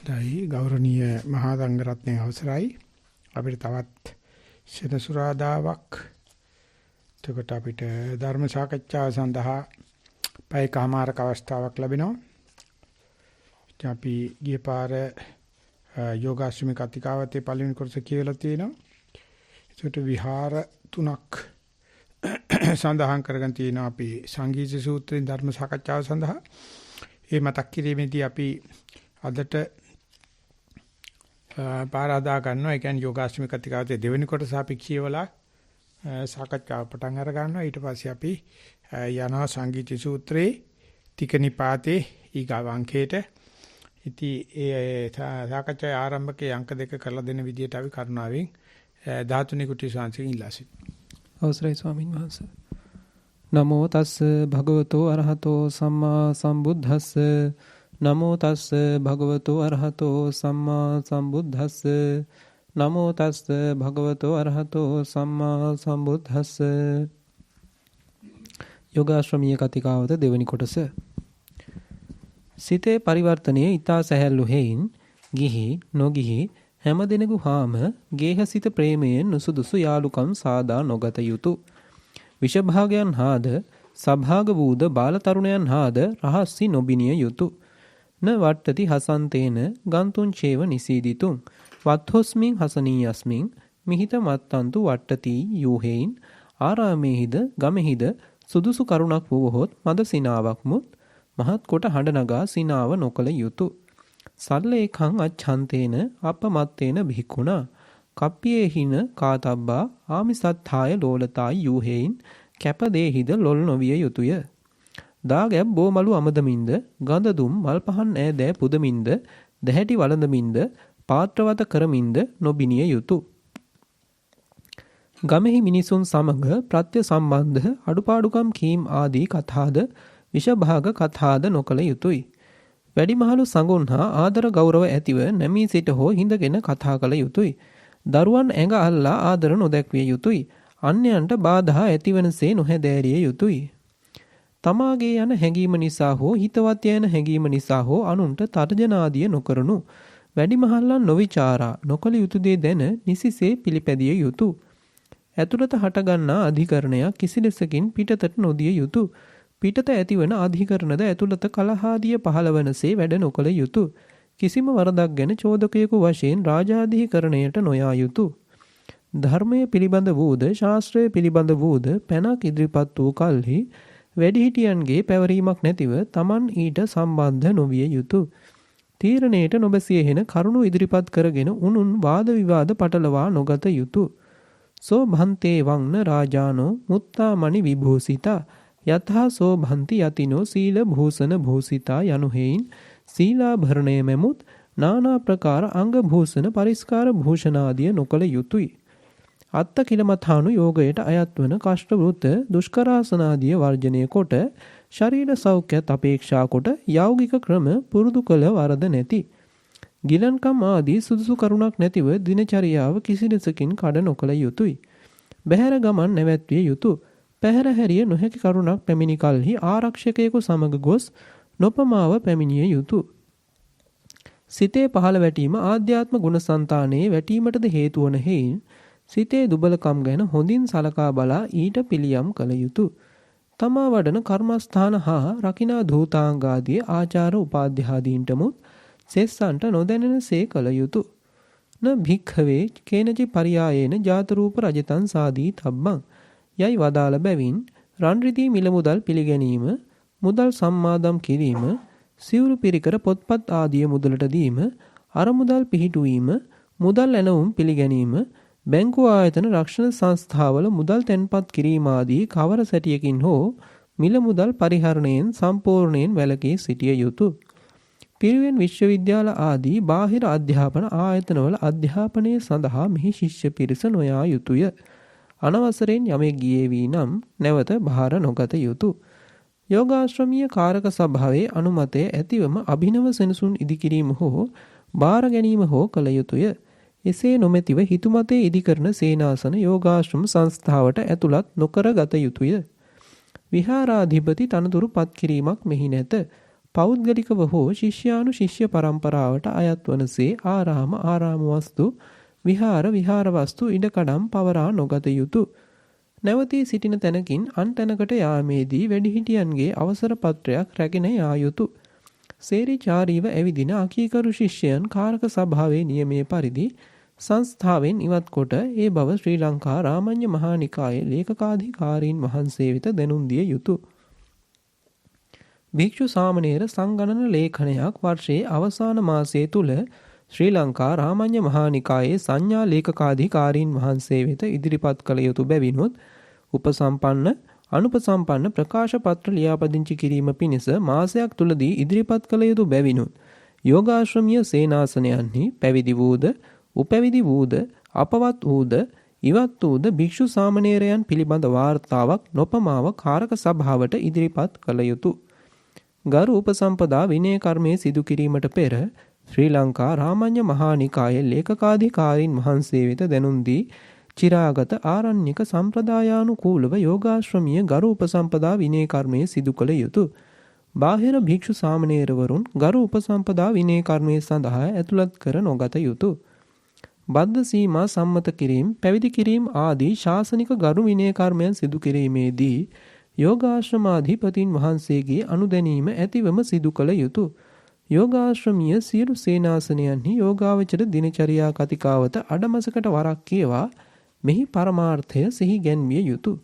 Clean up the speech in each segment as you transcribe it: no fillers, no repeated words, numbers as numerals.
ගෞරවනීය මහා සංඝරත්නයේ අවසරයි අපිට තවත් සෙනසුරාදාවක් එතකොට අපිට ධර්ම සාකච්ඡාව සඳහා පැයකමාරක අවස්ථාවක් ලැබෙනවා. අපි ගිය පාර යෝගාශ්‍රමී කතිකාවතේ පළවෙනි කොටස කියලා තියෙනවා. ඒකට විහාර තුනක් සඳහන් කරගෙන තියෙනවා අපි සංගීත සූත්‍රයෙන් ධර්ම සාකච්ඡාව සඳහා. මේ මතක් කිරීමේදී අපි අදට පාරාදා ගන්නවා. ඒ කියන්නේ යෝගාශ්‍රමී කතිකාවතේ දෙවෙනි කොටස අපි කියවලා සාකච්ඡාව පටන් අර ගන්නවා. ඊට පස්සේ අපි යනවා සංගීත සූත්‍රයේ තික නිපාතේ ඊගාව අංකයට. ඉතින් ඒ සාකච්ඡාවේ ආරම්භකයේ අංක දෙක කරලා දෙන විදිහට අපි කරුණාවෙන් ධාතුනි කුටි ශාන්තියෙන් ඉල්ලා සිටිනවා. අවසරයි ස්වාමින් වහන්සේ. නමෝ තස්ස භගවතෝ අරහතෝ සම්මා සම්බුද්දස්ස නමෝ තස්ස භගවතෝ අරහතෝ සම්මා සම්බුද්දස්ස නමෝ තස්ස භගවතෝ අරහතෝ සම්මා සම්බුද්දස්ස. යෝගාශ්‍රමීය කතිකාවත දෙවනි කොටස. සිතේ පරිවර්තනයේ ඊතා සැහැල්ලු හේයින් ගිහි නොගිහි හැම දිනෙක හාම ගේහසිත ප්‍රේමයෙන් නුසුදුසු යාලුකම් සාදා නොගත යුතුය. විෂභාගයන් හාද සභාග වූද බාල තරුණයන් හාද රහස්සි නොබිනිය යුතුය. න වට්ටති හසන්තේන ගන්තුන් චේව නිසීදිතුං වත්හොස්මින් හසනීයස්මින් මිහිත මත්තන්තු වට්ටති යූහෙයින් ආරාමේහිද ගමෙහිද සුදුසු කරුණක් වූහොත් මද සිනාවක් මුත් මහත් කොට හඬ නගා සිනාව නොකළ යුතුය. සල්ලේඛං අච්ඡන්තේන අපමත්තේන භික්ඛුනා කප්පියේහින කාතබ්බා ආමිසත්ථාය ලෝලතායි යූහෙයින් කැපදේහිද ලොල් නොවිය යුතුය. දාගැබ් බෝමලු අමදමින්ද ගඳ දුම් මල් පහන් ඈදෑ පුදමින්ද දැහැටි වළඳමින්ද පාත්‍රවත කරමින්ද නොබිනිය යුතුය. ගමෙහි මිනිසුන් සමග ප්‍රත්‍ය සම්බන්ධ අඩුපාඩුකම් කීම් ආදී කතාද විෂභාග කතාද නොකළ යුතුය. වැඩිමහලු සඟුන් හා ආදර ගෞරව ඇතිව නැමී සිට හෝ හිඳගෙන කතා කළ යුතුය. දරුවන් ඇඟ අල්ලා ආදර නොදැක්විය යුතුය. අන්‍යයන්ට බාධා ඇතිවනසේ නොහැදෑරිය යුතුය. තමාගේ යන හැඟීම නිසා හෝ හිතවත් යන හැඟීම නිසා හෝ අනුන්ට තර්ජනාදිය නොකරනු. වැඩිමහල්ලන් නොවිචාරා නොකළ යුතු දේ දැන නිසිසේ පිළිපැදිය යුතුය. ඇතුළත හටගන්නා අධිකරණයක් කිසිලෙසකින් පිටතට නොදිය යුතුය. පිටත ඇතිවන අධිකරණද ඇතුළත කලහාදිය පහළවනසේ වැඩ නොකළ යුතුය. කිසිම වරදක් ගැන චෝදකයෙකු වශයෙන් රාජාධිකරණයට නොයා යුතුය. ධර්මයේ පිළිබඳ වූද ශාස්ත්‍රයේ පිළිබඳ වූද පැනක් ඉදිරිපත් වූ කල්හි වැඩිහිටියන්ගේ පැවරීමක් නැතිව Taman ඊට සම්බන්ධ නොවිය යුතුය. තීරණයට නොබැසිය හෙන කරුණු ඉදිරිපත් කරගෙන උනුන් වාද විවාද පටලවා නොගත යුතුය. සෝ භන්තේ වංන රාජානෝ මුත්තා මණි විභූසිතා යතහා සෝ භන්ති යතිනෝ සීල භූෂණ භූසිතා යනු හේයින් සීලාභරණය මෙමුත් නානා ප්‍රකාර අංග භූෂණ පරිස්කාර භූෂණාදිය නොකළ යුතුය. අත්ත කිලමථානු යෝගයට අයත් වන කෂ්ඨ වෘත දුෂ්කරාසනාදිය වර්ජනය කොට ශරීර සෞඛ්‍යත් අපේක්ෂා කොට යෞගික ක්‍රම පුරුදු කළ වරද නැති. ගිලන්කම් ආදී සුදුසු කරුණක් නැතිව දිනචරියාව කිසිලෙසකින් කඩ නොකළ යුතුය. බහැර ගමන් නැවැත්විය යුතුය. පැහැර හැරිය නොහැකි කරුණක් පැමිණි කලෙහි ආරක්ෂකයෙකු සමග ගොස් නොපමාව පැමිණිය යුතුය. සිතේ පහළ වැටීම ආධ්‍යාත්ම ගුණසංතානයේ වැටීමටද හේතු වන හේයින් සිතේ දුබලකම් ගැන හොඳින් සලකා බලා ඊට පිළියම් කළ යුතුය. තමා වඩන කර්මස්ථාන හා රකිනා ධූතාංගාදී ආචාර උපාධ්‍යාදීන්ටමුත් සෙස්සන්ට නොදැනෙනසේ කළ යුතුය. න භික්ඛවේ කේනචි පරියායේන ජාත රූප රජතං සාදී තබ්බං යයි වදාළ බැවින් රන් රිදී මිල මුදල් පිළිගැනීම, මුදල් සම්මාදම් කිරීම, සිවුරු පිරිකර පොත්පත් ආදිය මුදලට දීම, අරමුදල් පිහිටුවීම, මුදල් ඇනවුම් පිළිගැනීම, බැංකු ආයතන රක්ෂණ සංස්ථාවල මුදල් තැන්පත් කිරීම ආදී කවර සැටියකින් හෝ මිල මුදල් පරිහරණයෙන් සම්පූර්ණයෙන් වැළකී සිටිය යුතුය. පිරිවෙන් විශ්වවිද්‍යාල ආදී බාහිර අධ්‍යාපන ආයතනවල අධ්‍යාපනය සඳහා මෙහි ශිෂ්‍ය පිරිස නොයා යුතුය. අනවසරයෙන් යමෙක් ගියේ වී නම් නැවත බාර නොගත යුතුය. යෝගාශ්‍රමීය කාරක සභාවේ අනුමතය ඇතිවම අභිනව සෙනසුන් ඉදිකිරීම හෝ බාර ගැනීම හෝ කළ යුතුය. එසේ නොමැතිව හිතුමතේ ඉදිකරන සේනාසන යෝගාශ්‍රම සංස්ථාවට ඇතුළත් නොකර ගත යුතුය. විහාරාධිපති තනතුරු පත් කිරීමක් මෙහි නැත. පෞද්ගලිකව හෝ ශිෂ්‍යානු ශිෂ්‍ය පරම්පරාවට අයත් වනසේ ආරාම වස්තු විහාර වස්තු ඉඩකඩම් පවරා නොගත යුතුය. නැවතී සිටින තැනකින් අන් තැනකට යාමේදී වැඩිහිටියන්ගේ අවසර පත්‍රයක් රැගෙන යා යුතුය. සේරිචාරීව ඇවිදින අකීකරු ශිෂ්‍යයන් කාරක සභාවේ නියමයේ පරිදි සංස්ථාවෙන් ඉවත් කොට ඒ බව ශ්‍රී ලංකා රාමඤ්ඤ මහා නිකායේ ලේකකාධිකාරීන් වහන්සේ වෙත දැනුම් දිය යුතුය. භික්ෂු සාමණේර සංගණන ලේඛනයක් වර්ෂයේ අවසාන මාසයේ තුල ශ්‍රී ලංකා රාමඤ්ඤ මහා නිකායේ සංඥා ලේකකාධිකාරීන් වහන්සේ වෙත ඉදිරිපත් කළ යුතු බැවිනොත් උපසම්පන්න අනුපසම්පන්න ප්‍රකාශ පත්‍ර ලියාපදිංචි කිරීම පිණිස මාසයක් තුලදී ඉදිරිපත් කළ යුතු බැවිනොත් යෝගාශ්‍රමීය සේනාසනයන්හි පැවිදි වූද උපැවිදි වූද අපවත් වූද ඉවත් වූද භික්ෂු සාමණේරයන් පිළිබඳ වාර්තාවක් නොපමාව කාරක සභාවට ඉදිරිපත් කළ යුතුය. ගරු උපසම්පදා විනය කර්මයේ සිදු කිරීමට පෙර ශ්‍රී ලංකා රාමඤ්ඤ මහා නිකායේ ලේකකාධිකාරීන් වහන්සේ වෙත දැනුම් දී චිරාගත ආරණ්‍යක සම්ප්‍රදායානුකූලව යෝගාශ්‍රමීය ගරු උපසම්පදා විනය කර්මයේ සිදු කළ යුතුය. බාහිර භික්ෂු සාමණේරවරුන් ගරු උපසම්පදා විනය කර්මයේ සඳහා ඇතුළත් කර නොගත යුතුය. බද්ධ සීමා සම්මත කිරීම, පැවිදි කිරීම ආදී ශාසනික ගරු විනය කර්මයන් සිදු කිරීමේදී යෝගාශ්‍රමාධිපතින් වහන්සේගේ අනුදැනීම ඇතිවම සිදු කළ යුතුය. යෝගාශ්‍රමීය සියලු සේනාසනයන්හි යෝගාවචර දිනචරියා කතිකාවත අඩමසකට වරක් කියවා මෙහි පරමාර්ථය සිහි ගැන්විය යුතුය.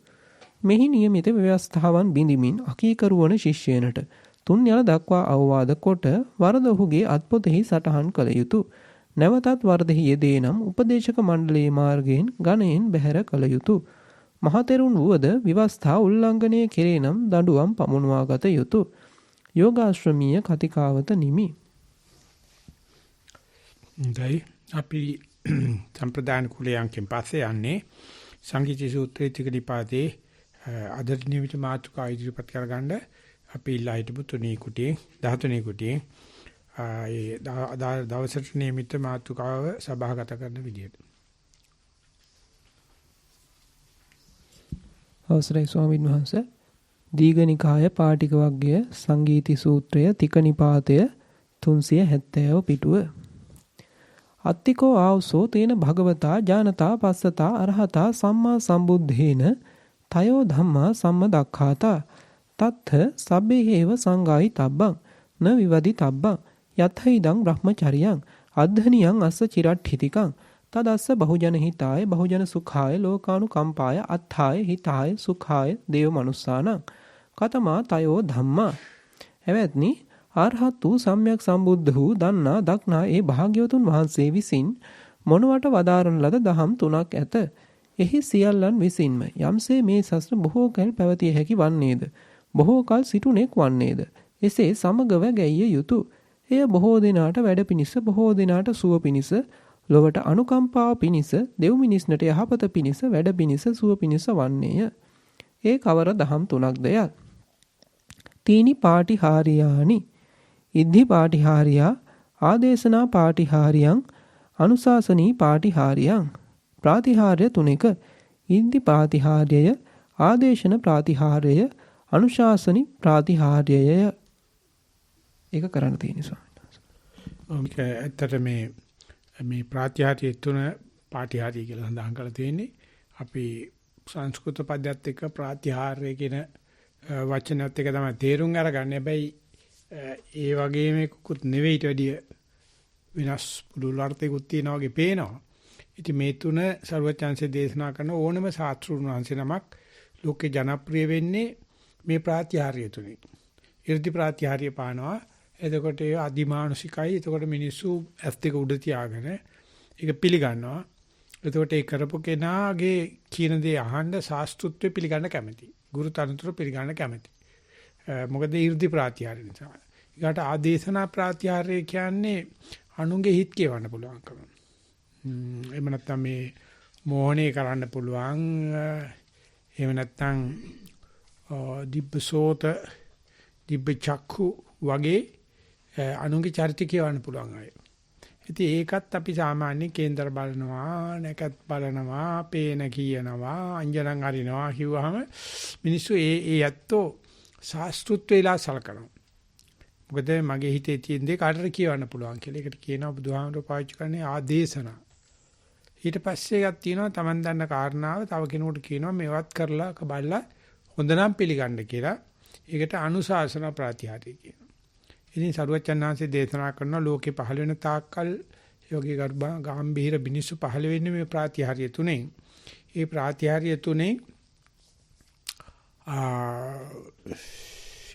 මෙහි නියමිත ව්‍යවස්ථාවන් බිඳිමින් අකීකරු වන ශිෂ්‍යයනට තුන් යල දක්වා අවවාද කොට වරද ඔහුගේ අත්පොතෙහි සටහන් කළ යුතුය. නැවතත් වරදෙහි යෙදේ නම් උපදේශක මණ්ඩලයේ මාර්ගයෙන් ගණයෙන් බැහැර කළ යුතුය. මහතෙරුන් වුවද විවස්ථා උල්ලංඝනය කෙරේ නම් දඬුවම් පමුණවා ගත යුතුය. යෝගාශ්‍රමීය කතිකාවත නිමි. දැයි අපි සම්ප්‍රදාන කුලයන්ගෙන් පස්සේ යන්නේ සංගීති සූත්‍රයේ ත්‍රිකඩිපාතේ අදට නියමිත මාතෘකා ඉදිරිපත් කරගන්න අපි ඉල්ලා හිටපු 13 කුටියේ ඒ දවසට නියමිත මාතෘකාව සභාගත කරන විදියට. අවසරයි ස්වාමීන් වහන්සේ. දීඝනිකාය පාටික වර්ගය සංගීති සූත්‍රය තික නිපාතය 370 පිටුව. අත්තිකෝ ආවසෝ තේන භගවතා ඥානතා පස්සතා අරහතා සම්මා සම්බුද්ධේන තයෝ ධම්මා සම්මදක්ඛාතා තත්ථ සබ්බේහේව සංගායි තබ්බං න විවදි තබ්බං යතහිදං බ්‍රහ්මචරියං අද්ධනියං අස්ස චිරට්ඨිතිකං තදස්ස බහුජන හිතාය බහුජන සුඛාය ලෝකානුකම්පාය අත්ථාය හිතාය සුඛාය දේව මනුස්සානං කතමා තයෝ ධම්මා. එවත්නි අරහත් වූ සම්්‍යක් සම්බුද්ධ වූ දන්නා දක්නා ඒ භාග්‍යවතුන් වහන්සේ විසින් මොනවට වදාරන ලද දහම් තුනක් ඇත. එහි සියල්ලන් විසින්ම යම්සේ මේ සසර බොහෝ කල් පැවතිය හැකි වන්නේද, බොහෝ කල් සිටුනෙක් වන්නේද, එසේ සමගව ගැයිය යුතුය. එය බොහෝ දිනාට වැඩ පිණිස, බොහෝ දිනාට සුව පිණිස, ලොවට අනුකම්පාව පිණිස, දෙව් මිනිස්නට යහපත පිණිස, වැඩ පිණිස, සුව පිණිස වන්නේය. ඒ කවර දහම් තුනක්ද යත්? තීනි පාටිහාරියානි ඉද්ධි පාටිහාරියා ආදේශනා පාටිහාරියං අනුශාසනී පාටිහාරියං. ප්‍රාතිහාර්ය තුනක ඉද්ධි ප්‍රාතිහාර්යය, ආදේශන ප්‍රාතිහාර්යය, අනුශාසනි ප්‍රාතිහාර්යය. ඒක කරන්න තියෙන ස්වාමීන් වහන්සේ. ඇත්තට මේ ප්‍රාතිහාර්ය තුන පාටිහාර්ය කියලා සඳහන් කරලා තියෙන්නේ. අපි සංස්කෘත පදයට එක්ක ප්‍රාතිහාර්ය කියන වචනයත් එක තමයි තේරුම් අරගන්නේ. හැබැයි ඒ වගේම කුකුත් නෙවෙයි ඊට වැඩිය වෙනස් පුළුල් අර්ථයකුත් තියෙනවා වගේ පේනවා. ඉතින් මේ තුන සර්වචන්සේ දේශනා කරන ඕනම ශාස්ත්‍රුන් වහන්සේ නමක් ලෝකේ ජනප්‍රිය වෙන්නේ මේ ප්‍රාතිහාර්ය තුنين. 이르දි ප්‍රාතිහාර්ය පානවා. එතකොට ඒ අදිමානුෂිකයි. එතකොට මිනිස්සු ඇස් දෙක උඩ තියාගෙන ඒක පිළිගන්නවා. එතකොට ඒ කරපු කෙනාගේ කියන දේ අහන්න ශාස්ත්‍රුත්වය පිළිගන්න කැමති. ගුරු තනතුරු පිළිගන්න කැමති. මොකද 이르දි ප්‍රාතිහාර්ය නිසා. ඊට ආදේශනා ප්‍රාතිහාර්ය කියන්නේ අනුන්ගේ හිත් කියවන්න පුළුවන්කම. එහෙම නැත්නම් මේ මෝහණේ කරන්න පුළුවන්. එහෙම නැත්නම් දිබ්බසෝත දිබ්බචක්ඛු වගේ අනුන්ගේ චරිත කියවන්න පුළුවන් අය. ඉතින් ඒකත් අපි සාමාන්‍ය කේන්දර බලනවා, නැකත් බලනවා, පේන කියනවා, අංජනන් හරිනවා කිව්වහම මිනිස්සු ඒ යැත්තෝ ශාස්ත්‍රුත්වයලා සලකනවා. මොකද මගේ හිතේ තියෙන දේ කාටද කියවන්න පුළුවන් කියලා. ඒකට කියනවා බුදුහාමුදුරුවෝ පාවිච්චි කරන්නේ ආදේශනා. ඊට පස්සේ එකක් තියෙනවා Taman දන්න කාරණාව තව කෙනෙකුට කියනවා මේවත් කරලා බලලා හොඳ නම් පිළිගන්න කියලා. ඒකට අනුශාසනා ප්‍රතිහාරය කියනවා. ඉතින් සරුවචනාංශයේ දේශනා කරන ලෝකේ පහළ වෙන තාක්කල් යෝගී ගාම්භීර බිනිසු පහළ වෙන්නේ මේ ප්‍රතිහාරය තුනෙන්. ඒ ප්‍රතිහාරය තුනෙන්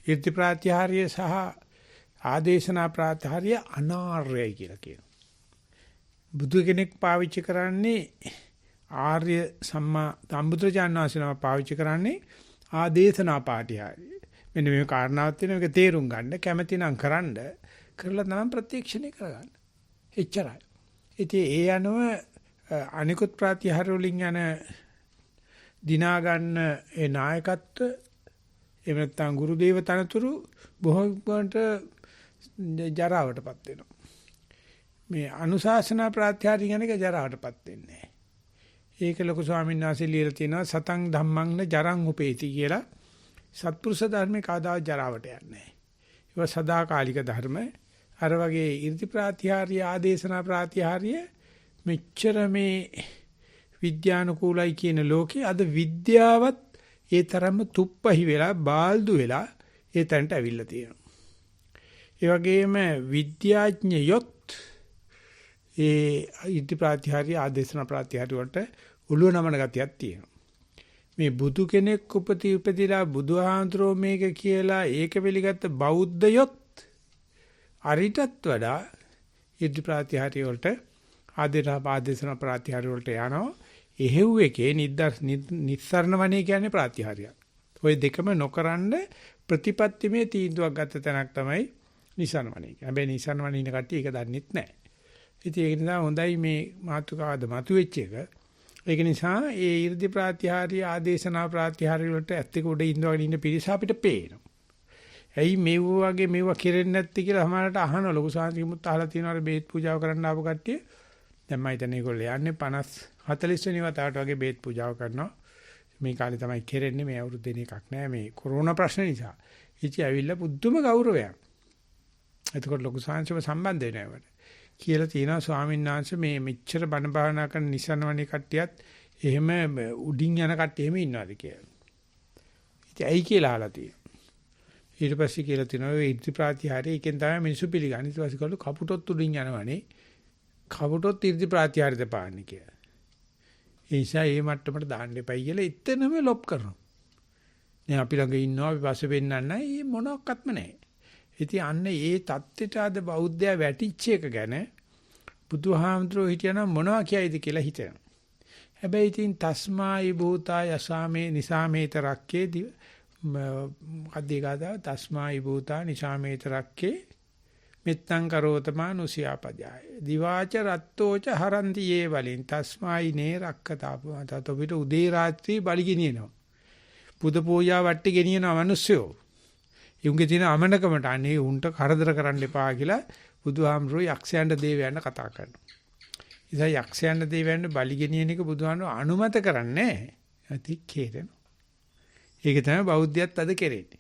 ඉර්ධි ප්‍රතිහාරය සහ ආදේශනා ප්‍රතිහාරය අනාර්යයි කියලා කියනවා. බුදු කෙනෙක් පාවිච්චි කරන්නේ ආර්ය සම්මා සම්බුද්ධජානනාසනම පාවිච්චි කරන්නේ ආදේශනා පාටිහාරය. මෙන්න මේ කාරණාවක් තියෙනවා මේක තේරුම් ගන්න කැමැති නම් කරන්න කරලා තමයි ප්‍රත්‍යක්ෂණය කරගන්න. එච්චරයි. ඉතින් ඒ අනුව අනිකුත් ප්‍රතිහාර වලින් යන දිනා ගන්න ඒ නායකත්ව එහෙම නැත්නම් ගුරු දේව තනතුරු බොහෝමකට ජරාවටපත් වෙනවා. මේ අනුශාසනා ප්‍රත්‍යාරි කියන එක ජරාවටපත් වෙන්නේ නැහැ. ඒක ලොකු ස්වාමීන් වහන්සේ ලියලා තියෙනවා සතං ධම්මං න ජරං උපේති කියලා. සත්පුරුෂ ධර්මේ කවදාවත් ජරාවට යන්නේ නැහැ. ඒක සදාකාලික ධර්ම. අර වගේ 이르දි ප්‍රත්‍යාරි ආදේශනා ප්‍රත්‍යාරිය මෙච්චර මේ විද්‍යානුකූලයි කියන ලෝකේ අද විද්‍යාවත් ඒ තරම්ම තුප්පහි වෙලා බාල්දු වෙලා ඒ තැනට අවිල්ලා තියෙනවා. ඒ වගේම විද්‍යාඥයොත් ඒ ඉර්ධි ප්‍රත්‍යාරි ආදේශනා ප්‍රත්‍යාරි වලට උළුව නමන ගතියක් තියෙනවා. මේ බුදු කෙනෙක් උපදිලා බුදුහාඳුරෝ මේක කියලා ඒක පිළිගත්ත බෞද්ධයොත් අරිටත් වඩා ඉර්ධි ප්‍රත්‍යාරි වලට ආදේශනා ප්‍රත්‍යාරි වලට යනවා. එහෙව් එකේ නිස්සරණ වනේ කියන්නේ ප්‍රත්‍යාරයක්. ওই දෙකම නොකරන ප්‍රතිපත්තිමේ තීන්දුවක් ගත්ත තැනක් තමයි නිස්සරණ වනේ කියන්නේ. හැබැයි නිස්සරණ වනේ ඉන්න කට්ටිය ඒක දන්නෙත් නැහැ. ඉතින් ඒක නිසා හොඳයි මේ මාතෘකාවද මතුවෙච්ච එක. ඒක නිසා ඒ 이르දි ප්‍රත්‍යාරී ආදේශනා ප්‍රත්‍යාරී වලට ඇත්තක උඩ ඉඳවගෙන ඉන්න පිරිස අපිට පේනවා. ඇයි මේව වගේ මේව කෙරෙන්නේ නැත්තේ කියලා සමහරට අහන ලොකු සාන්තිමුත් අහලා තියෙනවා බේත් පූජාව කරන්න ආපු කට්ටිය. දැන් මම හිතන්නේ ඒගොල්ලෝ යන්නේ 50 40 වෙනි වතාවට වගේ බේත් පූජාව කරනවා. මේ කාලේ තමයි කෙරෙන්නේ මේ අවුරුදු දෙන එකක් නෑ මේ කොරෝනා ප්‍රශ්න නිසා. ඉච්චි ඇවිල්ලා පුදුම ගෞරවයක්. එතකොට ලොකු සාංශව සම්බන්ධ වෙනවා ඒවට. කියලා තියෙනවා ස්වාමීන් වහන්සේ මේ මෙච්චර බණ භාවනා කරන නිසනවනේ කට්ටියත් එහෙම උඩින් යන කට්ටිය එහෙම ඉන්නවාද කියලා. ඉතින් ඇයි කියලා අහලා තියෙනවා. ඊට පස්සේ කියලා තියෙනවා ඒ ඉර්ධි ප්‍රත්‍යාරය එකෙන් තමයි මිනිස්සු පිළිගන්නේ. ඊට පස්සේ කළු කපුටොත් උඩින් යනවනේ. කපුටොත් ඉර්ධි ප්‍රත්‍යාරයද පාන්නේ කියලා. ඒ නිසා මේ මට්ටමට දාන්න එපයි කියලා එතනම ලොප් කරනවා. දැන් අපි ළඟ ඉන්නවා අපි පස්සේ පෙන්නන්න මේ මොනක්වත්ම නැහැ. ඉතින් අන්න ඒ தත්ත්වයට අද බෞද්ධයා වැටිච්ච එක ගැන බුදුහාමුදුරුවෝ හිටියනම් මොනවා කියයිද කියලා හිතෙනවා. හැබැයි ඉතින් තස්මායි භූතා යසාමේ නිසාමේතරක්කේ අධිගාදා තස්මායි භූතා නිසාමේතරක්කේ මෙත්තං කරෝතමා නුසියාපජාය දිවාච රත්තෝච හරන්ති යේ වලින් තස්මායි නේ රක්කතාපා තතොපිට උදේ රාත්‍රී බලි ගෙනියනවා. පුද පූජා වට්ටි ගෙනියනවා මිනිස්සුયો. යුන්ගේ තියෙන අමනකමට අනේ උන්ට කරදර කරන්න එපා කියලා බුදුහාමුදුරුවෝ යක්ෂයන්ට දේවයන්ට කතා කරනවා. ඉතින් යක්ෂයන්ට දේවයන්ට බලි ගෙනියන එක බුදුහාමුදුරුවෝ අනුමත කරන්නේ නැහැ. ඇති කේරෙනවා. ඒක තමයි බෞද්ධයත් අද කෙරෙන්නේ.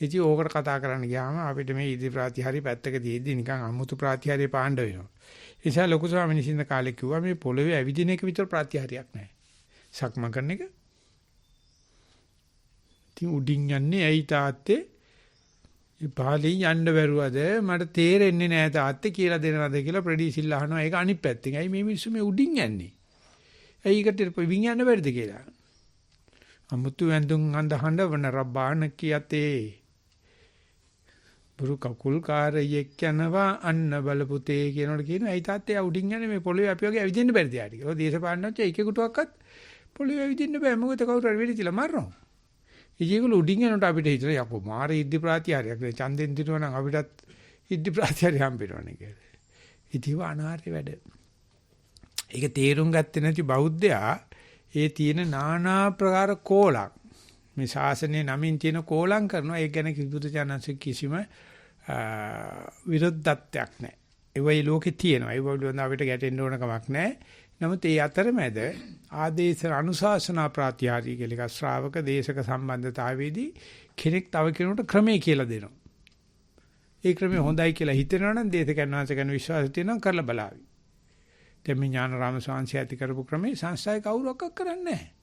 ඉතින් ඕකට කතා කරන්න ගියාම අපිට මේ ඉදි ප්‍රාතිහාරි පැත්තක දීදී නිකන් අමුතු ප්‍රාතිහාරි පාණ්ඩ වෙනවා. ඒ නිසා ලොකු ස්වාමීන් වහන්සේ කාලේ කිව්වා මේ පොළවේ ඇවිදින එක විතර ප්‍රාතිහාරියක් නැහැ. සක්මන් කරන එක. ඉතින් උඩින් යන්නේ ඇයි තාත්තේ? පාලින් යන්න බැරුවද මට තේරෙන්නේ නැහැ තාත්තේ කියලා දෙනවද කියලා ප්‍රෙඩිසිල් අහනවා. ඒක අනිත් පැත්තෙන්. ඇයි මේ මිනිස්සු මේ උඩින් යන්නේ? ඇයි ඒකට පිටින් යන්න බැරිද කියලා. අමුතු වැඳුම් අඳහඬ වන රබාන කියතේ බුරු කකුල් කාරයෙක් යනවා අන්න බලපුතේ කියනකොට කියනවා ඇයි තාත්තේ උඩින් යන්නේ මේ පොළවේ අපි වගේ ඇවිදින්න බැරිද යාට කියලා. දේශපාලනච්ච එකෙකුටවත් පොළවේ ඇවිදින්න බෑ මොකද කවුරු හරි වෙලී තියලා මරනවා. ඉජේකල උඩින් යනකොට අපිට හිතන යකෝ මාර ඉද්දි ප්‍රාතිහාරයක් නේ ඡන්දෙන් දිනුවා නම් අපිටත් ඉද්දි ප්‍රාතිහාරය හම්බෙනවනේ කියලා. ඉතිව අනාර්ය වැඩ. ඒක තේරුම් ගත්තේ නැති බෞද්ධයා ඒ තියෙන নানা ප්‍රකාර කෝලම් මේ ශාසනයේ නමින් තියෙන කෝලම් කරනවා. ඒක ගැන කිසිම විරුද්ධත්වයක් නැහැ. ඒ වගේ ලෝකේ තියෙනවා. ඒ වගේ අපිට ගැටෙන්න ඕන කමක් නැහැ. නමුත් ඒ අතරමැද ආදේශ අනුශාසනා ප්‍රත්‍යාරී කියලා එක ශ්‍රාවක දේශක සම්බන්ධතාවයේදී කෙනෙක් තව කෙනෙකුට ක්‍රමයේ කියලා දෙනවා. ඒ ක්‍රමය හොඳයි කියලා හිතෙනවනම් දේශකයන් වහන්සේ ගැන විශ්වාසය තියෙනවා කරලා බලાવી. දැන් මේ ඥානාරාම ස්වාමීන් ඇති කරපු ක්‍රමේ සංස්ථාවේ කවුරක්වත් කරන්නේ නැහැ.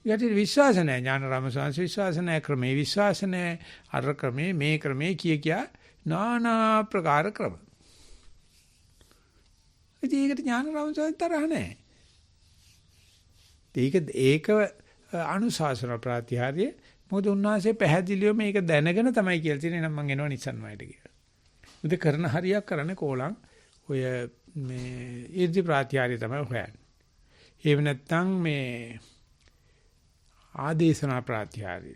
ඊට විශ්වාස නැහැ ඥානාරාම ස්වාමීන් විශ්වාස නැහැ ක්‍රමේ විශ්වාස නැහැ අර ක්‍රමේ මේ ක්‍රමේ කිය නානා ප්‍රකාර ක්‍රම. ඒකට ඥානාරාම ස්වාමීන් තරහ නැහැ. ඒක අනුශාසන ප්‍රත්‍යහාරය මොකද උන්වහන්සේ පැහැදිලිව මේක දැනගෙන තමයි කියලා තියෙන්නේ නම් මම එනවා නිසන් වයිට කියලා. උදේ කරන හරියක් කරන්නේ කෝලං ඔය මේ ඊර්ති ප්‍රත්‍යහාරය තමයි හොයන්නේ. ඒව නැත්තම් මේ ආදේශනා ප්‍රත්‍යහාරය.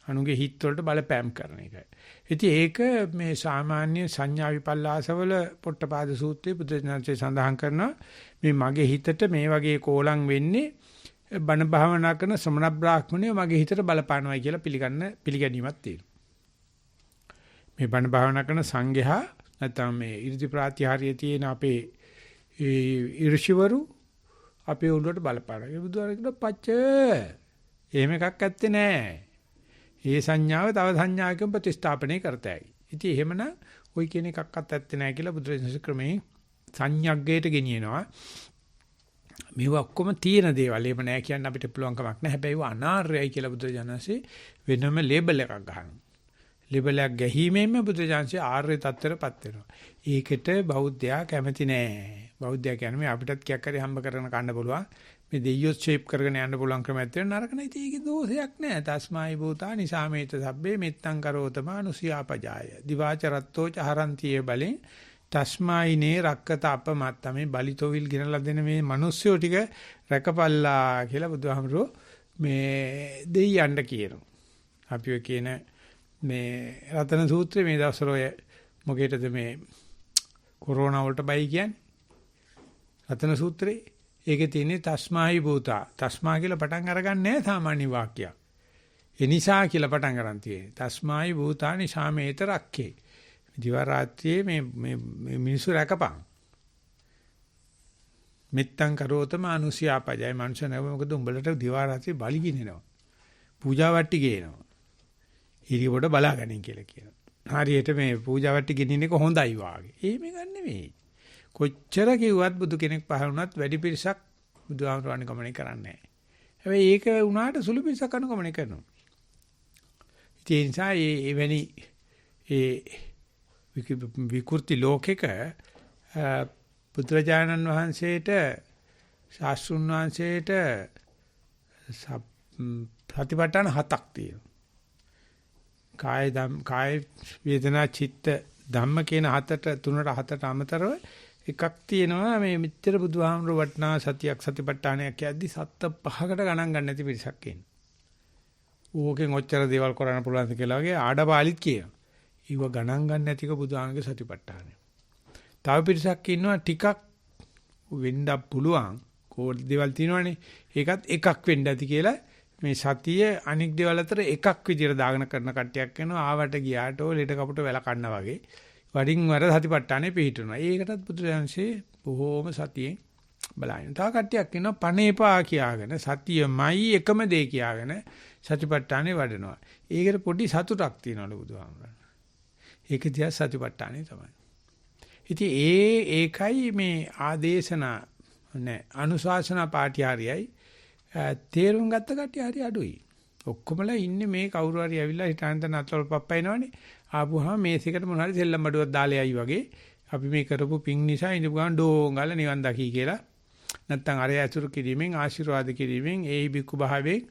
අනුගේ හිත වලට බලපෑම් කරන එකයි. ඉතින් ඒක මේ සාමාන්‍ය සංඥා විපල්ලාසවල පොට්ටපාද සූත්‍රයේ බුදුසසුනේ සඳහන් කරනවා මේ මගේ හිතට මේ වගේ කෝලං වෙන්නේ බණ භාවනා කරන ශ්‍රමණ බ්‍රාහ්මණයෝ මගේ හිතට බලපානවායි කියලා පිළිගැනීමක් තියෙනවා. මේ බණ භාවනා කරන සංඝයා නැත්නම් මේ 이르දි ප්‍රාතිහාර්යයේ තියෙන අපේ ඊර්ෂිවරු අපේ උඩට බලපානවා. ඒ බුදුහාරකට පච්ච එහෙම එකක් ඇත්තේ නැහැ. මේ සංඥාව තව සංඥාවකින් ප්‍රතිස්ථාපනය කරතයි. ඉතින් එහෙමනම් ওই කියන එකක්වත් ඇත්තේ නැහැ කියලා බුදුරජාණන් ක්‍රමේ සංඥග්ගයට ගෙනියනවා. මේවා ඔක්කොම තියෙන දේවල්. එහෙම නැහැ කියන්න අපිට පුළුවන් කමක් නැහැ. හැබැයි ඒවා අනාර්යයි කියලා බුදුරජාණන්සේ වෙනම ලේබල් එකක් ගහනවා. ලේබල් එකක් ගැහිීමෙන්ම බුදුරජාණන්සේ ආර්ය තත්ත්වයටපත් වෙනවා. ඒකට බෞද්ධයා කැමති නැහැ. බෞද්ධයා කියන්නේ මේ අපිටත් කයක් හරි හම්බ කරගෙන කන්න පුළුවන්. මේ දෙයියෝ ෂේප් කරගෙන යන්න පුළුවන් ක්‍රමයක් තියෙන නරක නැති. ඒකේ දෝෂයක් නැහැ. තස්මායි භූතා නිසාමේත සබ්බේ මෙත්තං කරෝතමානුසියාපජාය. දිවාචරත්තෝ චහරන්තියේ බලෙන් තස්මායිනේ රක්කත අපමත්ත මේ බලිතොවිල් ගෙනලා දෙන මේ මිනිස්සුયો ටික රැකපල්ලා කියලා බුදුහාමුදුරෝ මේ දෙයියන්ට කියනවා. අපි ඔය කියන මේ රතන සූත්‍රයේ මේ දවස්වල ඔය මොකේද මේ කොරෝනා වලට බයි කියන්නේ? රතන සූත්‍රයේ ඒකේ තියෙන්නේ තස්මායි භූතා. තස්මා කියලා පටන් අරගන්නේ නැහැ සාමාන්‍ය වාක්‍යයක්. ඒ නිසා කියලා පටන් අරන් තියෙන්නේ. තස්මායි භූතානි සාමේත රක්කේ. දිවා රාත්‍රියේ මේ මිනිස්සු රැකපන්. මෙත්තං කරෝතම අනුසියාපජය මනුෂ්‍ය නැව මොකද උඹලට දිවා රාත්‍රියේ බලි ගිනිනවා. පූජා වට්ටි ගේනවා. ඊටි පොඩ බලාගනින් කියලා කියනවා. හරියට මේ පූජා වට්ටි ගෙනින්න එක හොඳයි වාගේ. එහෙම ගන්න නෙවෙයි. කොච්චර කිව්වත් බුදු කෙනෙක් පහළ වුණත් වැඩි පිරිසක් බුදුහාමුදුරුවෝ අනුගමනය කරන්නේ නැහැ. හැබැයි ඒක වුණාට සුළු පිරිසක් අනුගමනය කරනවා. ඒ නිසා මේ එවැනි විකෘති ලෝකෙක පුත්‍රජානන් වහන්සේට ශාස්ත්‍රුන් වහන්සේට ප්‍රතිපත්තන හතක් තියෙනවා. කාය වේදනා චිත්ත ධම්ම කියන තුනට අමතරව එකක් තියෙනවා මේ මිත්‍තර බුදුහාමුදුර වටනා සතියක් සතිපට්ඨානයක් යද්දි සත්ත පහකට ගණන් ගන්න නැති පිරිසක් ඉන්නවා. ඕකෙන් ඔච්චර දේවල් කරන්න පුළුවන්ද කියලා වගේ ආඩපාලිත් කියනවා. ඊව ගණන් ගන්න නැතික බුදුහාමගේ සතිපට්ඨානය. තව පිරිසක් ඉන්නවා ටිකක් වෙන්න පුළුවන්. කෝඩ් දේවල් තියෙනවනේ. ඒකත් එකක් වෙන්න ඇති කියලා මේ සතිය අනික් දේවල් අතර එකක් විදියට දාගෙන කරන කට්ටියක් වෙනවා. ආවට ගියාට ඔය ලෙඩ කපුට වැල කන්න වගේ. වරින් වර සතිපට්ඨානේ පිළිහිටුනවා. ඒකටත් බුදුරජාන්සේ බොහෝම සතියෙන් බලائیں. තව කට්ටියක් ඉන්නවා පණේපා කියාගෙන සතියමයි එකම දේ කියාගෙන සතිපට්ඨානේ වඩනවා. ඒකට පොඩි සතුටක් තියනවලු බුදුහාමරණ. ඒක දිහා සතිපට්ඨානේ තමයි. ඉතින් ඒකයි මේ ආදේශනා නෑ අනුශාසනා පාඨ්‍යාරියයි තේරුම් ගත්ත කට්ටිය හරි අඩුයි. ඔක්කොමලා ඉන්නේ මේ කවුරු හරි ඇවිල්ලා හිතාන්ත නත්තල් පප්පයිනවනේ. ආපුවාම මේසෙකට මොන හරි සෙල්ලම් බඩුවක් දාලා යයි වගේ අපි මේ කරපු පිං නිසා ඉඳපු ගමන් ඩෝංගල නිවන් දකි කියලා නැත්තම් අරය අසුරු කිරීමෙන් ආශිර්වාද කිරීමෙන් ඒ බික්කු භාවයෙන්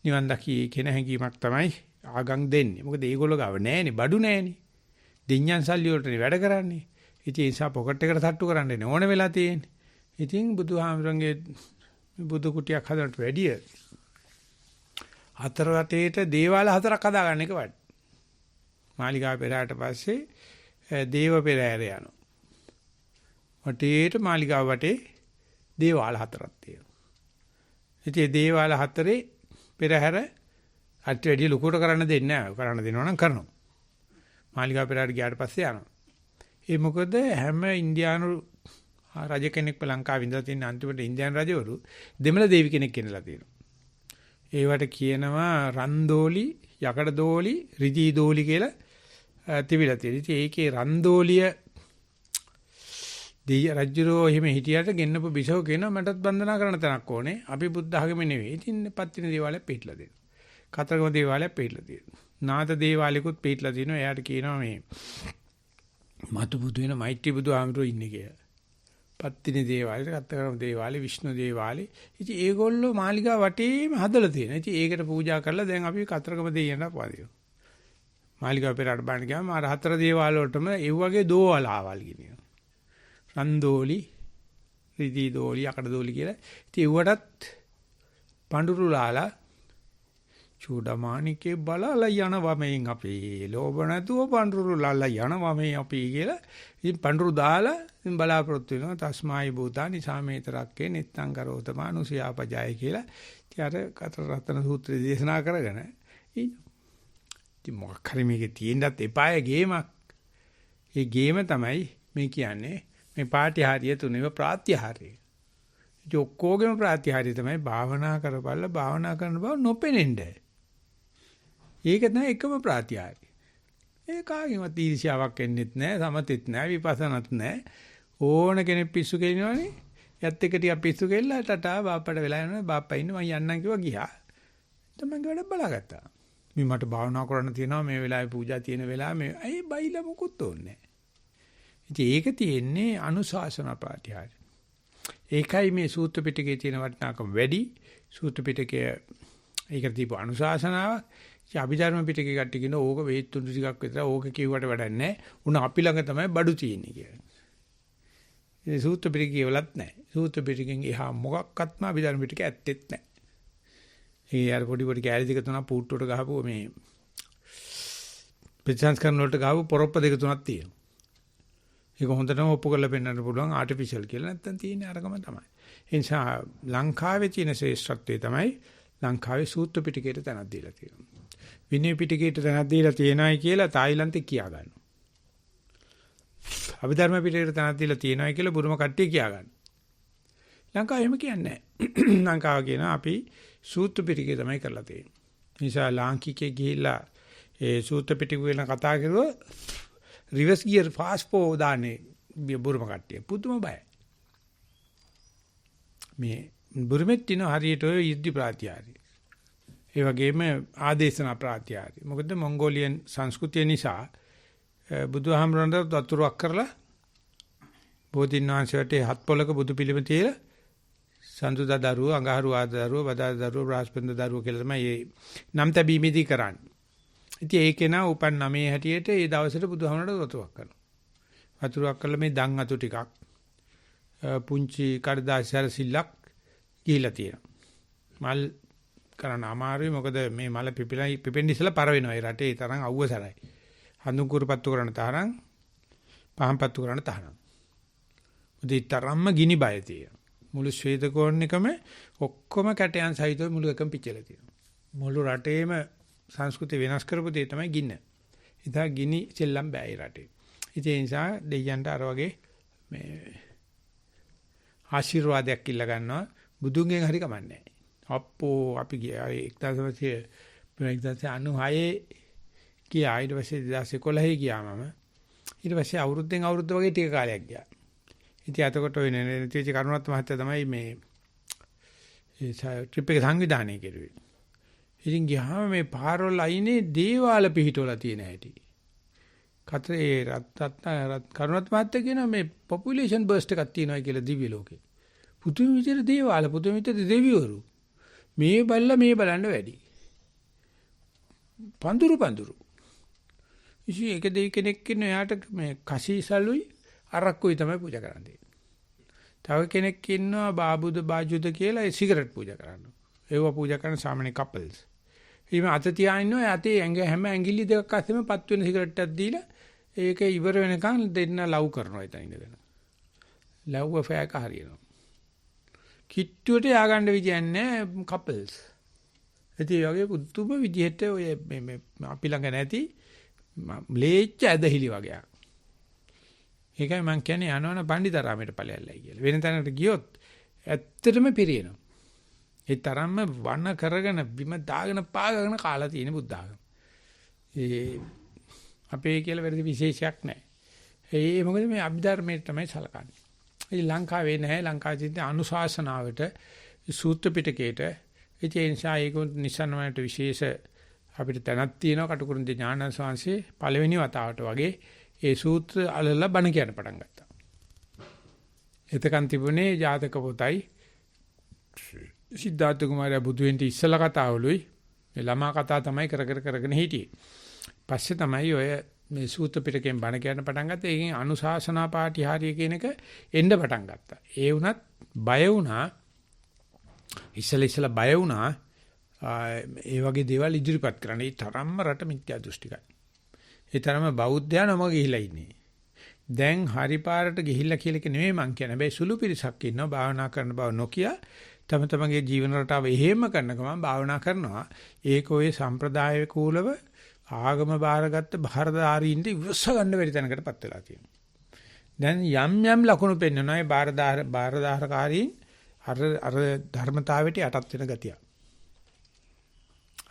නිවන් දකි කියන හැඟීමක් තමයි ආගම් දෙන්නේ. මොකද ඒගොල්ලෝ ගාව නෑනේ බඩු නෑනේ. දිඤ්ඤන් සල්ලි වලටනේ වැඩ කරන්නේ. ඉතින් ඒ නිසා පොකට් එකට තට්ටු කරන්න ඕන වෙලා තියෙන්නේ. ඉතින් බුදුහාමරංගේ බුදු කුටියක් හදන්නට වැඩිය හතර වටේට දේවාල හතරක් හදාගන්න එක වඩ. මාලිගාව පෙරහැරට පස්සේ දේව පෙරහැර යනවා. වටේට මාලිගාව වටේ දේවාල හතරක් තියෙනවා. ඉතින් දේවාල හතරේ පෙරහැර අට වැඩි ලොකුට කරන්න දෙන්නේ නැහැ. කරන්න දෙනවා නම් කරනවා. මාලිගාව පෙරහැරට ගියාට පස්සේ යනවා. ඒ මොකද හැම ඉන්දියානු රජ කෙනෙක් ලංකාවේ ඉඳලා තියෙන අන්තිමට ඉන්දියානු රජවරු දෙමළ දේවි කෙනෙක් කෙනලා තියෙනවා. ඒවට කියනවා රන්දෝලි, යකඩ දෝලි, රිදී දෝලි කියලා තිබිලා තියෙනවා. ඉතින් ඒකේ රන්දෝලිය රජ්ජුරෝ එහෙම හිටියට ගෙන්නපු බිසව කියනවා මටත් වන්දනා කරන්න තැනක් ඕනේ. අපි බුද්ධ ආගමේ නෙවෙයි. ඉතින් පත්තින දේවාලයක් පිටලා දෙනවා. කතරගම දේවාලයක් පිටලා තියෙනවා. නාථ දේවාලයකුත් පිටලා තියෙනවා. එයාට කියනවා මේ මතු බුදු වෙන මෛත්‍රී බුදු ආමරෝ ඉන්නේ කියලා. පත්තින දේවාලේ, කතරගම දේවාලේ, විෂ්ණු දේවාලේ. ඉතින් ඒගොල්ලෝ මාලිගා වටේම හදලා තියෙනවා. ඉතින් ඒකට පූජා කරලා දැන් අපි කතරගම දෙයියන්ට පාදිනවා. මාලිගාව පෙරට බාන්න ගියාම අර හතර දේවාල වලටම ඒ වගේ දෝවලාවල් කියනවා. රන්දෝලි, රිදී දෝලි, අකඩ දෝලි කියලා. ඉතින් ඒවටත් පඳුරු ලාලා චූඩමාණිකේ බලලා යනවා මෙයින් අපි. ලෝභ නැතුව පඳුරු ලාලා යනවා මේ අපි කියලා. ඉතින් පඳුරු දාලා ඉතින් බලාපොරොත්තු වෙනවා තස්මායි භූතානි සාමේතරක්කේ නිත්තං කරෝතමානුසියාපජාය කියලා. ඉතින් අර කතර රත්න සූත්‍රය දේශනා කරගෙන ඉතින් මොකක් හරි මේකේ තියෙන්නත් එපාය ගේමක්. ඒ ගේම තමයි මේ කියන්නේ මේ පාටිහාරිය තුනේම ප්‍රාත්‍යහාරය. ඉතින් ඔක්කොගේම ප්‍රාත්‍යහාරිය තමයි භාවනා කරපල්ලා භාවනා කරන බව නොපෙනෙන්න. ඒක තමයි එකම ප්‍රාත්‍යහාරිය. ඒ කාගෙවත් ඊර්ෂ්‍යාවක් එන්නෙත් නැහැ, සමතෙත් නැහැ, විපස්සනාත් නැහැ. ඕන කෙනෙක් පිස්සු කෙලිනවනේ. යත් එක ටිකක් පිස්සු කෙල්ලා ටටා බාප්පට වෙලා යනවා. බාප්පා ඉන්න මම යන්නම් කිව්වා ගියා. තමන්ගේ වැඩ බලාගත්තා. මේ මට භාවනා කරන්න තියෙනවා මේ වෙලාවේ පූජා තියෙන වෙලාව මේ ඇයි බයිලා මොකුත් ඕනේ නැහැ. ඒක තියෙන්නේ අනුශාසන ප්‍රාතිහාර්ය. ඒකයි මේ සූත්‍ර පිටකයේ තියෙන වටිනාකම වැඩි. සූත්‍ර පිටකයේ ඒකට දීපු අනුශාසනාවක්. අභිධර්ම පිටකේ කට්ටිය කියන ඕක වේත්තුණු ටිකක් විතර ඕක කිව්වට වැඩක් නැහැ. උන අපි ළඟ තමයි බඩු තියෙන්නේ කියලා. ඒ සූත්‍ර පිටකේ වලත් නැහැ. සූත්‍ර පිටකෙන් එහා මොකක්වත්ම අභිධර්ම පිටකේ ඇත්තෙත් නැහැ. ඒ අර පොඩි පොඩි කැලි දෙක තුනක් පුට්ටුවට ගහපුව මේ ප්‍රතිසංස්කරණ වලට ගහපු පොරොප්ප දෙක තුනක් තියෙනවා. ඒක හොඳටම ඔප්පු කරලා පෙන්නන්න පුළුවන් ආටිෆිෂල් කියලා නැත්තම් තියෙන්නේ අරගම තමයි. ඒ නිසා ලංකාවේ තියෙන ශ්‍රේෂ්ඨත්වය තමයි ලංකාවේ සූත්‍ර පිටකයට තැනක් දීලා තියෙනවා. විනය පිටකයට තැනක් දීලා තියෙනයි කියලා තායිලන්තේ කියා ගන්නවා. අභිධර්ම පිටකයට තැනක් දීලා තියෙනයි කියලා බුරුම කට්ටිය කියා ගන්නවා. ලංකාව එහෙම කියන්නේ නැහැ. ලංකාව කියන අපි සූත්‍ර පිටකේ තමයි කරලා තියෙන්නේ. නිසා ලාංකිකේ ගිහිල්ලා ඒ සූත්‍ර පිටක වෙන කතා කරුවා රිවර්ස් ගියර් ෆාස්ට් ෆෝ දාන්නේ බුරුම කට්ටිය. පුදුම බයයි. මේ බුරුමෙත් තින හරියට ඔය යුද්ධ ප්‍රාත්‍යාරි. ඒ වගේම ආදේශන ප්‍රාත්‍යාරි. මොකද මොංගෝලියන් සංස්කෘතිය නිසා බුදුහාමරන්ට වතුරක් කරලා බෝධින් වහන්සේට හත් පොලක බුදු පිළිම තියලා සඳුදා දරුව, අඟහරු ආද දරුව, බදා දරුව, බ්‍රහස්පති දරුව කියලා තමයි මේ නම් තැබීමේදී කරන්නේ. ඉතින් ඒකේ නා උපන් නමේ හැටියට ඒ දවසට බුදුහාමරට වතුරක් කරනවා. වතුරක් කළා මේ දන් අතු ටිකක් පුංචි කඩදාසියර සිල්ලක් ගිහිලා තියෙනවා. මල් කරන්න අමාරුයි මොකද මේ මල පිපෙන්න ඉස්සලා පර වෙනවා. ඒ රටේ ඒ තරම් අවුවසරයි. හඳුන් කුරුපත්තු කරන තරම් පහන්පත්තු කරන තරම්. උදේ තරම්ම ගිනි බය තියෙනවා. මුළු ශ්වේතකෝණිකම ඔක්කොම කැටයන් සහිතව මුළු එකම පිච්චලා තියෙනවා. මුළු රටේම සංස්කෘතිය වෙනස් කරපු දේ තමයි ගින්න. ඉතින් ගිනි සෙල්ලම් බෑ ඒ රටේ. ඒ නිසා දෙයයන්ට අර වගේ මේ ආශිර්වාදයක් ඉල්ල ගන්නවා බුදුන්ගෙන් හරි කමන්නේ. අප්පෝ අපි ගියා 1996 ගියා ඊට පස්සේ 2011 ගියා මම. ඊට පස්සේ අවුරුද්දෙන් අවුරුද්ද වගේ ටික කාලයක් ගියා. ඉතින් අතකොට ඔය නැතිවෙච්ච කරුණාත් මහත්තයා තමයි මේ ට්‍රිප් එක සංවිධානය කෙරුවේ. ඉතින් ගියාම මේ පාරවල් අයිනේ දේවාල පිහිටවලා තියෙන හැටි. කතරේ කරුණාත් මහත්තයා කියන මේ පොපුලේෂන් බර්ස්ට් එකක් තියෙනවා කියලා දිව්‍ය ලෝකේ. පුදුම විදිහට දේවාල පුදුම විදිහට දෙවිවරු. මේ බල්ලා මේ බලන්න වැඩි. පඳුරු. ඉතින් ඒක දෙයි කෙනෙක් ඉන්න එයාට මේ කසීසලුයි අරක්කුයි තමයි පූජා කරන්නේ. තව කෙනෙක් ඉන්නවා බාබුද බාජුද කියලා ඒ සිගරට් පූජා කරනවා. ඒව පූජා කරන සාමාන්‍ය කපල්ස්. ඊම අත තියා ඉන්නවා යතේ හැම ඇඟිලි දෙකක් අස්සෙම පත් වෙන සිගරට් එකක් දීලා ඒක ඉවර වෙනකන් දෙන්න ලව් කරනවා එතන ඉඳගෙන. ලව් අෆෙයාර් එක හරියනවා. කිට්ටුවට ය아가න්න විදියක් නැහැ කපල්ස්. ඉතින් ඒ වගේ පුදුම විදිහට ඔය මේ අපි ළඟ නැති ම්ලේච්ච ඇදහිලි වගේ. ඒකයි මම කියන්නේ යනවන පණ්ඩිතාරාමයට ඵලයල්ලයි කියලා. වෙන තැනකට ගියොත් ඇත්තටම පිරිනව. ඒ තරම්ම වණ කරගෙන බිම දාගෙන පාගගෙන කාලා තියෙන බුද්ධ ආගම. ඒ අපේ කියලා වැඩි විශේෂයක් නැහැ. ඒ මොකද මේ අභිධර්මයේ තමයි සලකන්නේ. ඉතින් ලංකාවේ නැහැ. ලංකාවේ තියෙන අනුශාසනාවට සූත්‍ර පිටකේට ඒ නිසා ඒක නිසන්වනට විශේෂ අපිට තැනක් තියෙනවා කටුකුරුන්දේ ඥානන් ස්වාමීන් පළවෙනි වතාවට වගේ ඒ සූත්‍ර අලලා බණ කියන්න පටන් ගත්තා. එතකන් තිබුණේ ජාතක පොතයි සිද්ධාර්ථ කුමාරයා බුදු වෙන්න ඉස්සලා කතාවලුයි මේ ළමා කතා තමයි කරගෙන හිටියේ. පස්සේ තමයි ඔය මේ සූත්‍ර පිටකයෙන් බණ කියන්න පටන් ගත්තා. ඒකෙන් අනුශාසනා පාඨිහාරිය කියන එක එන්න පටන් ගත්තා. ඒ වුණත් බය වුණා. ඉස්සලා බය වුණා. ඒ වගේ දේවල් ඉදිරිපත් කරන්න. ඒ තරම්ම රට මිත්‍යා දෘෂ්ටිකයි. ඒ තරම්ම බෞද්ධයා නම ගිහිලා ඉන්නේ. දැන් හරි පාරට ගිහිල්ලා කියලා එක නෙමෙයි මං කියන්නේ. හැබැයි සුළු පිරිසක් ඉන්නවා භාවනා කරන බව නොකිය තම තමන්ගේ ජීවන රටාව එහෙම කරන ගමන් භාවනා කරනවා. ඒක ඔය සම්ප්‍රදාය කූලව ආගම බාරගත්ත බාරදාරීන්ට ඉවස ගන්න බැරි තැනකටපත් වෙලා තියෙනවා. දැන් යම් ලකුණු පෙන්වනවා ඒ බාරදාරකාරීන් අර ධර්මතාවයට යටත් වෙන ගතිය.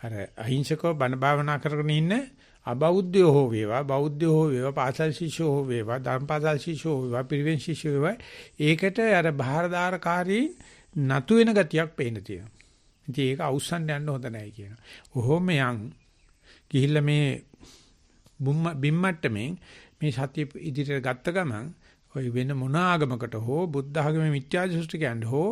අර අහිංසකව බණ භාවනා කරගෙන ඉන්න අබෞද්ධයෝ හෝ වේවා බෞද්ධයෝ හෝ වේවා පාසල් ශිෂ්‍යෝ හෝ වේවා ධර්මපාසල් ශිෂ්‍යෝ හෝ වේවා පිරිවෙන් ශිෂ්‍යෝ වේවා ඒකට අර බාරදාරකාරීන් නතු වෙන ගතියක් පේන්න තියෙනවා. ඉතින් ඒක අවුස්සන්න යන්න හොඳ නැහැ කියනවා. ඔහොම යන් ගිහිල්ලා මේ බිම්මට්ටමෙන් මේ සතිය ඉදිරියට ගත්ත ගමන් ඔය වෙන මොන ආගමකට හෝ බුද්ධ ආගමේ මිත්‍යා දෘෂ්ටිකයන්ට හෝ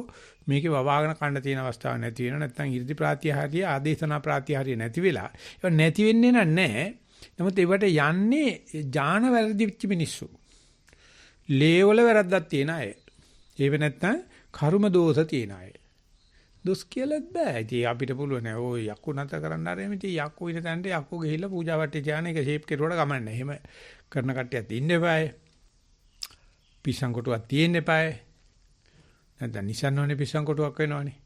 මේකේ වවාගෙන කන්න තියෙන අවස්ථාවක් නැති වෙනවා. නැත්නම් 이르දි ප්‍රාතිහාර්ය ආදේශනා ප්‍රාතිහාර්ය නැති වෙලා ඒක නැති වෙන්නේ නැහැ. නමුත් ඒවට යන්නේ ඥාන වැරදිච්ච මිනිස්සු. ලේවල වැරද්දක් තියන අය. ඒව නැත්නම් කර්ම දෝෂ තියන අය. දොස් කියලාත් බෑ. ඉතින් අපිට පුළුවන් නෑ. ඔය යක්කු නැතර කරන්න ආරෙම ඉතින් යක්කු ඉන්න තැනට යක්කු ගිහිල්ලා පූජා වටේ ධානය එක ෂේප් කෙරුවට කමන්නේ. එහෙම කරන කට්ටියක් ඉන්න එපායි. පිස්සන් කොටුවක් තියෙන්න එපායි. නැත්නම් නිසන්වනේ පිස්සන් කොටුවක් වෙනවනේ.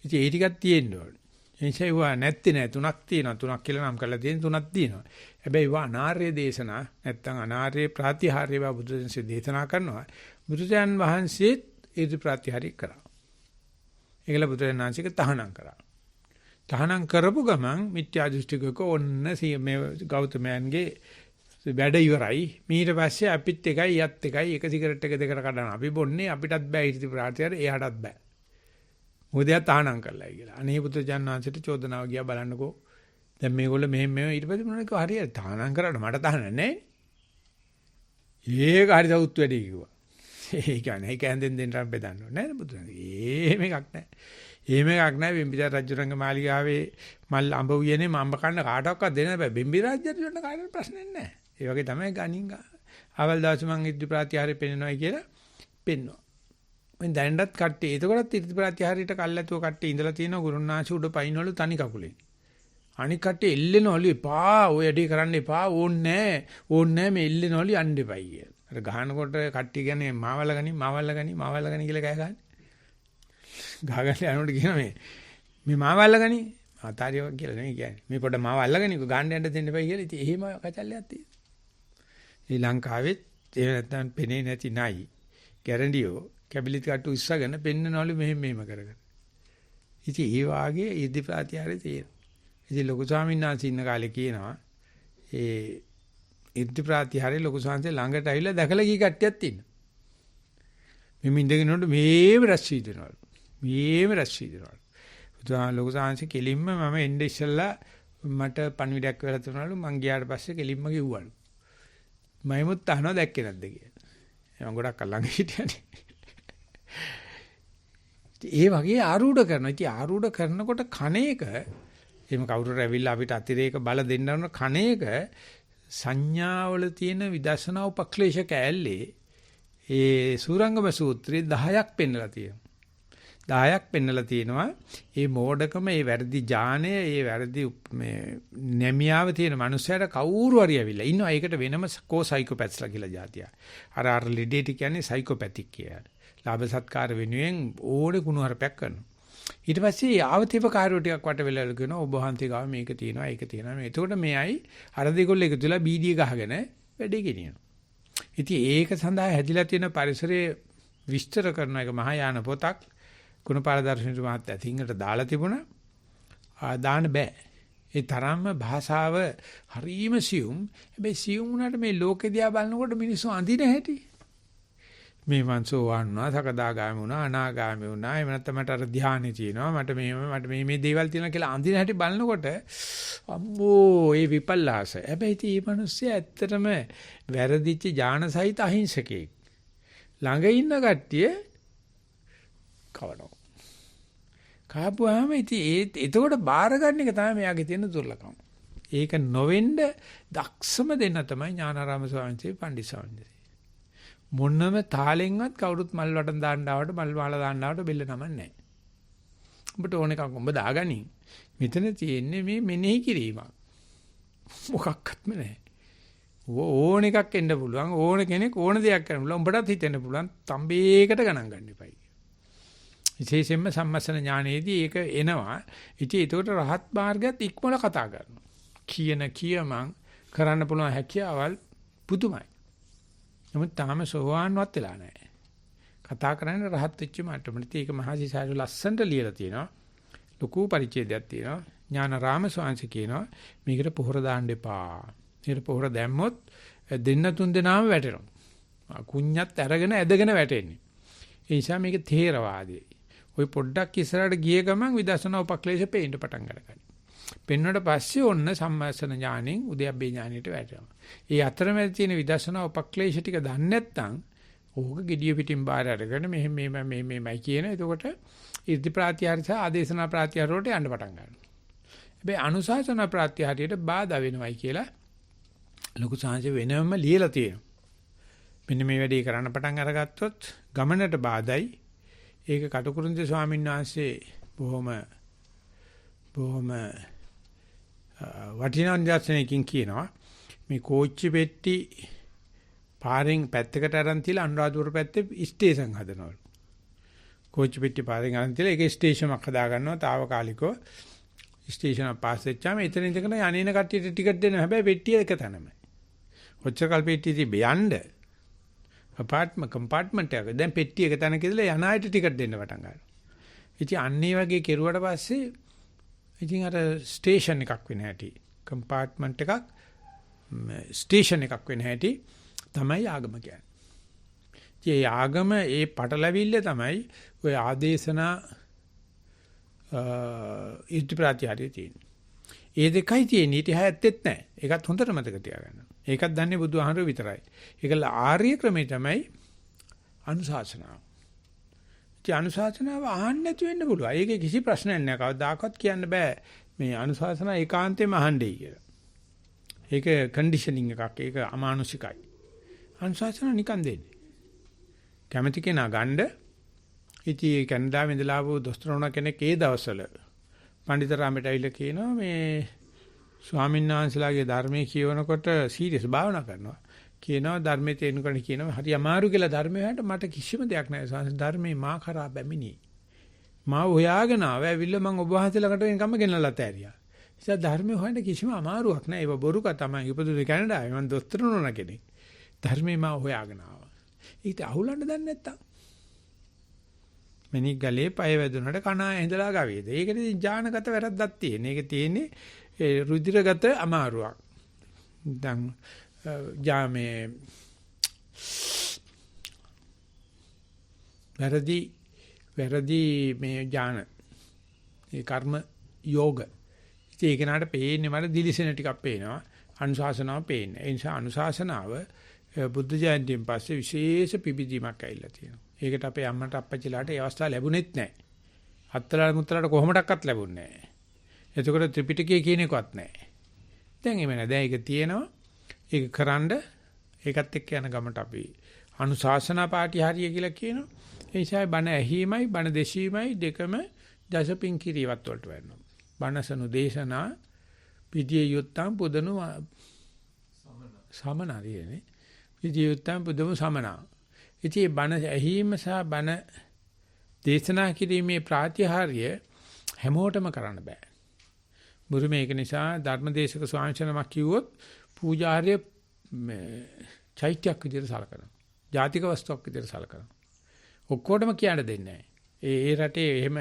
ඉතින් ඒ ටිකක් තියෙන්න ඕනේ. ඒ නිසා ඒවා නැත්තේ නෑ. තුනක් තියෙනවා. තුනක් කියලා නම් කරලා තියෙන තුනක් තියෙනවා. හැබැයි ඒවා අනාර්ය දේශනා නැත්නම් අනාර්ය ප්‍රාතිහාර්ය බව බුදුසෙන්සේ දේශනා කරනවා. බුදුසයන් වහන්සේත් ඒ ප්‍රාතිහාර්ය කරා. ඒකල බුදුරජාණන්සේක තහනම් කරා. තහනම් කරපු ගමන් මිත්‍යා දෘෂ්ටිකක ඔන්න මේ ගෞතමයන්ගේ වැඩ ඉවරයි. ඊට පස්සේ අපිත් එකයි යත් එකයි එක සිගරට් එක දෙකට කඩන අපි බොන්නේ අපිටත් බෑ ඉති ප්‍රාතිහාර්ය එයාටත් බෑ. මොකද එයා තහනම් කරලායි කියලා. අනේ බුදුරජාණන්සේට චෝදනාව ගියා බලන්නකෝ. දැන් මේගොල්ලෝ මෙහෙම ඊට පස්සේ මොනවද කිව්වා හරියට තහනම් කරාට මට තහනම් නැහැ. ඒක හරි සවුත් වැඩි කිව්වා. ඒ කියන්නේ ඒක හැන්දෙන් දෙන්න බෙදන්න ඕනේ නේද බුදුන්. එහෙම එකක් නැහැ. එහෙම එකක් නැහැ බිම්බිසාර රජුරංග මාලිගාවේ මල් අඹ උයනේ මම්බ කන්න කාටවත් දෙන්න බෑ. බිම්බිසාර රජුන්ට කාටවත් ප්‍රශ්නයක් නැහැ. ඒ වගේ තමයි ගණින් අවල් දවස් මං ඉදි ප්‍රාතිහාර්ය පෙන්නනවායි කියලා පෙන්නවා. මම දැනටත් කට්ටිය ඒකකටත් ඉදි ප්‍රාතිහාර්යට කල්ැතුව කට්ටිය ඉඳලා තියෙනවා ගුරුනාංශ උඩ පයින්වලු තනි කකුලෙන්. අනික කට්ටිය එල්ලෙනවලු එපා ඔය වැඩේ කරන්න එපා ඕන්නේ නැහැ මේ එල්ලෙනවලු යන්න එපයි කියලා. අර ගහනකොට කට්ටිය කියන්නේ මාවල්ල ගනි කියලා කෑ ගහන්නේ. ගහගන්න යනකොට කියන මේ මාවල්ල ගනි ආතාරිය කියලා නෙවෙයි කියන්නේ. මේ පොඩ මාවල්ල ගනි ගහන්න යන්න දෙන්න එපයි කියලා. ඉතින් එහෙම කචල්ලයක් තියෙනවා. ශ්‍රී ලංකාවෙත් ඒ නැත්තම් පෙනේ නැති නයි ගැරන්ඩියෝ කැබිලිටි කට්ටු ඉස්සගෙන පෙන්නනවලු මෙහෙම කරගෙන. ඉතින් ඒ වාගේ ඉදි ප්‍රාතිහාර්ය තියෙනවා. ඉතින් ලොකු ස්වාමීන් වහන්සේ ඉන්න කාලේ කියනවා ඒ ඉදි ප්‍රාතිහාර්ය ලොකු ස්වාමීන් ළඟට ඇවිල්ලා දැකලා ගිය කට්ටියක් ඉන්නවා. මෙමෙ ඉඳගෙන උඩ මේව රැස්වි දෙනවලු. බුදුහාම ලොකු ස්වාමීන් කෙලින්ම මම එන්නේ ඉස්සෙල්ලා මට පණිවිඩයක් වෙලා තුනවලු මං ගියාට පස්සේ කෙලින්ම කිව්වලු. මයිමුත් අහනවා දැක්කේ නැද්ද කියලා. මම ගොඩක් ළඟ හිටියානේ. ඒ වගේ ආරූඪ කරනවා. ඉතින් ආරූඪ කරනකොට කණේක එහෙම කවුරුර ඇවිල්ලා අපිට අතිරේක බල දෙන්න ඕන කණේක සංඥාවල තියෙන විදර්ශනා උපක්ලේශ කැලේ ඒ සූරංගම සූත්‍රයේ 10ක් පෙන්නලා තියෙනවා. 10ක් පෙන්නලා තියෙනවා. මේ මෝඩකම, මේ වැරදි ඥානය, මේ වැරදි මේ නැමියාව තියෙන මනුස්සයට කවුරු හරි ඇවිල්ලා ඉන්නවා. ඒකට වෙනම සයිකෝපැත්ස්ලා කියලා જાතිය. අර ලෙඩේටි කියන්නේ සයිකෝපැතික් කියලා. ලාභ සත්කාර වෙනුවෙන් ඕනේ කුණුහරුපයක් කරනවා. ඊට පස්සේ ආවතිප කාර්යෝ ටිකක් වට වෙලා කියනවා ඔබ වහන්සේ ගාව මේක තියෙනවා ඒක තියෙනවා මේ. එතකොට මෙයයි අර දෙකොල්ල එකතු වෙලා බීඩිය ගහගෙන වැඩේ ගෙනියනවා. ඉතින් ඒක සඳහා හැදිලා තියෙන පරිසරයේ විස්තර කරන එක මහායාන පොතක් ගුණපාල දර්ශනික මහත්තයා සිංහලට දාලා තිබුණා. දාන්න බෑ. ඒ තරම්ම භාෂාව හරීම සියුම්. හැබැයි සියුම් වුණාට මේ ලෝකෙ දිහා බලනකොට මිනිස්සු අඳින හැටි. මේ මංසෝ වන්නවා, සකදාගාමී වුණා, අනාගාමී වුණා. එහෙම නැත්නම් මට අර ධානය තියෙනවා. මට මේ දේවල් තියෙනවා කියලා අඳින හැටි බලනකොට අම්මෝ ඒ විපල්ලාස. හැබැයි මේ මිනිස්සු ඇත්තටම වැරදිච්ච ඥානසහිත අහිංසකෙක්. ළඟ ඉන්න කට්ටිය කවනවා. කාපුවාම ඉතින් එතකොට බාර ගන්න එක තමයි මෙයාගේ තියෙන දුර්ලභකම. ඒක නොවෙන්න දක්ෂම දෙන්න තමයි ඥානාරාම ස්වාමීන් වහන්සේ පණ්ඩිත ස්වාමීන් වහන්සේ. මොන්නම තාලෙන්වත් කවුරුත් මල් වටන් දාන්න ආවට මල් මාලා දාන්න ආවට බෙල්ල නමන්නේ නැහැ. උඹට ඕන එකක් උඹ දාගනි. මෙතන තියෙන්නේ මේ මෙනෙහි කිරීමක්. මොකක්වත්ම නැහැ. ඕන එකක් එන්න පුළුවන්. ඕන කෙනෙක් ඕන දෙයක් කරන්න පුළුවන්. උඹටත් හිතෙන්න පුළුවන්. තඹේකට ගණන් ගන්න එපයි. විශේෂයෙන්ම සම්මස්සන ඥානයේදී ඒක එනවා. ඉතින් ඒකට රහත් මාර්ගයත් ඉක්මන කතා කරනවා. කියමන් කරන්න පුළුවන් හැකියාවල් පුදුමයි. නමුත් තාම සෝවාන්වත් වෙලා නැහැ. කතා කරන්නේ රහත් වෙච්ච මට්ටමට. ඒක මහසිසාරු ලස්සනට ලියලා තියෙනවා. ලොකු පරිච්ඡේදයක් තියෙනවා. ඥානාරාම ස්වාමීන් කියනවා මේකට පොහොර දාන්න එපා. මේකට පොහොර දැම්මොත් දෙන්න තුන් දෙනාම වැටෙනවා. කුඤ්ඤත් අරගෙන ඇදගෙන වැටෙන්නේ. ඒ නිසා මේක තේරවාදී. ওই පොඩ්ඩක් ඉස්සරහට ගිය ගමන් විදර්ශනා උපක්ලේශ පේන්න පටන් ගන්නවා. පෙන්වන්නට පස්සේ ඔන්න සම්මස්සන ඥාණයෙන් උද්‍යප්පේ ඥාණයට වැටෙනවා. ඒ අතරමැද තියෙන විදර්ශනා උපක්ලේශ ටික දන්නේ නැත්නම් ඕක gediya pitin බාර අරගෙන මෙහෙමයි කියන. එතකොට ඉර්ධි ප්‍රාත්‍යහාර සහ ආදේශනා ප්‍රාත්‍යහාර වලට යන්න පටන් ගන්නවා. හැබැයි අනුශාසනා ප්‍රාත්‍යහාරයට බාධා වෙනවයි කියලා ලොකු සංහසේ වෙනම ලියලා තියෙනවා. මෙන්න මේ වැඩේ කරන්න පටන් අරගත්තොත් ගමනට බාධායි. ඒක කටුකුරුන්ද ස්වාමීන් වහන්සේ බොහොම වටිනා නිදර්ශනයකින් කියනවා මේ කෝච්චි පෙට්ටි පාරෙන් පැත්තකට අරන් තියලා අනුරාධපුර පැත්තේ ස්ටේෂන් හදනවලු. කෝච්චි පෙට්ටි පාරෙන් අරන් තියලා ඒක ස්ටේෂනක් හදා ගන්නවා తాවකාලිකව. ස්ටේෂන පාස් වෙච්චාම එතන ඉඳගෙන යන්නේන කට්ටියට ටිකට් දෙනවා. හැබැයි පෙට්ටිය එක තැනමයි. ඔච්චර කල් පෙට්ටිය තිබ්බ යන්න කම්පාර්ට්මන්ට් එක. දැන් පෙට්ටිය එක තැනක ඉඳලා යන අයට ටිකට් දෙන්න පටන් ගන්නවා. ඉතින් අන්නේ වගේ කෙරුවට පස්සේ ඉතින් අර ස්ටේෂන් එකක් වෙන හැටි කම්පාර්ට්මන්ට් එකක් ස්ටේෂන් එකක් වෙන හැටි තමයි ආගම කියන්නේ. ඒ ආගම ඒ පටලැවිල්ල තමයි ඔය ආදේශනා ඉර්ධි ප්‍රාත්‍යහාරය තියෙන්නේ. ඒ දෙකයි තියෙන්නේ. ඊට හැත්තෙත් නැහැ. ඒකත් හොඳට මතක තියාගන්න. ඒකත් දන්නේ බුදුහාමර විතරයි. ඒකල ආර්ය ක්‍රමේ තමයි අනුශාසනාව. ඒ අනුශාසනාව අහන්න නැති වෙන්න පුළුවන්. ඒකේ කිසි ප්‍රශ්නයක් නැහැ. කවදාකවත් කියන්න බෑ මේ අනුශාසනාව ඒකාන්තයෙන්ම අහන්නයි කියලා. ඒක කන්ඩිෂනින් එකක්. ඒක අමානුෂිකයි. අනුශාසනාව නිකන් දෙන්නේ. කැමැති කෙනා ගන්න. ඉතින් කැනඩාවේ ඉඳලා ආපු දොස්තර කෙනෙක් ඒ දවස්වල පඬිතරාමයට ඇවිල්ලා කියනවා මේ ස්වාමීන් වහන්සේලාගේ ධර්මයේ කියවනකොට සීරියස් භාවනා කරනවා. කියනවා ධර්මයේ තේරුම් කියනවා හරි අමාරු කියලා ධර්මයේ වලට මට කිසිම දෙයක් නැහැ. සංස ධර්මයේ මා කරා බැමිණි. මා හොයාගෙන ආවිල්ලා මම ඔබ වහන්සේලාකට එනකම් ගෙනල්ලා තෑරියා. ඉතින් ධර්මයේ හොයන්න කිසිම අමාරුවක් නැහැ. ඒක බොරු කතා තමයි. ඉපදුනේ කැනඩාවේ. මම දොස්තර නෝනා කෙනෙක්. ධර්මයේ මා හොයාගෙන ආවා. ඒක අහුලන්න දන්නේ නැත්තම් මිනික් ගලේ පය වැදුනට කණා ඇඳලා ගවේද. ඒකනේ ඥානගත වැරද්දක් තියෙන. ඒක තියෙන්නේ රුධිරගත අමාරුවක්. දැන් ජාමේ වැරදි මේ ඥාන ඒ කර්ම යෝග. ඉතින් ඒක නට පේන්නේ මට දිලිසෙන ටිකක් පේනවා. අනුශාසනාව පේන්නේ. ඒ නිසා අනුශාසනාව බුද්ධ ජයන්තියෙන් පස්සේ විශේෂ පිබිදීමක් ඇවිල්ලා තියෙනවා. ඒකට අපේ අම්මට අප්පච්චිලාට ඒ අවස්ථාව ලැබුණෙත් නැහැ. අත්තලා මුත්තලාට කොහොමඩක්වත් ලැබුණේ නැහැ. එතකොට ත්‍රිපිටකය කියන එකවත් නැහැ. දැන් එමෙ නෑ. දැන් ඒක තියෙනවා. ඒක කරන්ඩ ඒකත් එක්ක යන ගමට අපි අනුශාසනා පාටිහාරිය කියලා කියනවා. ඒ නිසා බණ ඇහිීමයි බණ දෙසීමයි දෙකම දසපින් කිරීවත් වලට වෙනවා. බණසනු දේශනා පිටිය යුත්තම් පුදනු සමනරියනේ. පිටිය යුත්තම් පුදමු සමනා. ඉතින් බණ ඇහිීම සහ බණ දේශනා කිරීමේ ප්‍රාතිහාර්ය හැමෝටම කරන්න බෑ. බුරු මේක නිසා ධර්මදේශක ස්වාමීන් වහන්සේනමක් කිව්වොත් පූජාර්ය චෛත්‍යයක් විදිහට සලකනවා. ජාතික වස්තුවක් විදිහට සලකනවා. ඔක්කොටම කියන්න දෙන්නේ නැහැ. ඒ රටේ එහෙම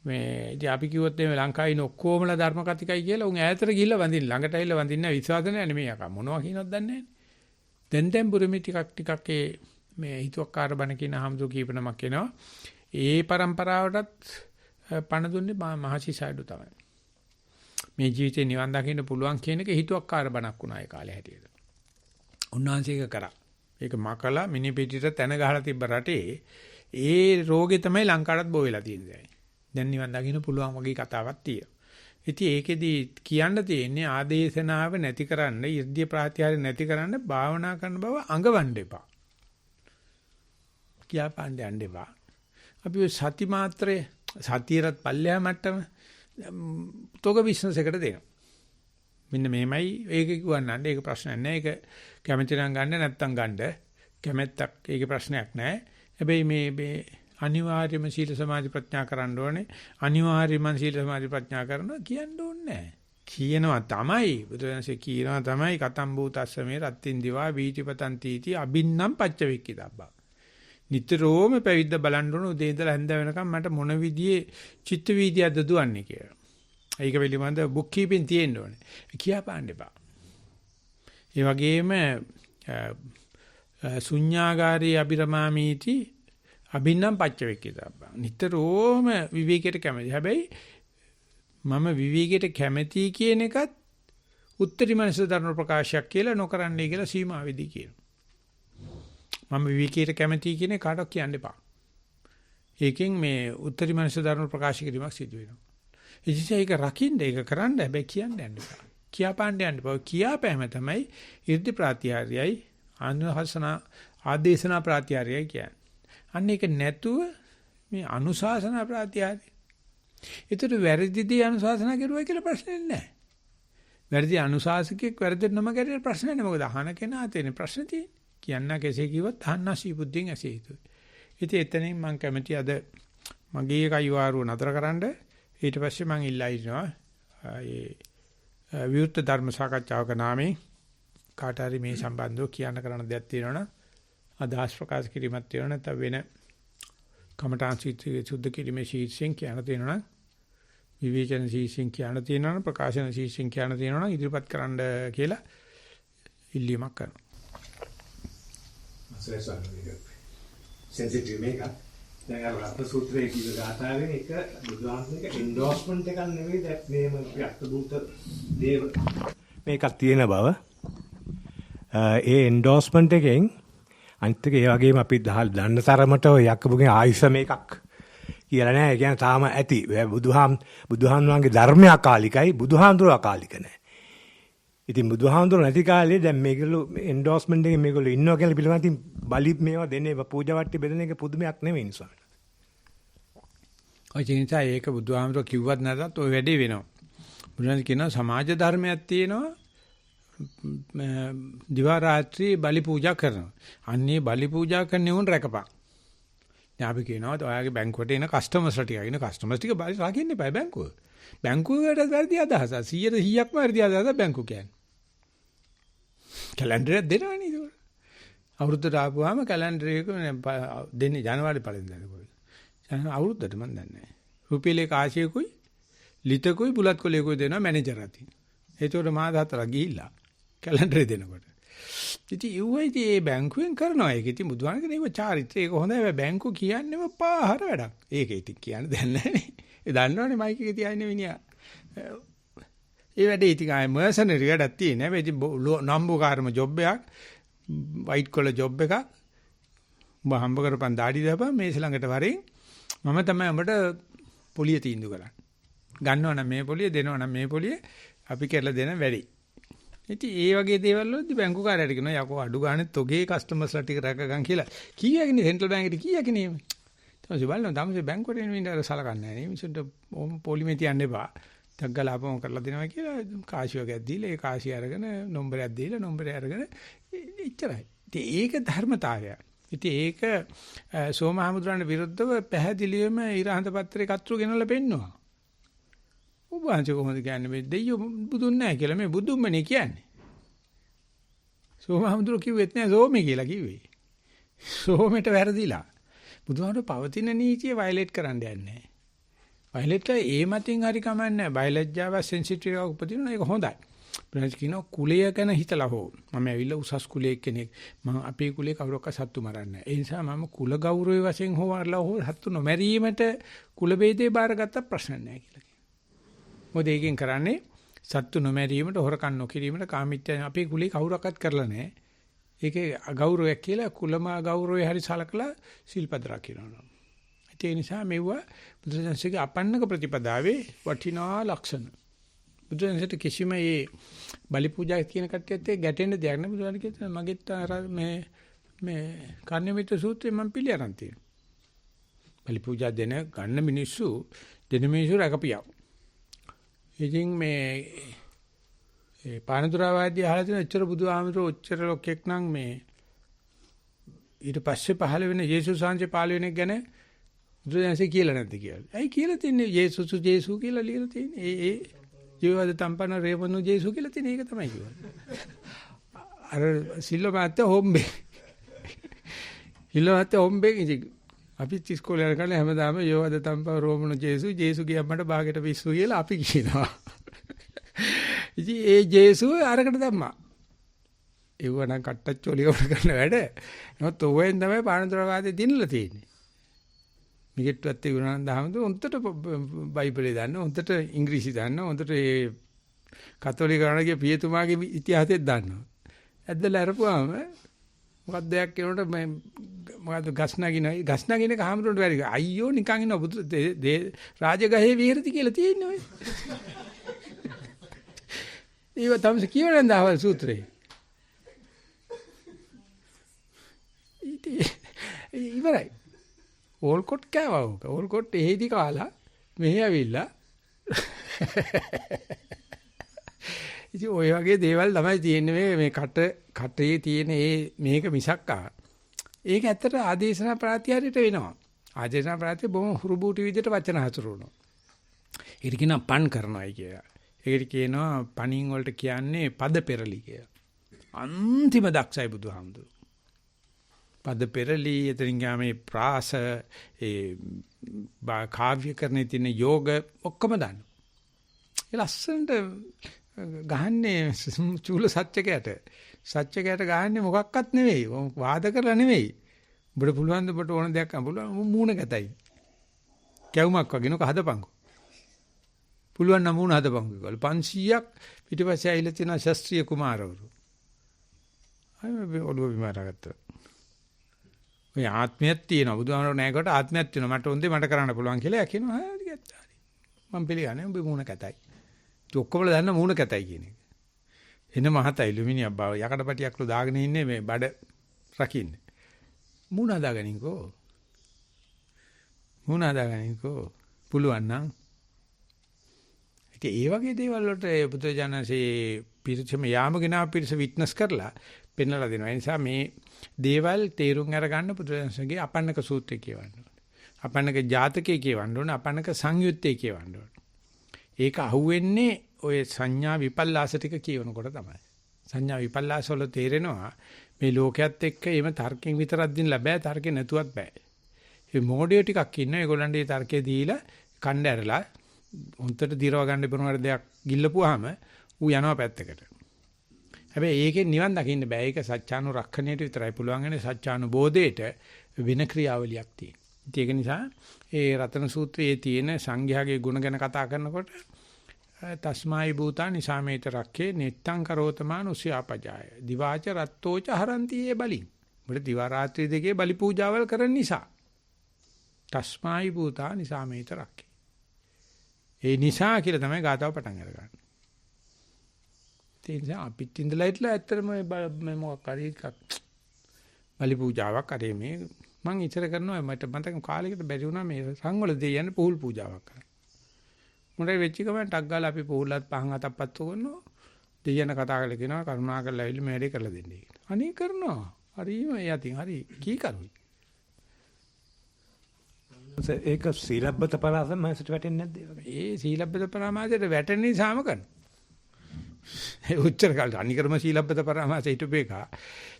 මේ ඉතින් අපි කිව්වොත් මේ ලංකාවේ ඉන්න ඔක්කොමලා ධර්ම කතිකයි කියලා උන් ඈතට ගිහිල්ලා වඳින්න ළඟට ඇවිල්ලා වඳින්න විශ්වාස නැහැ මේ යකා මොනවා කියනවද දන්නේ නැහැ. දැන් බුරුමි ටිකක් මේ හිතුවක්කාර බණ කියන හම්දු කීපනමක් එනවා. ඒ પરම්පරාවටත් පණ දුන්නේ මහසි සයිඩු තමයි. මේ ජීවිතේ නිවන් දකින්න පුළුවන් කියන එක හිතුවක්කාර බණක් වුණා ඒ කාලේ හැටියට. උන්වහන්සේ ඒක කරා. ඒක මකලා මිනි පිටිට තැන ගහලා තිබ්බ රටේ ඒ රෝගේ තමයි ලංකාවටත් බෝ වෙලා තියෙන්නේ. දැන් නිවන් දකින්න පුළුවන් වගේ කතාවක් තියෙනවා. ඉතින් ඒකෙදි කියන්න තියෙන්නේ ආදේශනාව නැතිකරන්න, ඉර්ධිය ප්‍රාත්‍යාරය නැතිකරන්න භාවනා කරන බව අඟවන්න එපා. කියා පාණ්ඩේ යන්න එපා. අපි සති මාත්‍රේ සතියරත් පල්ලෙහා මට්ටම තෝග බිස්නස් එකට දෙනවා. මෙන්න මේමයි ඒක කියවන්නන්න ඒක ප්‍රශ්නයක් නෑ. ඒක කැමති නම් ගන්න නැත්නම් ගන්න. කැමැත්තක් ඒකේ ප්‍රශ්නයක් නෑ. හැබැයි මේ අනිවාර්යයෙන්ම සීල සමාධි ප්‍රඥා කරන්න ඕනේ. අනිවාර්යයෙන්ම සීල සමාධි ප්‍රඥා කරනවා කියන්න ඕනේ නෑ. කියනවා තමයි බුදුරජාණන්සේ කියනවා තමයි කතම් භූතස්ස මේ රත්ත්‍ින් දිවා වීතිපතං තීති අබින්නම් පච්චවික්කිතබ්බා. නිතරම පැවිද්ද බලන්න ඕන උදේ ඉඳලා හැන්ද වෙනකම් මට මොන විදියෙ චිත්ත වීදියක්ද දුවන්නේ කියලා. ඒක පිළිබඳ බුක් කීපින් තියෙන්න ඕනේ. කියා පාන්න එපා. ඒ වගේම ශුඤ්ඤාගාරී අබිරමාමීති අබින්නම් පච්චවෙක්කිතබ්බා. නිතරම විවේකයට කැමති. හැබැයි මම විවේකයට කැමති කියන එකත් උත්තරී මනස ධර්ම ප්‍රකාශයක් කියලා නොකරන්නේ කියලා සීමාවෙදී කියනවා. මම විවේකයට කැමති කියන කාටවත් කියන්න එපා. ඒකෙන් මේ උත්තරී මනස ධර්ම ප්‍රකාශ කිරීමක් සිදු වෙනවා. ඉතින් ඒක රකින්න ඒක කරන්න හැබැයි කියන්න යන්න එපා. කියා පාන්න යන්න එපා. කියාපෑම තමයි 이르දි ප්‍රාත්‍යාරයයි ආනුහසන ආදේශනා ප්‍රාත්‍යාරයයි කියන්නේ. අන්න ඒක නැතුව මේ අනුශාසනා ප්‍රාත්‍යාරය. ඒතර වැරදිදී අනුශාසනා කරුවා කියලා ප්‍රශ්නයක් නැහැ. වැරදි අනුශාසකෙක් වැරදිට නම ගැටේ ප්‍රශ්නයක් නැහැ. මොකද අහන කෙනා තියෙන ප්‍රශ්න තියෙන්නේ. කියන්න කෙසේ කිව්වත් අහන්න සීබුද්ධියෙන් ඇසේ යුතුයි. ඉතින් එතනින් මම කැමති අද මගේ කයිවාරුව නතරකරනද ඊට පස්සේ මම ඉල්ලා ඉන්නවා ඒ විවෘත ධර්ම සාකච්ඡාවක නාමයෙන් කාට හරි මේ සම්බන්ධව කියන්න කරන දෙයක් තියෙනවනම් අදහස් ප්‍රකාශ කිරීමක් තියෙනවා නැත්නම් වෙන කමඨාන් සුද්ධ කිරීමේ ශීර්ෂයෙන් කියන්න තියෙනවනම් විවේචන ශීර්ෂයෙන් කියන්න තියෙනවනම් ප්‍රකාශන ශීර්ෂයෙන් කියන්න තියෙනවනම් ඉදිරිපත් කරන්න කියලා ඉල්ලීමක් කරනවා. සෙන්සිටිව් මේක. දැන් අර රත්න සූත්‍රයේ කියන ගාථාවෙන් එක බුදුහාමුදුරේ එන්ඩෝස්මන්ට් එකක් නෙවෙයි දැන් මේම අත්බුත දේව මේකක් තියෙන බව. ඒ එන්ඩෝස්මන්ට් එකෙන් අනිත් එක ඒ වගේම අපි දන්න තරමට ඔය යක්කබුගේ ආයුෂ මේකක් කියලා නෑ. ඒ කියන්නේ තාම ඇති. බුදුහාමුදුරන්ගේ ධර්මය අකාලිකයි, බුදුහාමුදුරුවෝ අකාලික නෑ. ඉතින් බුදුහාමුදුරුවෝ නැති කාලේ දැන් මේගොල්ලෝ එන්ඩෝස්මන්ට් එකේ මේගොල්ලෝ ඉන්නවා කියලා පිළිවන් ඉතින් බලි මේවා දෙන්නේ පූජා වට්ටි බෙදෙන එක පුදුමයක් නෙවෙයි නේ ස්වාමීන් වහන්සේ. ඔය නිසා ඒක බුදුහාමුදුරුවෝ කිව්වත් නැතත් ඔය වැඩේ වෙනවා. බුදුහාමුදුරුවෝ කියනවා සමාජ ධර්මයක් තියෙනවා. දිවා රාත්‍රී බලි පූජා කරනවා. අන්නේ බලි පූජා කරන්නේ උන් රැකපන්. දැන් අපි කියනවා ඔයාගේ බැංකුවට එන කස්ටමර්ස්ලා ටික ඉන්න කස්ටමර්ස් ටික බලි රකින්න එපා බැංකුව. බැංකුවට වැරදි අදහස 100%ක්ම වැරදි අදහස බැංකුව කියන්නේ. කැලෙන්ඩර් එක දෙනවනේ ඒක. අවුරුද්දට ආපුවාම කැලෙන්ඩර් එක දෙන්නේ ජනවාරි පළවෙනිදාද කොයි. අවුරුද්දට මන් දන්නේ නැහැ. රුපියලේ කාසියකුයි ලිතකුයි බුලත් කොලේකුයි දෙනවා මැනේජර් අතින්. ඒතකොට මාස 4ක් ගිහිල්ලා කැලෙන්ඩරේ දෙනකොට. ඉතින් ඌයිදී මේ බැංකුවෙන් කරනවා ඒක. ඉතින් බුදුහාමගේ නේ චාරිත්‍රය ඒක හොඳයි. බැංකුව කියන්නේම පාහර වැඩක්. ඒක ඉතින් කියන්න දෙයක් නැහැ නේ. ඒ දන්නවනේ මයික් එකේ තියාගෙන මිනිහා. ඒ වැඩේ ඉතින් ආයේ මර්සනරි වැඩක් තියෙන. හැබැයි ඉතින් නම්බුකාරම ජොබ් එකක්, වයිට් කොලර් ජොබ් එකක්. උඹ හම්බ කරපන් දාඩි දාපන් මේස ළඟට වරෙන්. මම තමයි උඹට පොලිය තීන්දුව කරන්නේ. ගන්නවනම් මේ පොලිය දෙනවනම් මේ පොලිය අපි කරලා දෙන වැඩි. ඉතින් ඒ වගේ දේවල් වලදී බැංකුකාරයට කියනවා යකෝ අඩු ගානේ තොගේ කස්ටමර්ස්ලා ටික රැකගන්න කියලා. කීයකිනේ සෙන්ට්‍රල් බැංකෙට කීයකිනේ. තමයි බලන්න තමයි බැංකුවට එන වින්දර සලකන්නේ නැහැ නේ. මිනිස්සුන්ට පොලිමේ තියන්න එපා. තග්ගලාපම කරලා දෙනවා කියලා කාසියෝගයක් දීලා ඒ කාසිය අරගෙන නම්බරයක් දීලා නම්බරය අරගෙන ඉච්චරයි. ඉතින් ඒක ධර්මතාවය. ඉතින් ඒක සෝමහමුදුරන්ට විරුද්ධව පැහැදිලිවම ඉරහඳ පත්‍රේ කතරු ගෙනල්ලා පෙන්නවා. ඔබ අන්තිම කොහොමද කියන්නේ මේ දෙයියෝ බුදුන් නැහැ කියලා මේ බුදුන්මනේ කියන්නේ. සෝමහමුදුර කිව්වෙත් නෑ සෝමේ කියලා කිව්වේ. සෝමෙට වැරදිලා. බුදුහාමුදුර පවතින නීතිය වයලේට් කරන්න යන්නේ නැහැ. බයලජ්ජ ඒ මතින් හරි කමන්නේ බයලජ්ජාව සෙන්සිටිව් එකක් උපදිනවා ඒක හොඳයි. ප්‍රඥා කියනවා කුලය ගැන හිතලා හෝ මම ඇවිල්ලා උසස් කුලයක කෙනෙක් මම අපේ කුලේ කවුරක්වත් සත්තු මරන්නේ නැහැ. ඒ නිසා මම කුල ගෞරවය වශයෙන් හොවලා හෝ සත්තු නොමැරීමට කුල ભેදේ බාරගත්ත ප්‍රශ්න නැහැ කියලා කියනවා. මොකද ඒකෙන් කරන්නේ සත්තු නොමැරීමට හොරකම් නොකිරීමට කාමීත්‍ය අපේ කුලේ කවුරක්වත් කරලා නැහැ. ඒකේ අගෞරවයක් කියලා කුලම අගෞරවය හරි සලකලා සිල්පද රකින්නවා. ඒ නිසා මෙවුවා බුදුසසුනේ අපන්නක ප්‍රතිපදාවේ වටිනා ලක්ෂණ. බුදුන්සට කිසිම මේ බලි පූජා කියන කට්ටියත් ගැටෙන්න දෙයක් නෑ. බුදුන් කියනවා මගෙත් අර මේ කර්ණමිත සූත්‍රයෙන් මම පිළි අරන් තියෙනවා. බලි පූජා දෙන ගන්න මිනිස්සු රැකපියව. ඉතින් මේ පානදුරාවාදී අහලා තියෙන එච්චර බුදුහාමරෝ ඔච්චර ලොක්ෙක් නම් මේ ඊට පස්සේ පහළ වෙන යේසුස් වහන්සේ පහළ වෙන එක ගැන බුදුන්සේ කියලා නැද්ද කියලා. ඇයි කියලා තින්නේ යේසුස් කියලා ලියලා තියෙන්නේ. ඒ ජීවද තම්පන රේවණු ජේසු කියලා තියෙන එක තමයි කිව්වේ. අර සිල්ලෝමාත් හොම්බේ. සිල්ලෝමාත් හොම්බේ ඉතින් අපි ඉස්කෝලේ යන කාලේ හැමදාම යෝවද තම්පන රෝමණු ජේසු ගියා මට බාගෙට පිස්සු කියලා අපි කියනවා. ඉතින් ඒ ජේසු අරකට දැම්මා. ඒව නම් කට්ටච්චෝලිය වල කරන වැඩ. නමුත් ඔවෙන් තමයි පානතරවාදේ දිනලා තියෙන්නේ. මිගෙට්ටුවත් ඒ ගුණානන්ද හැමදෙ උන්ටට බයිබලේ දන්න, උන්ටට ඉංග්‍රීසි දන්න, උන්ටට ඒ කතෝලික ගණනගේ පියතුමාගේ ඉතිහාසෙත් දන්නවා. ඇද්දලා අරපුවාම මොකක්ද දෙයක් කියනකොට මොකද්ද ගස් නගින කහමරුන්ට වැඩි. අයියෝ නිකන් ඉන්න බුදු රාජගහේ විහෙරති කියලා තියෙන්නේ ඔය. ඒව තමයි කියවන දාවල් සූත්‍රේ. ඉවරයි. ඕල්කොට් කෑවා උක. ඕල්කොට් එහෙදි කාලා මෙහෙ ඇවිල්ලා. ඉතින් ඔය වගේ දේවල් තමයි තියෙන්නේ මේ කටේ තියෙන මේක මිසක්කා. ඒක ඇත්තට ආදේශනා ප්‍රාතිහාරයට වෙනවා. ආදේශනා ප්‍රාතිය බොහොම හුරුබූටි විදිහට වචන හසුරුවනවා. ඒක කියනවා පන් කරනවායි කියලා. ඒකට කියනවා පණින් වලට කියන්නේ පද පෙරලි කියලා. අන්තිම දක්ෂයි බුදුහාමුදුරුවෝ. පද පෙරලි එතනින් ගියාම මේ ප්‍රාස කාව්‍ය කරන්නේ තියෙන යෝග ඔක්කොම දාන්න. ඒ ලස්සනට ගහන්නේ චූල සත්‍යකයට. සත්‍යකයට ගහන්නේ මොකක්වත් නෙවෙයි. වාද කරලා නෙවෙයි. ඔබට පුළුවන් ද ඔබට ඕන දෙයක් අඹුලා මූණ ගැතයි. කැවුමක් වගේ නෝක හදපන්කෝ. පුළුවන් නම් මූණ හදපන්කෝ කියලා. 500ක් පිටිපස්සේ ඇවිල්ලා තියෙන ශාස්ත්‍රීය කුමාරවරු. අය ඔළුව බිමාරගත්තා. ඔය ආත්මයක් තියෙනවා. බුදුහාමරෝ නෑකට ආත්මයක් තියෙනවා. මට හොඳේ මට කරන්න පුළුවන් කියලා කියනවා. හරි ගැත්තා. මම පිළිගන්නේ උඹේ මූණ කැතයි. ඒ ඔක්කොම දන්න මූණ කැතයි කියන එක. එන මහතයි ලුමිනියක් බව යකඩපටියක්ලු දාගෙන ඉන්නේ මේ බඩ රකින්නේ. මූණ හදාගනින්කෝ. මූණ හදාගනින්කෝ. පුළුවන් නම්. ඒ වගේ දේවල් වලට බුදුජානසේ පිරිසම යාමගෙන පිරිස විට්නස් කරලා පෙන්වලා දෙනවා. ඒ නිසා මේ දේවල් තේරුම් අරගන්න බුදුරජාණන්සේගේ අපන්නක සූත්‍රය කියවන්න ඕනේ. අපන්නක ජාතකයේ කියවන්න ඕනේ. අපන්නක සංයුත්තේ කියවන්න ඕනේ. ඒක අහුවෙන්නේ ඔය සංඥා විපල්ලාස ටික කියවනකොට තමයි. සංඥා විපල්ලාස වල තේරෙනවා මේ ලෝකයේත් එක්ක එහෙම තර්කයෙන් විතරක් දින්න බෑ. තර්කේ නැතුවත් බෑ. මේ මොඩියෝ ටිකක් ඉන්න ඒගොල්ලන්ට මේ තර්කේ දීලා කණ්ඩ ඇරලා උන්ට දිරව ගන්න බොනවර දෙයක් ගිල්ලපුවාම ඌ යනවා පැත්තකට. හැබැයි ඒකෙන් නිවන් දකින්න බෑ. ඒක සත්‍යානුරක්ෂණයට විතරයි පුළුවන්. වෙන්නේ සත්‍යානුබෝධයට වෙන ක්‍රියාවලියක් තියෙන. ඒක නිසා ඒ රතන සූත්‍රයේ තියෙන සංඝයාගේ ගුණ ගැන කතා කරනකොට තස්මායි භූතා නිසාමේත රක්කේ නිත්තං කරෝතමාන උස්යාපජාය. දිවාච රත්තෝච හරන්ති ඒ බලින්. උඹට දිවා රාත්‍රී දෙකේ බලි පූජාවල් කරන නිසා. තස්මායි භූතා නිසාමේත රක්කේ. ඒ නිසා කියලා තමයි ගාතාව පටන් අරගන්නේ. ඒ නිසා අපිට ඉඳලා ඉట్లా ඇත්තටම මේ මොකක් හරි එකක් බලි පූජාවක් කරේ මේ මම ඉතර කරනවා මට මතක කාලයකට බැරි වුණා මේ සංවල දෙයයන් පොහුල් පූජාවක් කරන්න. මොකද වෙච්ච ගමන් ටක් ගාලා අපි පොහුල්ලත් පහන් හතක් පත්තු කරනවා. දෙයයන් කතා කරලා කියනවා කරුණාකරලා ඇවිල්ලා මේ වැඩේ කරලා දෙන්න කියලා. අනේ කරනවා. හරිම යතින් හරි කී කරුයි. ඒක සීලබ්බත පරාමාසයට වැටෙන්නේ නැද්ද? ඒ සීලබ්බත පරාමාසයට වැටෙන නිසාම කරනවා. ඒ උච්චර කාලේ අනිකරම සීලබ්බත පරාමාස හිටපු එක.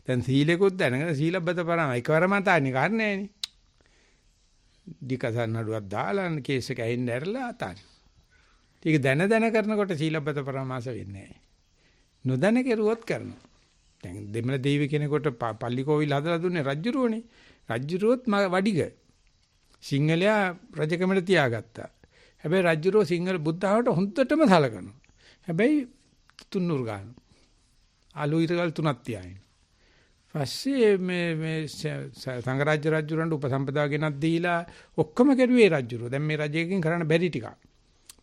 දැන් සීලෙකුත් දැනගෙන සීලබ්බත පරාමාස එකවරම තාන්නේ කාරණේනේ. දිකසන් නඩුවක් දාලා කේස් එක ඇහින්න ඇරලා අතාරින්. ඒක දැන කරනකොට සීලබ්බත පරමාස වෙන්නේ නැහැ. නොදැන කෙරුවොත් කරනවා. දැන් දෙමළ දෙවි කෙනෙකුට පල්ලි කෝවිල් හදලා දුන්නේ රජුරුවනේ. රජුරුවොත් වඩිග. සිංහලයා රජකමට තියාගත්තා. හැබැයි රජුරුව සිංහල බුද්ධාවට හොන්දටම සලකනවා. හැබැයි තුන්නුරු ගන්නවා. ආලු ඉරගල් තුනක් තියාගෙන. පස්සේ මේ සංඝරාජ්‍ය රජුරන්ට උපසම්පදා ගෙනත් දීලා ඔක්කොම කරුවේ රජුරුව. දැන් මේ රජයකින් කරන්න බැරි ටිකක්.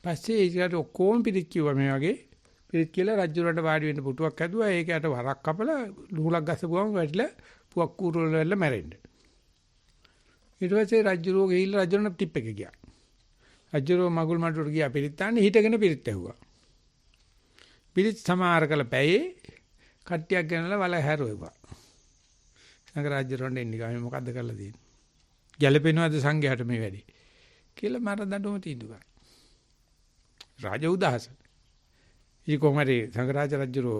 පස්සේ ඒකට ඔක්කොම පිළිත් කිව්වා මේ වගේ. පිළිත් කියලා රජුරන්ට වාඩි වෙන්න පුටුවක් ඇදුවා. ඒකට වරක් කපලා ලුහුලක් ගස්සපුවම වැටිලා පුවක් කූරවල වෙලා මැරෙන්න. ඊට පස්සේ රජුරුව ගිහිල්ලා රජුරන්ට ටිප් එක ගියා. රජුරුව මගුල් මඩුවට ගියා පිළිත් තාන්නේ හිටගෙන පිළිත් ඇහුවා. පිළිත් සමාහාර කළ පැයේ කට්ටියක් ගෙනලා වල හැරුවා. සංඝරාජ්‍යරොන්ට එන්නේ ගාමේ මොකද්ද කරලා තියෙන්නේ? ගැළපෙනවද සංඝයාට මේ වැඩේ? කියලා මර දඬුවම තීන්දුව කරා. රාජ උදාහස. ඊ කොහමද සංඝරාජ රජුරෝ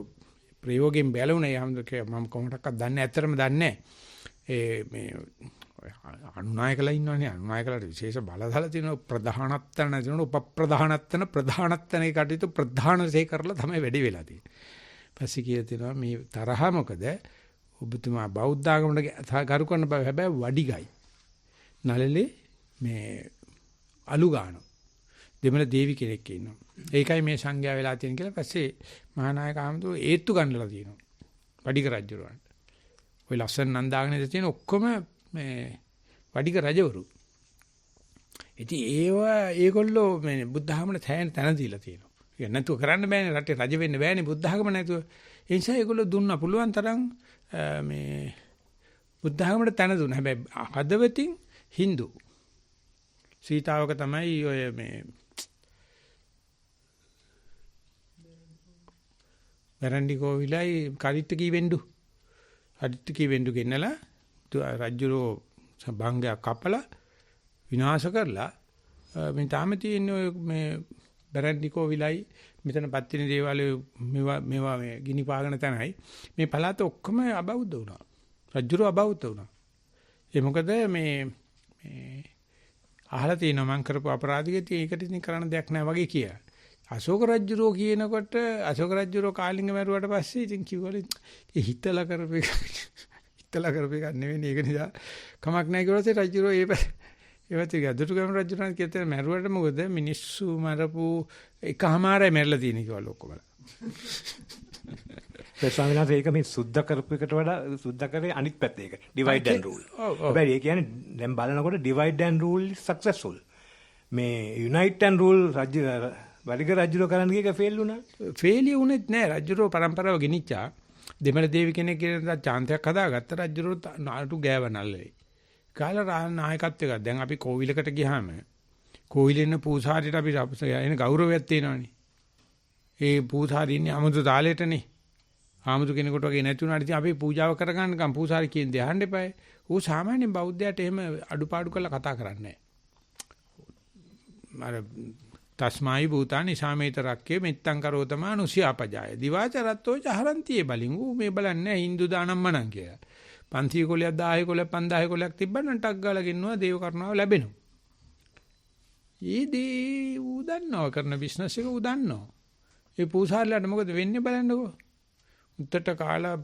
ප්‍රයෝගයෙන් බැලුණේ මම කොහොමඩක්වත් දන්නේ ඇත්තටම දන්නේ ඒ මේ අනුනායකලා ඉන්නවනේ අනුනායකලාට විශේෂ බලධාල තියෙන ප්‍රධානත්තන නැතිනො උපප්‍රධානත්තන ප්‍රධානත්තනේ කටයුතු ප්‍රධානසේ කරලා තමයි වැඩි වෙලා තියෙන්නේ. පස්සේ කියලා තියෙනවා මේ තරහ මොකද ඔබතුමා බෞද්ධ ආගමකට ගරු කරන බව හැබැයි වඩිගයි. නළලේ මේ අලු ගානවා. දෙමළ දේවි කෙනෙක් ඉන්නවා. ඒකයි මේ සංඝයා වෙලා තියෙන කියලා පස්සේ මහානායක ආමතුරු ඒත්තු ගන්නලා තියෙනවා. වඩික රජුරවන්ට. ඔය ලස්සන නන්දාගෙන තියෙන ඔක්කොම මේ වඩික රජවරු. ඉතින් ඒගොල්ලෝ මේ බුද්ධ ආගමට තැන දීලා තියෙනවා. ඒක නැතුව කරන්න බෑනේ රටේ රජ වෙන්න බෑනේ බුද්ධ ආගම නැතුව. ඒ නිසා ඒගොල්ලෝ දුන්නා පුළුවන් තරම් මේ බුද්ධ ආගමට තැන දුන්නා. හැබැයි හදවතින් Hindu. සීතාවක තමයි ඔය මේ බරණ්ඩි කෝවිලයි කරිට්ටකී වෙන්ඩු. කරිට්ටකී වෙන්ඩු ගෙන්නලා රජුරෝ භංගයක් කපලා විනාශ කරලා මේ තාම තියෙන ඔය මේ බරණ්ඩි කෝවිලයි මෙතන පත්තිනි දේවාලේ මේවා මේ ගිනි පාගන තැනයි මේ පළාත ඔක්කොම අබෞද්ධ වුණා. රජුරෝ අබෞද්ධ වුණා. ඒ මොකද මේ අහලා තියෙනවා මං කරපු අපරාධිකේ ඒකට ඉතින් කරන්න දෙයක් නැහැ වගේ කියලා. අශෝක රජුරෝ කියනකොට අශෝක රජුරෝ කාලිංග මැරුවට පස්සේ ඉතින් කිව්වලු ඒ හිතලා කරපු එකක් නෙවෙයි ඒක නිසා කමක් නැහැ කියලා ඒ රජුරෝ ඒවත් ඒක දුටුගැමුණු රජුරන් කියතේ මැරුවට මොකද මිනිස්සු මරපු එකමාරයි මැරලා තියෙන කිව්වලු ඔක්කොම. ඒ ස්වාමීන් වහන්සේ ඒක මේ සුද්ධ කරපු එකට වඩා සුද්ධ කරේ අනිත් පැත්ත ඒක divide and rule. හැබැයි ඒ කියන්නේ දැන් බලනකොට divide and rule is successful. මේ unite and rule වරිග රජුරෝ කරන්න ගියක ෆේල් වුණා. ෆේලිය වුණෙත් නෑ රජුරෝ පරම්පරාව ගෙනිච්චා. දෙමළ දේවි කෙනෙක් කියන chance-යක් හදාගත්ත රජුරෝ නාටු ගෑවනල්ලේ. කාලා නායකත්වයක්. දැන් අපි කෝවිලකට ගියාම කෝවිලේ ඉන්න පූසාරිට අපි එන ගෞරවයක් තියෙනවානේ. ඒ පූසාරි ඉන්නේ අමුතු තාලෙටනේ. ආමුතු කෙනෙකුට වගේ නැති වුණාට ඉතින් අපි පූජාව කරගන්නකම් පූසාරි කියන දේ අහන්න එපායි. ඌ සාමාන්‍ය බෞද්ධයාට එහෙම අඩුපාඩු කරලා කතා කරන්නේ නැහැ. තස්මායි භූතානි සාමේතරක්කේ මෙත්තං කරෝතමා නුසියාපජාය. දිවාචරත්තෝ චහරන්තියේ බලින් ඌ මේ බලන්නේ Hindu දානම් මනං කියලා. 500 කොලයක් 1000 කොලයක් 5000 කොලයක් තිබ්බනම් ටක් ගාලා ගෙන්නවා දේව කරුණාව ලැබෙනවා. ඊදී ඌ දන්නවා කරන බිස්නස් එක ඌ දන්නවා. ඒ පූසාරිලාට මොකද වෙන්නේ බලන්නකෝ. උත්තට කාලා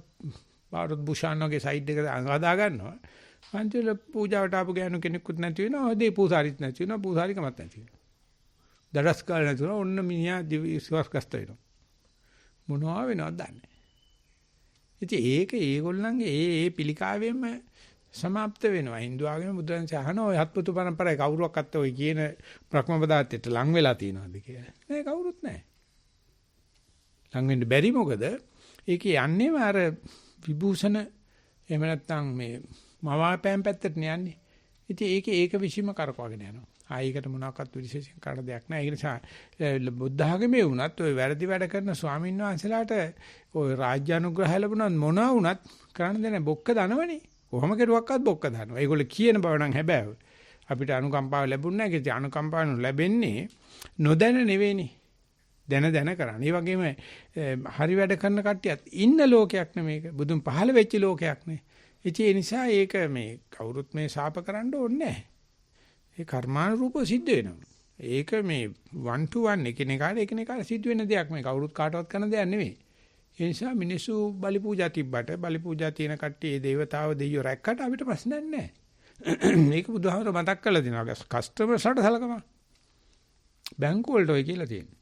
බාරත් බුෂාන් වගේ සයිඩ් එක හදා ගන්නවා. අන්තිමට පූජාවට ආපු ගෑනු කෙනෙකුත් නැති වෙනවා. ඔය දේ පූසාරිත් නැති වෙනවා. පූසාරිකමත් නැති වෙනවා. දඩස් කාලේ නැති වෙනවා. ඔන්න මිනිහා විශ්වාස ගස්ත වෙනවා. මොනවා වෙනවද දන්නේ. ඉතින් ඒක ඒගොල්ලන්ගේ ඒ පිළිකාවෙම સમાપ્ત වෙනවා. Hindu ආගමේ බුදුන්සේ අහනවා ඔය හත්පුතු පරම්පරාවේ කවුරුවක්වත් ඔය කියන බ්‍රහ්මපදාර්ථයට ලං වෙලා තියෙනවද කියලා. නෑ කවුරුත් නෑ. ලං වෙන්න බැරි මොකද? ඒක යන්නේම අර විභූෂණ එහෙම නැත්නම් මේ මවාපෑම් පැත්තට යන්නේ. ඉතින් ඒක විසීම කරකවගෙන යනවා. ආයකට මොනවාක්වත් විශේෂයෙන් කරන්න දෙයක් නැහැ. ඒ නිසා බුද්ධ ආගමේ වුණත් ওই වැරදි වැඩ කරන ස්වාමීන් වහන්සේලාට ওই රාජ්‍ය අනුග්‍රහය ලැබුණත් මොනවා වුණත් කරන්න දෙන්නේ බොක්ක දනවනේ. කොහොම කෙරුවක්වත් බොක්ක දනවා. ඒගොල්ලෝ කියන බව නම් හැබැයි අපිට අනුකම්පාව ලැබුණ නැහැ. ඒ අනුකම්පාව ලැබෙන්නේ නොදැන නෙවෙයිනේ. දැන කරන්නේ. ඒ වගේම හරි වැඩ කරන කට්ටියත් ඉන්න ලෝකයක් නෙමේක. බුදුන් පහළ වෙච්ච ලෝකයක් නේ. ඒ නිසා ඒක මේ කවුරුත් මේ ශාප කරන්න ඕනේ නැහැ. ඒ කර්මානුරූපව සිද්ධ වෙනවා. ඒක මේ 1 to 1 එකිනෙකාට සිද්ධ වෙන දෙයක්. මේ කවුරුත් කාටවත් කරන දෙයක් නෙවෙයි. ඒ නිසා මිනිස්සු බලි පූජා තිබ්බට බලි පූජා තියෙන කට්ටිය ඒ දේවතාව දෙයියෝ රැක්කට අපිට ප්‍රශ්නයක් නැහැ. මේක බුදුහාමර මතක් කරලා දෙනවා. කස්ටමර්ස්ලට සලකපන්. බැංකු වලට ඔය කියලා තියෙනවා.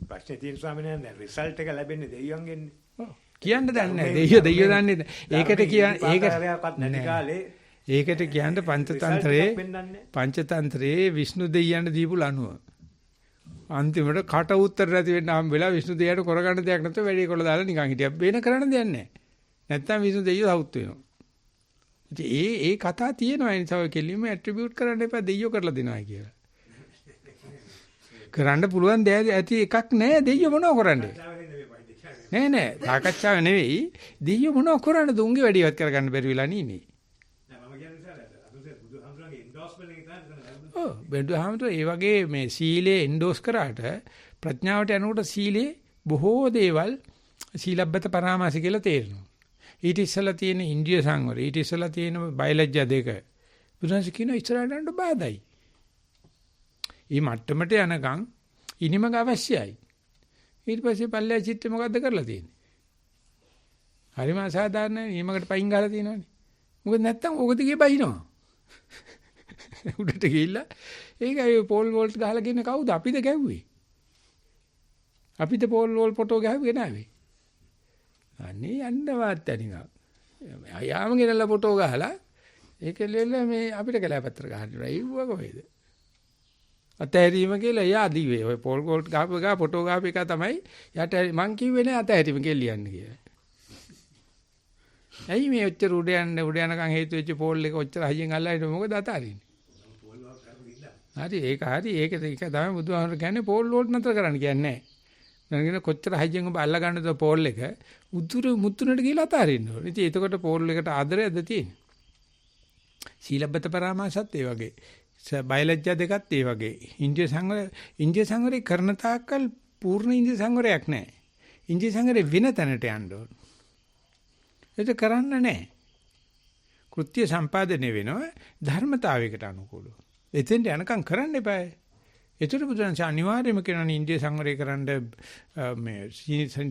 ප්‍රශ්නේ තියෙන ස්වාමීන් වහන්සේ රිසල්ට් එක ලැබෙන්නේ දෙයියන්ගෙන්. කියන්න දන්නේ නැහැ. දෙයියෝ දන්නේ නැහැ. ඒකට කියන්න පංචතන්ත්‍රයේ විෂ්ණු දෙයියන්ට දීපු ලනුව. අන්තිමට කට උත්තර නැති වෙන්න හම් වෙලා විෂ්ණු දෙයියට කරගන්න දෙයක් නැතුව වැඩේ කොල්ල දාලා නිකන් හිටියා. වෙන කරන්න දෙයක් නැහැ. නැත්තම් විෂ්ණු දෙයියෝ සවුත් වෙනවා. ඉතින් ඒ කතා තියෙනවා. ඒ නිසා ඔය කෙලින්ම ඇට්‍රිබියුට් කරන්න එපා දෙයියෝ කරලා දෙනවා කියලා. කරන්න පුළුවන් දෙයක් ඇති එකක් නැහැ. දෙයියෝ මොනව කරන්නේ? නෑ සාකච්ඡාව නෙවෙයි. දෙයියෝ මොනව කරන්නද? උන්ගේ වැඩිවත් කරගන්න බැරි වෙලා නීනේ. බුදුහාමුදුරුවෝ ඒ වගේ මේ සීලේ එන්ඩෝස් කරාට ප්‍රඥාවට යනකොට සීලේ බොහෝ දේවල් සීලබ්බත පරාමාස කියලා තේරෙනවා. ඊට ඉස්සලා තියෙන ඉන්ද්‍රිය සංවරය, ඊට ඉස්සලා තියෙන බයලජ්ජා දෙක බුදුන්ස කියන ඉස්සරහට යන්න බාධායි. මේ මට්ටමට යනකම් ඉනිමක අවශ්‍යයි. ඊට පස්සේ පල්ලෙය චිත්තේ මොකද්ද කරලා තියෙන්නේ? හරිම අසාධාරණයි. ඉනිමකට පයින් ගහලා තියෙනවනේ. මොකද නැත්තම් ඕක දිගේ බහිනවා. උඩට ගිහිල්ලා ඒකයි පෝල් වෝල්ට් ගහලා ගින්නේ කවුද? අපිද ගැව්වේ. අපිද පෝල් වෝල් ෆොටෝ ගහුවේ නෑවේ. අනේ යන්නවත් නිකන්. අයාම ගෙනල්ලා ෆොටෝ ගහලා ඒකෙල්ල මේ අපිට කැලෑපත්‍ර ගහන්න ඉවුව කොහෙද? අතහැරීම කියලා එයා දිවේ. ඔය පෝල් වෝල්ට් ගහපු ගා ෆොටෝ ගහපු එක තමයි යට මං කිව්වේ නෑ අතහැරීම කියලා ලියන්න කියලා. ඇයි මේ ඔච්චර උඩ යනකම් හේතු වෙච්ච පෝල් එක ඔච්චර හයියෙන් අල්ලලා හිටු මොකද අතාරින්නේ? හරි ඒක තමයි බුදුහාමර කියන්නේ පෝල් වෝල්ට් නතර කරන්න කියන්නේ නැහැ. නේද කොච්චර හයියෙන් ඔබ අල්ල ගන්නද පෝල් එක උතුරු මුතුනට ගිහලා අතාරින්න ඕනේ. ඉතින් එතකොට පෝල් එකට ආදරයක්ද තියෙන්නේ? සීලබ්බත පරාමාසත් ඒ වගේ. බයලජ්ජා දෙකත් ඒ වගේ. ඉන්ද්‍රිය සංවරේ කරන තාක්කල් පූර්ණ ඉන්ද්‍රිය සංවරයක් නැහැ. ඉන්ද්‍රිය සංවරේ වෙන තැනට යන්න ඕන. ඒක කරන්න නැහැ. කෘත්‍ය සම්පාදනය වෙනවා ධර්මතාවයකට අනුකූලව. එතෙන්ට යනකම් කරන්න එපායි. ඒතර බුදුන් අනිවාර්යයෙන්ම කියනවා ඉන්දිය සංවරය කරන්න මේ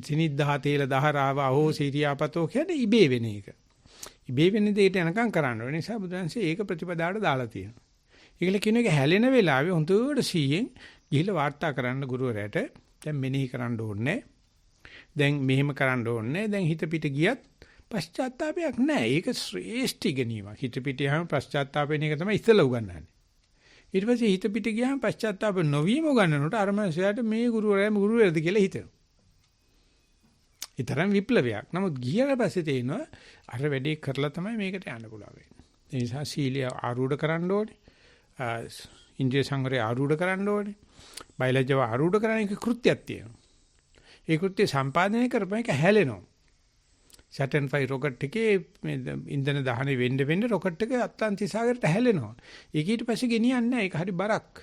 සිනිද්දා තේල දහරාව අහෝ සීරියාපතෝ කියන්නේ ඉබේ වෙන එක. ඉබේ වෙන දෙයට යනකම් කරන්න ඕනේ. නිසා බුදුන්සේ ඒක ප්‍රතිපදාවට දාලා තියෙනවා. ඒකල කියන එක හැලෙන වෙලාවේ හොඳට සීයෙන් ගිහිල්ලා වාර්තා කරන්න ගුරුවරයාට දැන් මෙනෙහි කරන්න ඕනේ. දැන් මෙහෙම කරන්න ඕනේ. දැන් හිත පිට ගියත් පශ්චාත්තාවයක් නැහැ. ඒක ශ්‍රේෂ්ඨ ඉගෙනීමක්. හිත පිට යහම පශ්චාත්තාප වෙන එක තමයි ඉස්සෙල්ලා උගන්වන්නේ. ඊට පස්සේ හිත පිට ගියාම පශ්චාත්තාප නොවීම උගන්වනකොට අර මනුස්සයාට මේ ගුරුවරයාම ගුරුවරයාද කියලා හිතෙනවා. ඒ තරම් විප්ලවයක්. නමුත් ගියාට පස්සේ තේිනවා අර වැඩේ කරලා තමයි මේකට යන්න පුළුවන් වෙන්නේ. ඒ නිසා සීලය ආරූඪ කරන්න ඕනේ. ඉන්ද්‍රිය සංවරය ආරූඪ කරන්න ඕනේ. බයලජ්ජාව ආරූඪ කරන එක කෘත්‍යයක් තියෙනවා. ඒ කෘත්‍ය සම්පාදනය කරපම එක හැලෙනවා. සැටර්න් 5 රොකට් එකේ මේ ඉන්ධන දහනේ වෙන්න රොකට් එක අට්ලාන්ටික් සාගරයට හැලෙනවා. ඒක ඊට පස්සේ ගෙනියන්නේ නැහැ. ඒක හරි බරක්.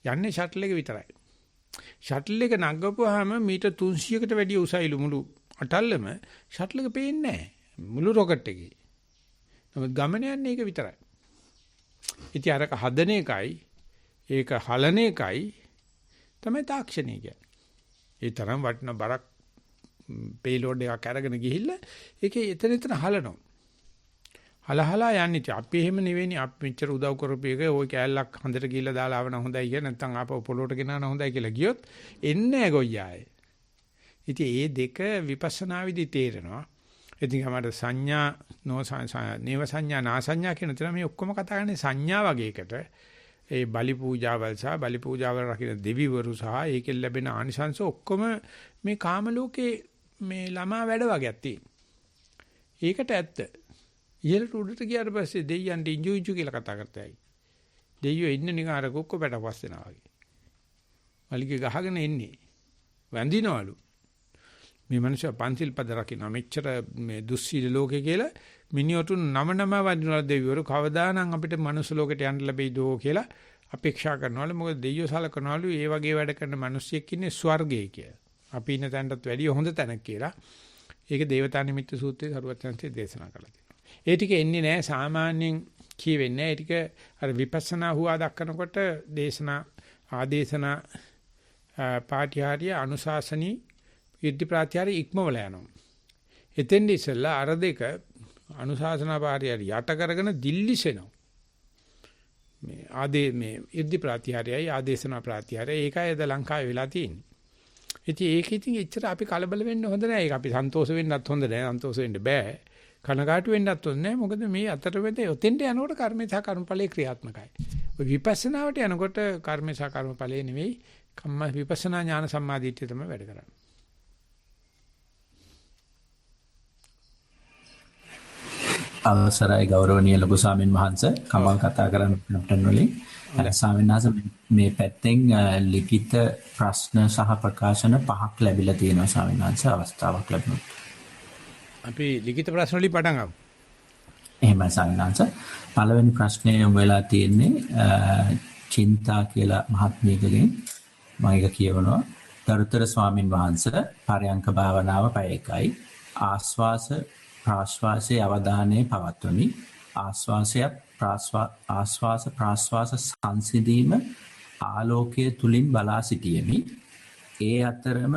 යන්නේ ෂටල් එක විතරයි. ෂටල් එක නගපුවාම මීටර් 300කට වැඩිය උසයිලු මුළු අටල්ලම ෂටල් එක පේන්නේ නැහැ. මුළු රොකට් එකේ. නමුත් ගමන යන්නේ ඒක විතරයි. ඉතින් අරක හදන එකයි ඒක හලන එකයි තමයි තාක්ෂණය කියන්නේ. ඒ තරම් වටින බරක් පේලෝඩ් එකක් අරගෙන ගිහිල්ලා ඒකේ එතන හලනවා. හලහලා යන්නේ. අපි එහෙම නෙවෙයි. අපි මෙච්චර උදව් කරපු එක ওই කෑල්ලක් හඳට ගිහිල්ලා දාලා ආවන හොඳයි කියලා නැත්නම් ආපහු පොළොට ගෙනාන හොඳයි කියලා ගියොත් එන්නේ නැහැ ගොයියායේ. ඉතින් මේ දෙක විපස්සනා විදි තේරෙනවා. ඉතින් අපට සංඥා නේව සංඥා නා සංඥා කියන තැන මේ ඔක්කොම කතා කරන්නේ සංඥා වගේකට. ඒ බලි පූජාවල් සහ බලි පූජාවල් රකින්න දෙවිවරු සහ ඒකෙන් ලැබෙන ආනිසංස ඔක්කොම මේ කාම ලෝකේ මේ ළමා වැඩ වගේක් තියෙන. ඒකට ඇත්ත. ඉහළට උඩට ගියාට පස්සේ දෙයියන්ට ඉංජු කියලා කතා කරතයි. දෙයියෝ ඉන්න නිකන් අර කොක්ක පැටපස් වෙනවා වගේ. මල්ලිගේ ගහගෙන එන්නේ. වඳිනවලු. මේ මිනිස්සු පන්සිල් පද රකින්න මෙච්චර මේ දුස්සීල ලෝකේ කියලා මිනිඔටු නම වඳිනවල දෙවිවරු කවදානම් අපිට මනුස්ස ලෝකෙට යන්න ලැබෙයිදෝ කියලා අපේක්ෂා කරනවලු. මොකද දෙයියෝ සලකනවලු ඒ වගේ වැඩ කරන මිනිස්සෙක් ඉන්නේ ස්වර්ගයේ කියලා. අපි ඉන්න තැනටත් වැඩිය හොඳ තැනක් කියලා. ඒක දේවතා නිමිත්ත සූත්‍රයේ සරුවචනන්සේ දේශනා කළා තියෙනවා. ඒ ටික එන්නේ නැහැ සාමාන්‍යයෙන් කියවෙන්නේ. ඒ ටික අර විපස්සනා හුවා දක්වනකොට දේශනා ආදේශනා පාඨ්‍යාරිය අනුශාසනී ඉද්ධි ප්‍රාත්‍යාරි ඉක්මවල යනවා. එතෙන්දි ඉස්සෙල්ලා අර දෙක අනුශාසනා පාඨ්‍යාරිය යට කරගෙන දිල්ලිසෙනවා. මේ ඉද්ධි ප්‍රාත්‍යාරයයි ආදේශනා ප්‍රාත්‍යාරයයි ඒකයි අද ලංකාවේ වෙලා තියෙන්නේ. ඉතින් ඒක ඉතින් එච්චර අපි කලබල වෙන්න හොඳ නැහැ. ඒක අපි සන්තෝෂ වෙන්නත් හොඳ නැහැ. සන්තෝෂ වෙන්න බෑ. කනගාටු වෙන්නත් හොඳ නැහැ. මොකද මේ අතරමැද ඔතෙන්ට යනකොට කර්මේ සහ කර්මඵලයේ ක්‍රියාත්මකයි. ඔය විපස්සනාවට යනකොට කර්මේ සහ කර්මඵලයේ නෙවෙයි කම්ම විපස්සනා ඥාන සම්මාදිට්ඨිය තමයි වැඩ කරන්නේ. අවසරයි ගෞරවනීය ලොකු ස්වාමීන් වහන්සේ කමල් කතා කරන්න අපිට වලින් ස්වාමීන් වහන්සේ මේ පැත්තෙන් ලිඛිත ප්‍රශ්න සහ ප්‍රකාශන 5ක් ලැබිලා තියෙනවා ස්වාමීන් වහන්සේ අවස්ථාවක් ලැබුණා. අපි ලිඛිත ප්‍රශ්න වලින් පටන් ගමු. එහෙමයි ස්වාමීන් වහන්සේ. පළවෙනි ප්‍රශ්නේ යොමු වෙලා තියෙන්නේ චින්තා කියලා මහත්මියකගෙන් මම ඒක කියවනවා. දරුතර ස්වාමීන් වහන්සේ පරයන්ක භාවනාව පැය එකයි ආස්වාස ප්‍රාශ්වාසයේ අවධානය පවත්වමි. ආස්වාස ප්‍රාශ්වාස සංසිඳීම ආලෝකයේ තුලින් බලා සිටියෙමි. ඒ අතරම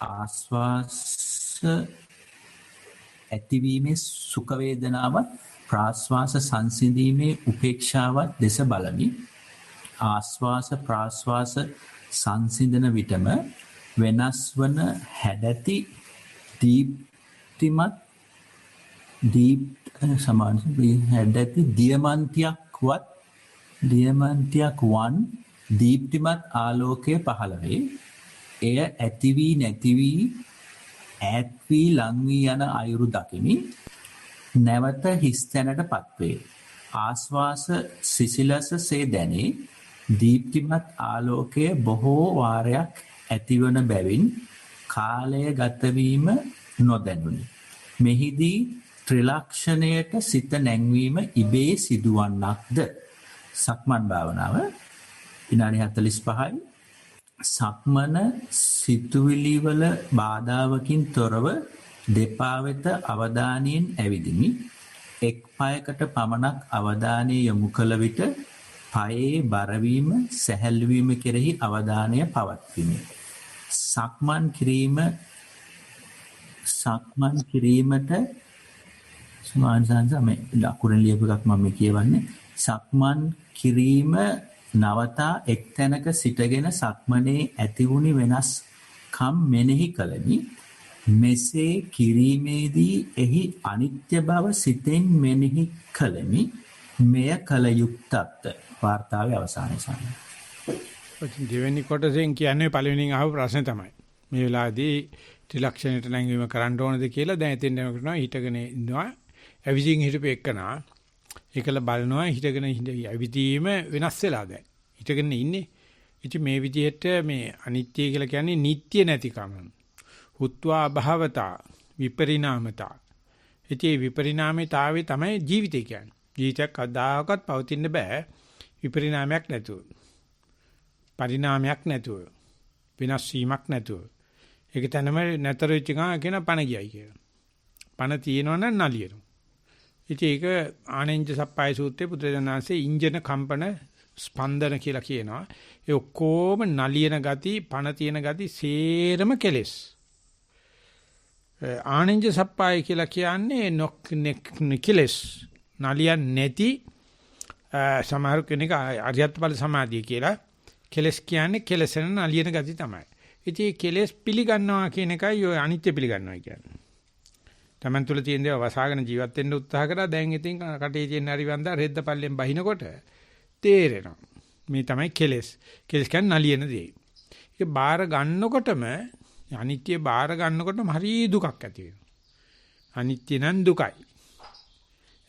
ආස්වාස ඇතිවීමේ සුඛ වේදනාවත් ප්‍රාශ්වාස සංසිඳීමේ උපේක්ෂාවත් දෙස බලමි. ආස්වාස ප්‍රාශ්වාස සංසිඳන විටම වෙනස් වන හැඩැති දීප්තිමත් හැඩැති දියමන්තියක් වන් දීප්තිමත් ආලෝකය පහළ වේ. එය ඇති වී නැති වී ඈත් වී ලං වී යන අයුරු දකිමි. නැවත හිස් තැනටපත් වේ. ආස්වාස සිසිලසසේ දැනේ. දීප්තිමත් ආලෝකය බොහෝ වාරයක් ඇතිවන බැවින් කාලය ගත වීම නොදැනුනි. මෙහිදී ත්‍රිලක්ෂණයට සිත නැංවීම ඉබේ සිදුවන්නක්ද? සක්මන් භාවනාව විනාඩි 45යි. සක්මන සිතුවිලි වල බාධාවකින් තොරව දෙපා වෙත අවධානයෙන් ඇවිදිමි. එක් පායකට පමණක් අවධානය යොමු කළ විට පායේ බරවීම සැහැල්ලු වීම කෙරෙහි අවධානය පවත්විමි. සක්මන් කිරීමට සමානසංශ මේ ලකුණු ලියපු එකක් මම කියවන්නේ. සක්මන් කිරීම නවතා එක් තැනක සිටගෙන සක්මනේ ඇතිවුණි වෙනස්කම් මෙනෙහි කළමි. මෙසේ කිරීමේදී එහි අනිත්‍ය බව සිතෙන් මෙනෙහි කළමි. මෙය කල යුක්තත් වාර්තාවේ අවසානයේ සමය. දෙවෙනි කොටසෙන් කියන්නේ පළවෙනියෙන් අහපු ප්‍රශ්නේ තමයි. මේ වෙලාවේදී ත්‍රිලක්ෂණයට නැංවීම කරන්න ඕනද කියලා දැන් එතෙන් යනකොට හිටගෙන ඉන්නවා. ඇවිදින් හිටපු එකනා ඒකල බලනවා හිටගෙන ඇවිදීම වෙනස් වෙලා දැන්. හිටගෙන ඉන්නේ. ඉතින් මේ විදිහට මේ අනිත්‍ය කියලා කියන්නේ නිට්ටය නැතිකම. හුත්වා අභවතා විපරිණාමතා. ඉතින් විපරිණාමිතාවේ තමයි ජීවිතය කියන්නේ. ජීවිතයක් කවදාකවත් පවතින්න බෑ විපරිණාමයක් නැතුව. පරිණාමයක් නැතුව. වෙනස් වීමක් නැතුව. ඒක තනම නැතර වෙච්ච ගමන් කියන පණ ගියයි කියලා. පණ තියෙනවනම් නලියනවා. ඉතින් ඒක ආනෙන්ජ සප්පාය සූත්‍රයේ පුත්‍රයන්ාංශේ ඉන්ජන කම්පන ස්පන්දන කියලා කියනවා. ඒ ඔක්කොම නලියන ගති, පණ තියෙන ගති සේරම කෙලෙස්. ආනෙන්ජ සප්පාය කියලා කියන්නේ නිකලෙස්. නලියන් නැති සමහර කෙනෙක් අරියත් බල සමාධිය කියලා කෙලස් කියන්නේ කෙලසෙන නලියන ගති තමයි. ඉතින් කෙලස් පිළිගන්නවා කියන එකයි ඔය අනිත්‍ය පිළිගන්නවා කියන්නේ. Taman තුල තියෙන දේ වසාගෙන ජීවත් වෙන්න උත්සාහ කරා දැන් ඉතින් කටේ තියෙන හරි වන්දා රෙද්ද පල්ලෙන් බහිනකොට තේරෙනවා. මේ තමයි කෙලස්. කෙලස් කියන්නේ නලියන දේ. ඒක බාර ගන්නකොටම අනිත්‍ය බාර ගන්නකොටම හරි දුකක් ඇති වෙනවා. අනිත්‍ය නම් දුකයි.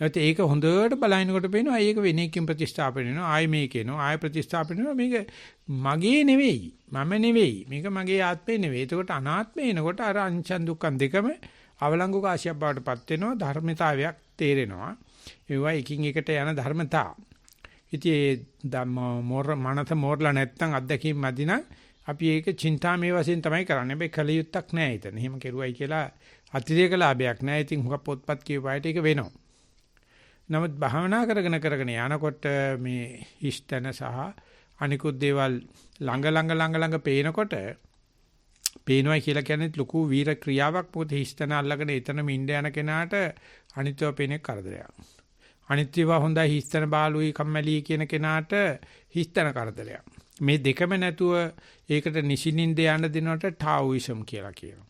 ඒක හොඳට බලනකොට පේනවා ඒක වෙන එකකින් ප්‍රතිස්ථාපන වෙනවා ආය මේක එනවා ආය ප්‍රතිස්ථාපන වෙනවා මේක මගේ නෙවෙයි මම නෙවෙයි මේක මගේ ආත්මේ නෙවෙයි. ඒකට අනාත්මේ එනකොට අර අනිච්ච දුක්ඛ දෙකම අවලංගු කාශයක් බවටපත් වෙනවා ධර්මතාවයක් තේරෙනවා. ඒවා එකින් එකට යන ධර්මතා. ඉතින් මනස මෝරලා නැත්තම් අත්දැකීම් මැදින අපි ඒක චින්තාමේ වශයෙන් තමයි කරන්නේ. හැබැයි කලියුත්තක් නෑ එතන. එහෙම කෙරුවයි කියලා අතිරේක ලාභයක් නෑ. ඉතින් හුඟක් පොත්පත් කියපායට ඒක වෙනවා. නමුත් භාවනා කරගෙන යනකොට මේ හිස්තන සහ අනිකුත් දේවල් ළඟ පේනකොට පේනවා කියලා කියන්නේ ලොකු වීර ක්‍රියාවක්. මොකද හිස්තන අල්ලගෙන එතනම ඉඳ යන කෙනාට අනිත්‍යව පේන කරදරයක්. අනිත්‍යව හොඳයි හිස්තන බාලුයි කම්මැලි කියන කෙනාට හිස්තන කරදරයක්. මේ දෙකම නැතුව ඒකට නිසින්ින්ද යන්න දෙනවට ටාවිසම් කියලා කියනවා.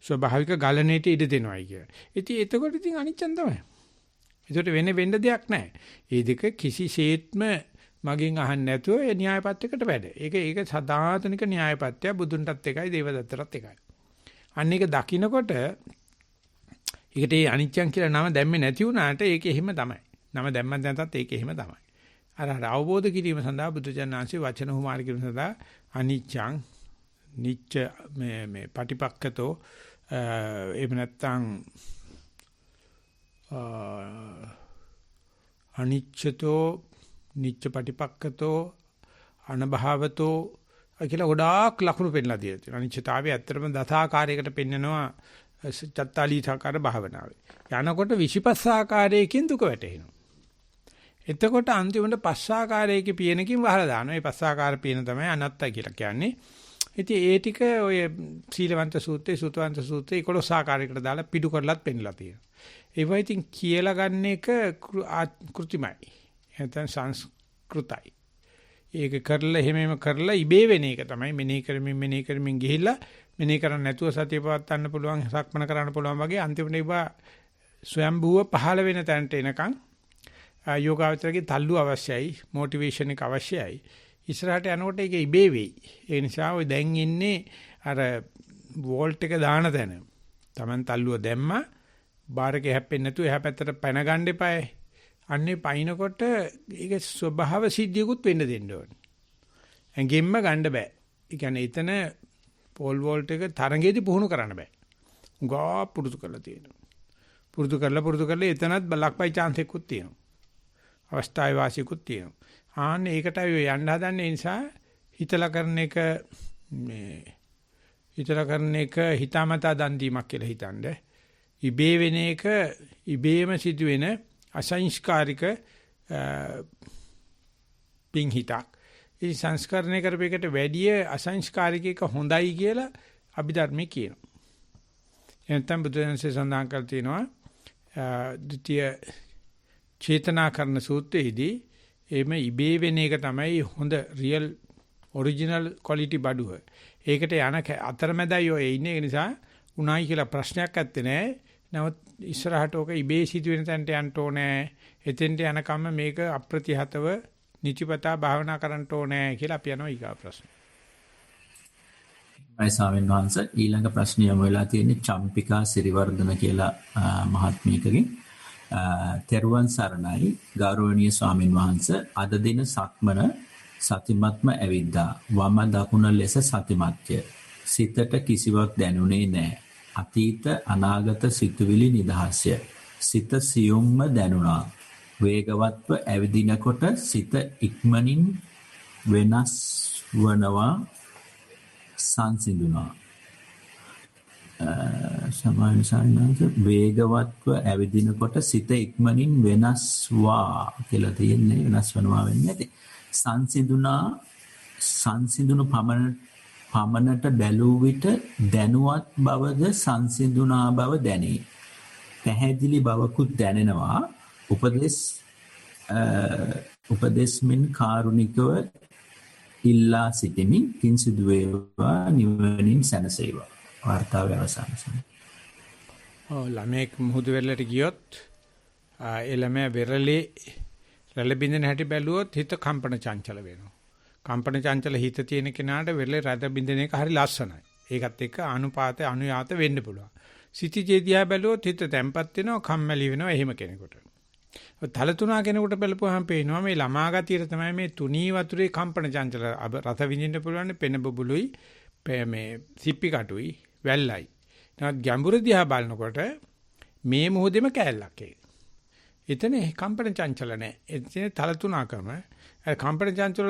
ස්වභාවික ගලණයට ඉඩ දෙනවයි කියලා. ඉතින් එතකොට ඉතින් අනිච්චන් තමයි. ඒකට වෙන්න දෙයක් නැහැ. මේ දෙක කිසිසේත්ම මගෙන් අහන්න නැතුව ඒ න්‍යායපත්‍යකට වැඩ. ඒක සදාතනික න්‍යායපත්‍ය බුදුන්ටත් එකයි දේවදත්තටත් එකයි. අන්න ඒක දකින්නකොට ඒකට ඒ අනිච්චන් කියලා නම දැම්මේ නැති වුණාට ඒක එහෙම තමයි. නම දැම්මත් නැතත් ඒක එහෙම තමයි. අර අවබෝධ කිරීම සඳහා බුදුජානනාංශේ වචන හුමාර කිරීම සඳහා අනිච්චං නිච්ච මේ පටිපක්කතෝ එහෙම නැත්නම් අනිච්චතෝ නිච්ච පටිපක්කතෝ අනභාවතෝ කියලා ගොඩාක් ලකුණු පෙන්නලා දීලා තියෙනවා. අනිච්චතාවය ඇත්තටම දසාකාරයකට පෙන්නනවා චත්තාලීථාකාර භාවනාවේ. යනකොට 25 ආකාරයකින් දුක වැටෙනවා. එතකොට අන්තිමට 5 ආකාරයක පියනකින් වහලා දානවා. මේ 5 ආකාර පියන තමයි අනත්තයි කියලා කියන්නේ. ඉතින් ඒ ටික ඔය සීලවන්ත සූත්‍රයේ සුතවන්ත සූත්‍රයේ 11 ආකාරයකට දාලා පිටු කරලත් පෙන්නලා තියෙනවා. ඒවා ඉතින් කියලා ගන්න එක කෘතිමයි. නැත්නම් සංස්කෘතයි. ඒක කරලා එහෙමම කරලා ඉබේ වෙන එක තමයි මෙනෙහි කරමින් ගිහිල්ලා මෙනෙහි කරන්නේ නැතුව සතිය පවත්වන්න පුළුවන් සක්මන කරන්න පුළුවන් වගේ අන්තිමට ඒවා ස්වයම්භූව පහළ වෙන තැනට එනකන් යෝගාවචරයේ තල්ලු අවශ්‍යයි මොටිවේෂන් එක අවශ්‍යයි ඉස්සරහට යනකොට ඒක ඉබේ වෙයි ඒ නිසා ඔය දැන් ඉන්නේ අර වෝල්ට් එක දාන තැන Taman තල්ලුව දැම්මා බාර් එක හැප්පෙන්නේ නැතුව එහා පැත්තට පැන ගන්න එපායි අන්නේ පයින්නකොට ඒක ස්වභාව සිද්ධියකුත් වෙන්න දෙන්න ඕනේ ඇඟෙන්න ගන්න බෑ ඒ කියන්නේ එතන පෝල් වෝල්ට් එක තරංගයේදී පුහුණු කරන්න බෑ. උගා පුරුදු කරලා තියෙනවා. පුරුදු කරලා එතනත් ලක්පයි chance එකකුත් තියෙනවා. අවස්ථාවේ වාසියකුත් තියෙනවා. ආන්න ඒකටයි ඔය යන්න හදන්නේ නිසා හිතලා කරන එක හිතාමතා දන් දීමක් කියලා හිතන්නේ. ඉබේ වෙන එක ඉබේම සිදුවෙන අසංස්කාරික පිං හිතක්. ඒ සංස්කරණය කරපේකට වැඩිය අසංස්කාරික එක හොඳයි කියලා අභිධර්මයේ කියනවා. එතෙන් බුදුන්සේ සඳහන් කර තිනවා ද්විතීය චේතනා කරන සූත්‍රයේදී එimhe ඉබේ වෙන එක තමයි හොඳ රියල් ඔරිජිනල් ක්වොලිටි බඩුව. ඒකට යන අතරමැදයි ඔය ඉන්නේ. ඒ නිසා උනායි කියලා ප්‍රශ්නයක් ඇත්තේ නැහැ. නමුත් ඉස්සරහට ඕක ඉබේ සිදුවෙන තැනට යන්න ඕනේ. එතෙන්ට යනකම් මේක අප්‍රතිහතව නිතිපතා භාවනා කරන්න ඕනේ කියලා අපි යනවා ඊගා ප්‍රශ්න. මයි ස්වාමීන් වහන්සේ ඊළඟ ප්‍රශ්නය යොමු වෙලා තියෙන්නේ චම්පිකා සිරිවර්ධන කියලා මහත්මියකගෙන්. තෙරුවන් සරණයි ගෞරවනීය ස්වාමීන් වහන්සේ අද දින සක්මන සතිමත්ම ඇවිද්දා වම දකුණ ලෙස සතිමත්ය. සිතට කිසිවක් දැනුනේ නැහැ. අතීත අනාගත සිතුවිලි නිදහස්ය. සිත සියුම්ම දැනුණා. වේගවත්ව ඇවිදිනකොට සිත ඉක්මනින් වෙනස් වනවා සංසිඳුණා. සමානසන්නන්ත වේගවත්ව ඇවිදිනකොට සිත ඉක්මනින් වෙනස්වා කියලා තියෙන්නේ වෙනස් වෙනවා වෙන්නේ නැති. සංසිඳුණු පමණට බැලූ විට දැනුවත් බවද සංසිඳුණා බව දැනේ. පැහැදිලි බවකුත් දැනෙනවා. උපදේශමින් කාරුණිකව ඉල්ලා සිටිමින් පින් සිදු වේවා නිවනින් සැනසේවා. වාර්තාවේ අවසාන සමය. ළමෙක් මුහුදු වෙරළට ගියොත් ඒ ළමයා වෙරළේ රැළ බින්දන හැටි බැලුවොත් හිත කම්පන චංචල වෙනවා. කම්පන චංචල හිත තියෙන කෙනාට වෙරළේ රැළ බින්දන එක හරි ලස්සනයි. ඒකත් එක්ක අනුපාත අනුයාත වෙන්න පුළුවන්. සිටිජේ දිහා බැලුවොත් හිත තැම්පත් වෙනවා කම්මැලි වෙනවා එහෙම කෙනෙකුට. තලතුණා කෙනෙකුට බලපුවාම පේනවා මේ ළමා ගතියට තමයි මේ තුනී වතුරේ කම්පන චංචල රස විඳින්න පුළුවන් පෙන බබුලුයි මේ සිප්පි කටුයි වැල්ලයි. නමුත් ගැඹුරු දිහා බලනකොට මේ මොහොතේම කැලලක් ඒක. එතන කම්පන චංචල නැහැ. එතන තලතුණාකම කම්පන චංචල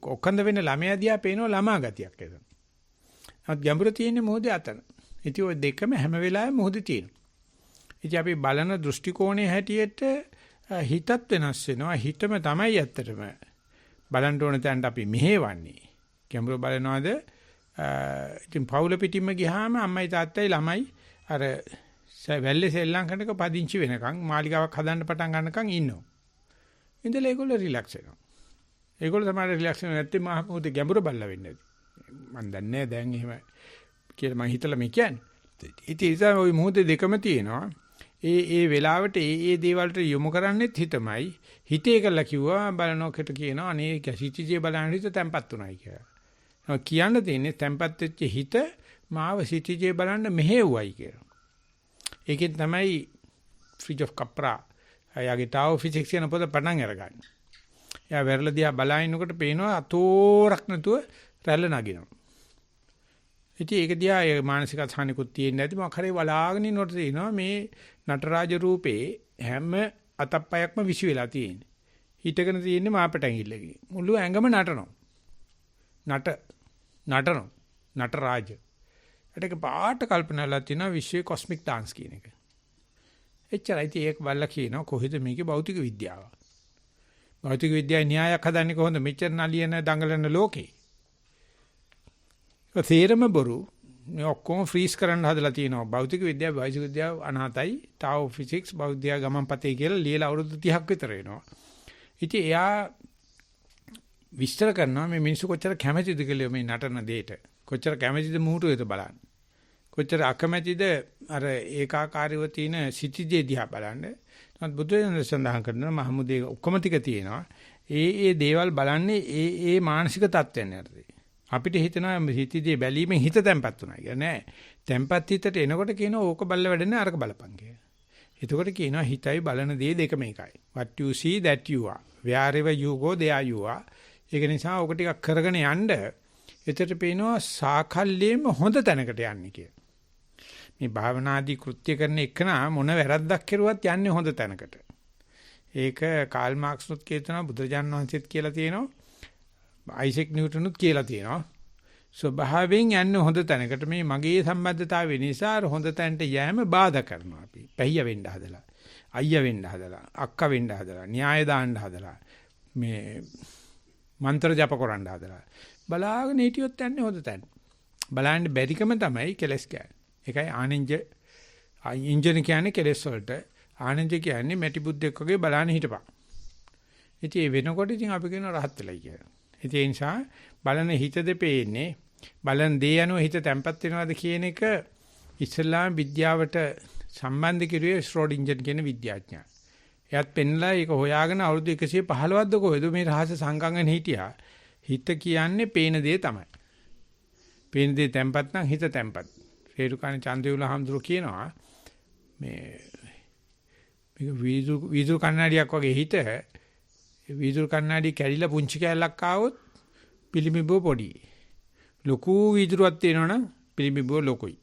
ඔක්කඳ වෙන ළමයා දිහා පේනවා ළමා ගතියක් එතන. නමුත් ගැඹුරු තියෙන මොහොතේ අතන. ඉතින් ওই දෙකම හැම වෙලාවෙම මොහොතේ තියෙනවා. ඉතින් අපි බලන දෘෂ්ටි කෝණයේ හැටියට හිතත් වෙනස් වෙනවා. හිතම තමයි ඇත්තටම බලන්න ඕන තැනට අපි මෙහෙවන්නේ. ගැඹුරු බලනවාද? ඉතින් පවුල පිටින්ම ගියාම අම්මයි තාත්තයි ළමයි අර වැල්ලේ සෙල්ලම් කරනක පදිංචි වෙනකන් මාලිගාවක් හදන්න පටන් ගන්නකන් ඉන්නවා. ඉඳලා ඒගොල්ලෝ රිලැක්ස් වෙනවා. ඒගොල්ලෝ තමයි රිලැක්ස් වෙන්නේ නැත්නම් මහ මොකද ගැඹුරු බල්ලා වෙන්නේ නැති. මම දන්නේ දැන් එහෙම කියලා මම හිතලා මේ කියන්නේ. ඉතින් ඒ ওই මොහොතේ දෙකම තියෙනවා. ඒ වෙලාවට ඒ දේවල්ට යොමු කරන්නේත් හිතමයි. හිතේ කළා කිව්වා බලනකොට කියනවා අනේ සිටිජේ බලන හිත තැම්පත් උනායි කියලා. කියන්න තියෙන්නේ තැම්පත් වෙච්ච හිත මාව සිටිජේ බලන්න මෙහෙව්වයි කියලා. ඒකෙන් තමයි ෆ්‍රිජ් ඔෆ් කප්රා එයාගේ ටාව ෆිසික්ස් කියන පොත පටන් අරගන්නේ. එයා වැරලා දිහා බලනකොට පේනවා අතෝරක් නැතුව රැල්ල නගිනවා. ඉතින් ඒක දිහා ඒ මානසික අසහනිකුත් තියෙන්නේ නැති මොකක් හරි බලාගෙන ඉන්නකොට තියෙනවා මේ නටරාජ රූපේ හැම අතප්පයක්ම විසි වෙලා තියෙන්නේ. හිටගෙන තියෙන්නේ මාපට ඇඟිල්ලකින්. මුළු ඇඟම නටනවා. නටරාජ. ඒකට පාට කල්පනාලා තියෙනවා විශ්වයේ කොස්මික් ඩාන්ස් කියන එක. එච්චරයි ඉතින් ඒක බලලා කියනවා කොහෙද මේකේ භෞතික විද්‍යාව. භෞතික විද්‍යාවේ න්‍යායක් හදන්නේ කොහොමද මෙච්චර නලියන දඟලන ලෝකේ. ඒක තේරම බොරු. මේ ඔක්කොම ෆ්‍රීස් කරන්න හදලා තියෙනවා. භෞතික විද්‍යාව, භෞතික විද්‍යාව අනාතයි, ටාව ෆිසික්ස්, භෞතික ගමන්පතේ කියලා ලියලා අවුරුදු 30ක් විතර වෙනවා. ඉතින් එයා විස්තර කරනවා මේ මිනිස්සු කොච්චර කැමැතිද කියලා මේ නටන දෙයට. කොච්චර කැමැතිද මුහුටුවේද බලන්න. කොච්චර අකමැතිද අර ඒකාකාරීව තියෙන සිටිජේ දිහා බලන්න. නමුත් බුදුරජාණන් සඳහන් කරනවා මහමුදේ ඔක්කොම ටික තියෙනවා. ඒ දේවල් බලන්නේ ඒ මානසික තත්ත්වයන් යටතේ. අපිට හිතනවා හිතීදී බැලීමෙන් හිත තැම්පත් වුණා කියලා නෑ. තැම්පත් හිතට එනකොට කියනවා ඕක බල්ල වැඩන්නේ අරක බලපං කියලා. එතකොට කියනවා හිතයි බලන දේ දෙකම එකයි. What you see that you are. Wherever you go there you are. ඒක නිසා ඕක ටිකක් කරගෙන යන්න එතට පේනවා සාකල්යෙම හොඳ තැනකට යන්නේ කියලා. මේ භාවනාදී කෘත්‍ය කරන එකනා මොන වැරද්දක් කරුවත් යන්නේ හොඳ තැනකට. ඒක කාල් මාක්ස්නුත් කියනවා බුදුරජාණන් වහන්සේත් කියලා තියෙනවා. අයිසෙක් නිව්ටනුත් කියලා තියෙනවා. ස්වභාවයෙන් යන්නේ හොඳ තැනකට මේ මගේ සම්බන්ධතාවය නිසා හොඳ තැනට යෑම බාධා කරනවා අපි. පැහිය වෙන්න හදලා, අයියා වෙන්න හදලා, අක්කා වෙන්න හදලා, න්‍යාය දාන්න හදලා, මේ මන්ත්‍ර ජප කරන්න හදලා. බලාගෙන හිටියොත් යන්නේ හොඳ තැන. බලන්න බැරිකම තමයි කෙලස් කියන්නේ. ඒකයි ආනෙන්ජ ඉන්ජින කියන්නේ කෙලස් වලට. ආනෙන්ජ කියන්නේ මැටි බුද්දෙක් වගේ බලන්න හිටපන්. ඉතින් ඒ වෙනකොට ඉතින් අපි කියන රහත් වෙලයි කියලා. ඉතින් ඒ නිසා බලන හිත දෙපේන්නේ බලන දේ යනුව හිත තැම්පත් වෙනවද කියන එක ඉස්ලාම් විද්‍යාවට සම්බන්ධ කිරුවේ ශ්‍රෝඩින්ජර් කියන විද්‍යාඥයා. එයාත් පෙන්ලා ඒක හොයාගෙන අවුරුදු 115ක්ද කොහෙද මේ රහස සංකංගන හිටියා. හිත කියන්නේ පේන දේ තමයි. පේන දේ තැම්පත් නම් හිත තැම්පත්. රේරුකාණ චන්දවිල හම්දුර කියනවා මේ වීදුරු කන්නඩියක් වගේ හිත වීදුරු කන්නඩිය කැඩිලා පුංචි කැලක් ආවොත් පිළිඹුව පොඩි. ලොකු වීදුරුවක් තියෙනවනම් පිළිඹුව ලොකුයි.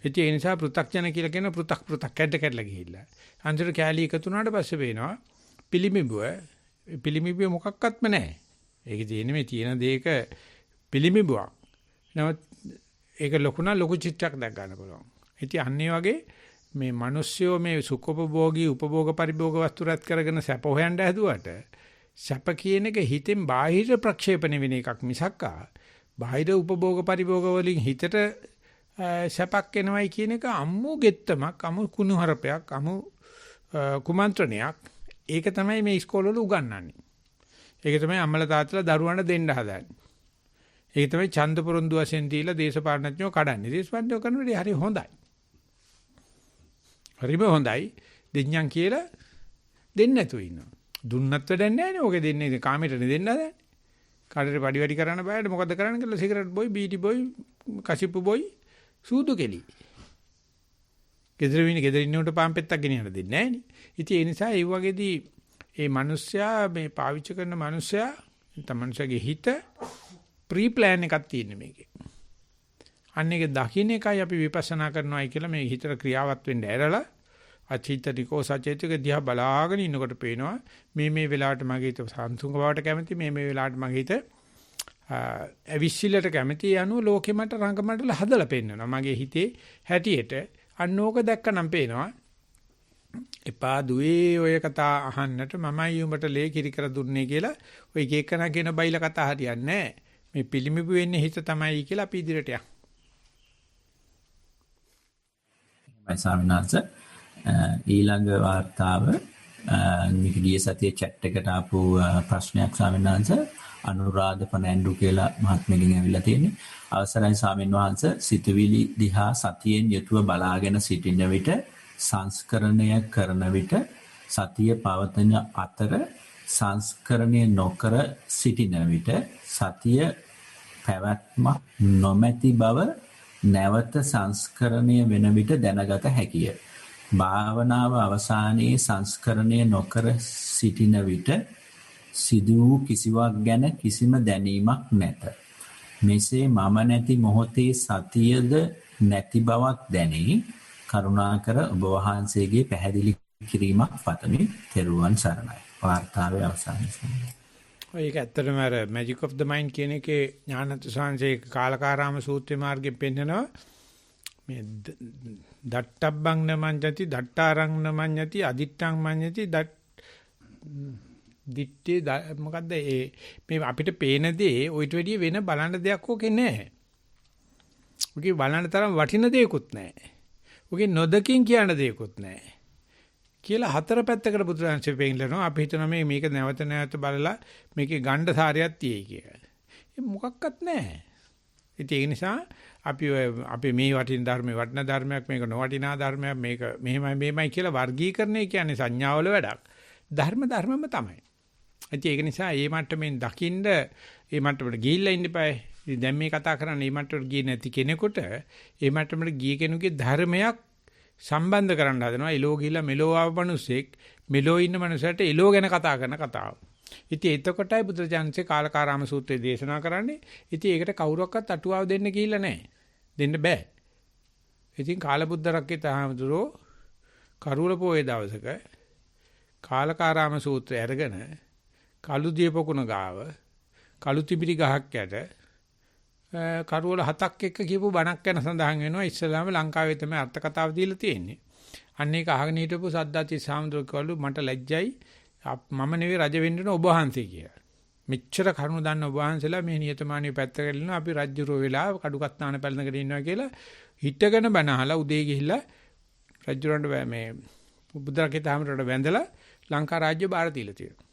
ඒ නිසා පෘ탁ජන කියලා කියන පෘ탁 කැඩලා ගිහිල්ලා. අන්තිමට කැලී එකතු වුණාට පස්සේ වෙනවා පිළිඹුව මොකක්වත්ම නැහැ. ඒක තියෙන්නේ මේ තියෙන දේක පිළිඹුවක්. නමුත් ඒක ලොකු නම් ලොකු චිත්තයක් දැක් ගන්න පුළුවන්. ඉතින් අන්නේ වගේ මේ මිනිස්සුયો මේ සුඛෝපභෝගී උපභෝග පරිභෝග වස්තු රැත් කරගෙන සැප හොයන්න හැදුවට සැප කියන එක හිතෙන් බාහිර ප්‍රක්ෂේපණ වෙන එකක් මිසක්කා බාහිර උපභෝග පරිභෝග වලින් හිතට සැපක් එනවයි කියන එක අම්මු ගෙත්තමක් අමු කුණුහරුපයක් අමු කුමන්ත්‍රණයක්. ඒක තමයි මේ ඉස්කෝලවල උගන්වන්නේ. ඒක තමයි අම්මලා තාත්තලා දරුවන්ට දෙන්න හදන්නේ. ඒක තමයි ඡන්ද පොරොන්දු වශයෙන් දීලා දේශපාලනඥයෝ කඩන්නේ. දේශපාලනඥයෝ කරනකොට හරි හොඳයි. හරිම හොඳයි. දෙඤ්ඤම් කියලා දෙන්න නැතුව ඉන්නවා. දුන්නත් වැඩක් නැහැ නේ. ඕකේ දෙන්නේ කාමෙටනේ දෙන්න හදන්නේ. කාටරි පඩි වැඩි කරන්න බෑද මොකද කරන්න කියලා සිගරට් බොයි, බීඩි බොයි, කසිප්පු බොයි, සූදු කෙලි. ගෙදර ඉන්නකොට පාම්පෙත්තක් ගෙනියන්න දෙන්නේ නැහැ නේ. ඉතින් ඒ නිසා ඒ වගේදී මේ මිනිස්සයා මේ පාවිච්චි කරන මිනිස්සයා තමන්සගේ හිත ප්‍රී ප්ලෑන් එකක් තියෙන මේකේ. අන්න ඒක දකින්න එකයි අපි විපස්සනා කරනවායි කියලා මේ හිතට ක්‍රියාවත් වෙන්න ඇරලා අචිතනිකෝ සචේතක දිහා බලාගෙන ඉන්නකොට පේනවා මේ වෙලාවට මගේ හිත සම්සුංග බවට කැමති මේ වෙලාවට මගේ හිත අවිශ්ිලට කැමති යනුව ලෝකෙ මට රංගමඩල හදලා පෙන්නනවා. මගේ හිතේ හැටියට අන්න ඕක දැක්කනම් පේනවා එපා දුවේ ඔය කතා අහන්නට මමයි උඹට ලේ කිරි කර දුන්නේ කියලා ඔය එක එකනා කියන බයිල කතා හරියන්නේ නැහැ. මේ පිළිමිබු වෙන්නේ හිත තමයි කියලා අපි ඉදිරියට යන්න. සාමිනාස ඊළඟ වාර්තාව මේක ගිය සතියේ chat එකට ආපු ප්‍රශ්නයක් සාමිනාස අනුරාධ පනැන්ඩු කියලා මහත්මගෙන් ඇවිල්ලා තියෙන්නේ. අවසරයි ස්වාමීන් වහන්සේ සිතුවිලි දිහා සතියෙන් යුතුව බලාගෙන සිටින විට සංස්කරණය කරන විට සතිය පවතන අතර සංස්කරණය නොකර සිටින විට සතිය පැවැත්මක් නොමැති බව නැවත සංස්කරණය වෙන විට දැනගත හැකිය. භාවනාව අවසානයේ සංස්කරණය නොකර සිටින විට සිදු වූ කිසිවක් ගැන කිසිම දැනීමක් නැත. මෙසේ මම නැති මොහොතේ සතියද නැති බවක් දැනේ. කරුණාකර ඔබ වහන්සේගේ පැහැදිලි කිරීමක් පතමි. තෙරුවන් සරණයි. වාර්තාවේ අවසානයේ. ඒක ඇත්තටම අර Magic of the Mind කියන එකේ ඥානත් සංසේ කාලකාරාම සූත්‍රයේ මාර්ගයෙන් පෙන්නනවා. මේ දට්ටබ්බං නමඤ්ඤති දට්ටාරං නමඤ්ඤති අදිත්තං මඤ්ඤති දිත්තේ මොකද්ද මේ අපිට පේන දේ ඔයිට වැඩිය වෙන බලන්න දෙයක් ඕකේ නැහැ. ඔකේ බලන්න තරම් වටින දෙයක්වත් නැහැ. ඔකේ නොදකින් කියන දෙයක්වත් නැහැ. කියලා හතර පැත්තකට බුදුරජාණන්සේ පෙන්නනවා. අපි හිතනවා මේක නැවත නැවත බලලා මේකේ ගණ්ඩ සාරයක් තියෙයි කියලා. ඒ මොකක්වත් නැහැ. ඒ නිසා අපි මේ වටින ධර්මයේ වටින ධර්මයක් මේක නොවටිනා ධර්මයක් මේක මෙහෙමයි කියලා වර්ගීකරණය කියන්නේ සංඥාවල වැඩක්. ධර්මම තමයි. ඒක නිසා මේ මට්ටමින් දකින්න මේ මට්ටමට ගිහිල්ලා ඉන්න eBay. දැන් මේ කතා කරන්නේ මේ මට්ටමට ගියේ නැති කෙනෙකුට මේ මට්ටමට ගිය කෙනෙකුගේ ධර්මයක් සම්බන්ධ කරන්න හදනවා. එලෝ ගිහිල්ලා මෙලෝ ආව මිනිස්සෙක් මෙලෝ ඉන්න මනුස්සයට එලෝ ගැන කතා කරන කතාව. ඉතින් එතකොටයි බුදුරජාණන්සේ කාලකාරාම සූත්‍රයේ දේශනා කරන්නේ. ඉතින් ඒකට කවුරක්වත් අටුවාව දෙන්න ගිහිල්ලා නැහැ. දෙන්න බෑ. ඉතින් කාලබුද්ධ රක්කිත හාමුදුරෝ කරුවල පොයේ දවසක කාලකාරාම සූත්‍රය අරගෙන කළු දීපකුණ ගාව කළු තිබිරි ගහක් යට කරුවල 7ක් එක්ක කියපු බණක් ගැන සඳහන් වෙනවා. ඉස්සෙල්ලාම ලංකාවේ තමයි අර්ථ කතාව දීලා තියෙන්නේ. අන්න ඒක අහගෙන හිටපු සද්දාති සාමුද්‍ර කවලු මට ලැජ්ජයි මම නෙවෙයි රජ වෙන්න ඔබ වහන්සේ කියලා. මෙච්චර කරුණු දන්න ඔබ වහන්සේලා මේ නියතමානීය පැත්තකට ඉන්නවා අපි රජ්ජුරෝ වෙලා කඩුකත්තාන පැලඳගෙන ඉන්නවා කියලා හිටගෙන බනහලා උදේ ගිහිල්ලා රජ්ජුරන්ට මේ බුද්ධරකිත හැමරට වැඳලා ලංකා රාජ්‍ය බාර දීලා තියෙනවා.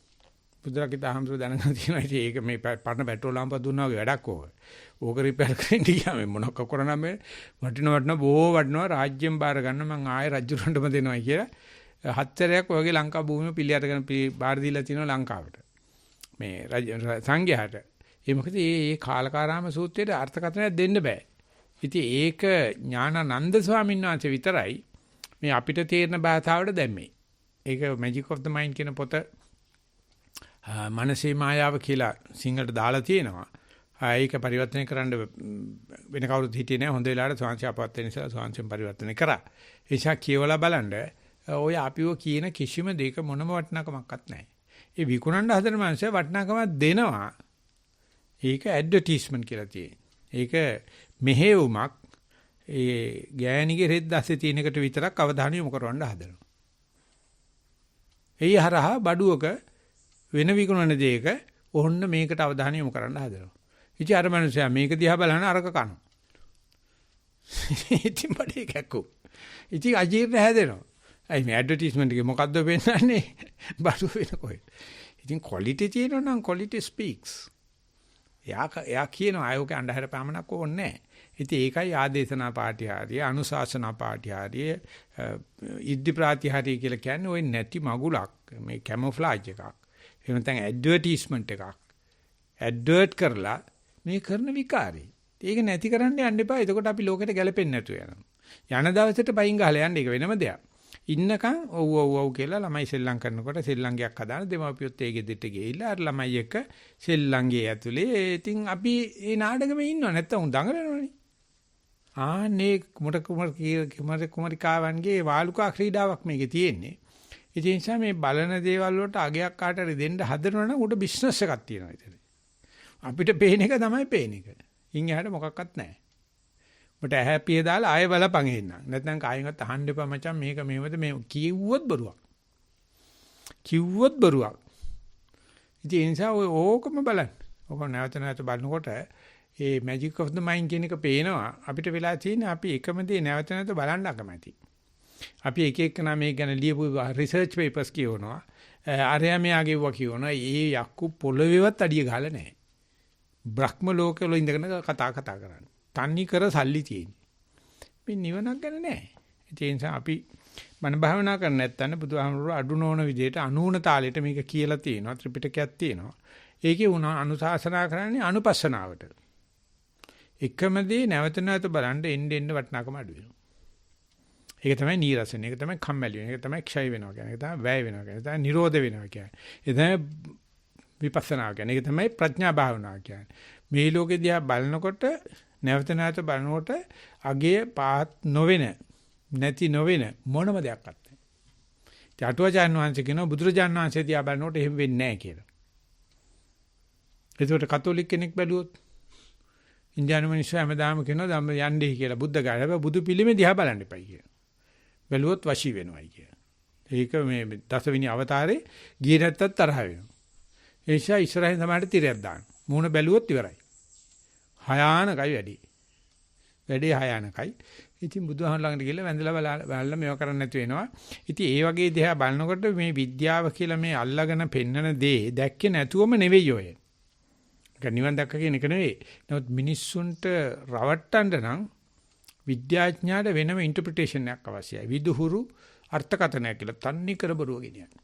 බුද්ධරකිත හැමර දැනගන්න තියෙනවා ඉතින් ඒක මේ පරණ පෙට්‍රෝල් ලාම්ප දුන්නා වගේ වැඩක් ඕක. ඕක රිපෙයාර් කරන්න ගියාම මොනක් කරනවා මේ වටින බොහෝ වටිනවා රාජ්‍යයෙන් බාර ගන්න මං ආයෙ රජ්ජුරන්ටම දෙනවා කියලා හතරයක් වගේ ලංකා භූමිය පිළිඅරගෙන බාර දීලා තියෙනවා ලංකාවට. මේ සංඝයාට. ඒ මොකද මේ කාලකාරාම සූත්‍රයේ අර්ථකථනයක් දෙන්න බෑ. ඉතින් ඒක ඥානানন্দ ස්වාමීන් වහන්සේ විතරයි මේ අපිට තේරෙන භාෂාවට දැම්මේ. ඒක Magic of the Mind කියන පොත මනසේ මායාව කියලා සිංහලට දාලා තියෙනවා. ඒක පරිවර්තනය කරන්න වෙන කවුරුත් හිටියේ නැහැ. හොඳ වෙලාවට ස්වාංශය අපවත් වෙන නිසා ස්වාංශයෙන් පරිවර්තනය කරා. ඒ නිසා කියවලා බලන්න ඔය අපිව කියන කිසිම දෙයක මොනම වටිනාකමක්වත් නැහැ. ඒ විකුණන්න හදන මනුස්සය වටිනාකමක් දෙනවා. ඒක ඇඩ්වර්ටයිස්මන්ට් කියලා තියෙන්නේ. ඒක මෙහෙයුමක් ඒ ගෑණිගේ රෙද්ද ඇස්සේ තියෙන එකට විතරක් අවධානය යොමු කරවන්න හදනවා. එයි හරහා බඩුවක වෙන විකුණන දෙයක ඕන්න මේකට අවධානය යොමු කරන්න හදනවා. ඉතින් අර මනුස්සයා මේක දිහා බලන අරක කනවා. ඉතින් බඩේ කැක්කෝ. ඉතින් අජීර්ණ හැදෙනවා. අයි මේ ඇඩ්වර්ටයිස්මන්ට් එකේ මොකද්ද පෙන්නන්නේ? බඩු වෙන කොහෙද? ඉතින් ක්වොලිටි තියෙනවා නම් ක්වොලිටි ස්පීක්ස්. එයා කියනවා ආයෝක අnder පැමනක් ඕනේ නැහැ. ඉතින් ඒකයි ආදේශනා පාඨ්‍යහාරිය, අනුශාසනා පාඨ්‍යහාරිය, ඉද්ධි ප්‍රාතිහාරිය කියලා කියන්නේ ওই නැති මගුලක්, මේ කැමොෆ්ලාජ් එකක්. එහෙම නැත්නම් ඇඩ්වර්ටයිස්මන්ට් එකක්. ඇඩ්වර්ට් කරලා මේ කරන විකාරේ. ඒක නැති කරන්න යන්න එපා. එතකොට අපි ලෝකෙට ගැලපෙන්නේ නැතුව යනවා. යන දවසට පයින් ගහලා යන්න ඒක වෙනම දෙයක්. ඉන්නකම් ඔව් කියලා ළමයි සෙල්ලම් කරනකොට සෙල්ලම්ගයක් හදාන දෙමාපියොත් ඒ ගෙදෙට්ට ගිහිල්ලා අර ළමයි එක්ක සෙල්ලම්ගේ ඇතුලේ ඉතින් අපි මේ නාඩගමේ ඉන්නව නැත්තම් දඟලනවනේ. ආනේ කුමරිකාවන්ගේ වාලුකා ක්‍රීඩාවක් මේකේ තියෙන්නේ. ඒ නිසා මේ බලන දේවල් වලට අගයක් කාටරි දෙන්න හදනවනම් උඩ බිස්නස් එකක් තියෙනවා ඉතින්. අපිට පේන එක තමයි පේන එක. ඉන් එහාට මොකක්වත් නැහැ. මට හැපිය දාලා ආයෙ බලපන් එන්න. නැත්නම් කායින්වත් අහන්න එපා මචං මේක මෙහෙමද මේ කිව්වොත් බරුවක්. කිව්වොත් බරුවක්. ඉතින් ඒ නිසා ඔය ඕකම බලන්න. ඔක නැවත නැවත බලනකොට ඒ magic of the mind කියන එක පේනවා. අපිට වෙලා තියෙන්නේ අපි එකම දේ නැවත නැවත බලන්න අකමැති. අපි එක එකනා මේ ගැන ලියපු රිසර්ච් পেපර්ස් කියවනවා. ආර්යා මෙයාගේ වගේ කියවනවා. ඒ යක්කු පොළවේවත් අඩිය ගහලා නැහැ. බ්‍රහ්ම ලෝකවල ඉඳගෙන කතා කරන්නේ. තන්නේ කර සල්ලි තියෙන්නේ. මේ නිවනක් ගැන නැහැ. ඒ නිසා අපි මන භාවනා කරන්න නැත්නම් බුදුහාමුදුරුවෝ අඩු නොවන විදිහට අනුුණ තාලෙට මේක කියලා තියෙනවා. ත්‍රිපිටකයක් තියෙනවා. ඒකේ අනුශාසනා කරන්නේ අනුපස්සනාවට. එකම දේ නැවත නැවත බලන්න එන්න වටිනාකම අඩු වෙනවා. ඒක තමයි නීරසන. ඒක තමයි කම්මැලි වෙන. ඒක තමයි ක්ෂය වෙනවා කියන්නේ. ඒක තමයි වැය වෙනවා කියන්නේ. ඒක තමයි නිරෝධ වෙනවා කියන්නේ. ඒ තමයි විපස්සනා කියන්නේ. ඒක තමයි ප්‍රඥා භාවනාව කියන්නේ. මේ ලෝකෙ දිහා බලනකොට නැවත නැවත බලනකොට අගේ පාත් නොවෙන නැති නොවෙන මොනම දෙයක් නැහැ. ඒ අටුවාචාන් වහන්සේ කියනවා බුදුරජාණන් වහන්සේ දිහා බලනකොට එහෙම වෙන්නේ නැහැ කියලා. ඒකට කතෝලික කෙනෙක් බැලුවොත් ඉන්දියානු මිනිස්සු හැමදාම කියනවා ධම්ම යන්නේ කියලා බුද්ධ ගාය. හැබැයි බුදු පිළිමේ දිහා බලන්න එපයි කියලා. බැලුවොත් වශී වෙනවයි කියලා. ඒක මේ දසවෙනි අවතාරේ ගියේ නැත්තත් තරහ වෙනවා. ඒ නිසා ඉස්සරහින් සමාහට තිරයක් දාන්න. මූණ බැලුවොත් ඉවරයි. හයානකයි වැඩි. වැඩි හයානකයි. ඉතින් බුදුහාම ළඟට ගිහලා වැඳලා බලලා මේව කරන්න නැතු වෙනවා. ඉතින් ඒ වගේ දිහා බලනකොට මේ විද්‍යාව කියලා මේ අල්ලගෙන පෙන්නන දේ දැක්කේ නැතුවම නෙවෙයි ඔය. ඒක නිවන් දැක්ක කියන එක නෙවෙයි. නමුත් මිනිස්සුන්ට රවට්ටන්න නම් විද්‍යාඥයාට වෙනම ඉන්ටර්ප්‍රිටේෂන් එකක් අවශ්‍යයි. විදුහුරු අර්ථකථනයක් කියලා තන්නේ කර බරුව ගෙනියන්නේ.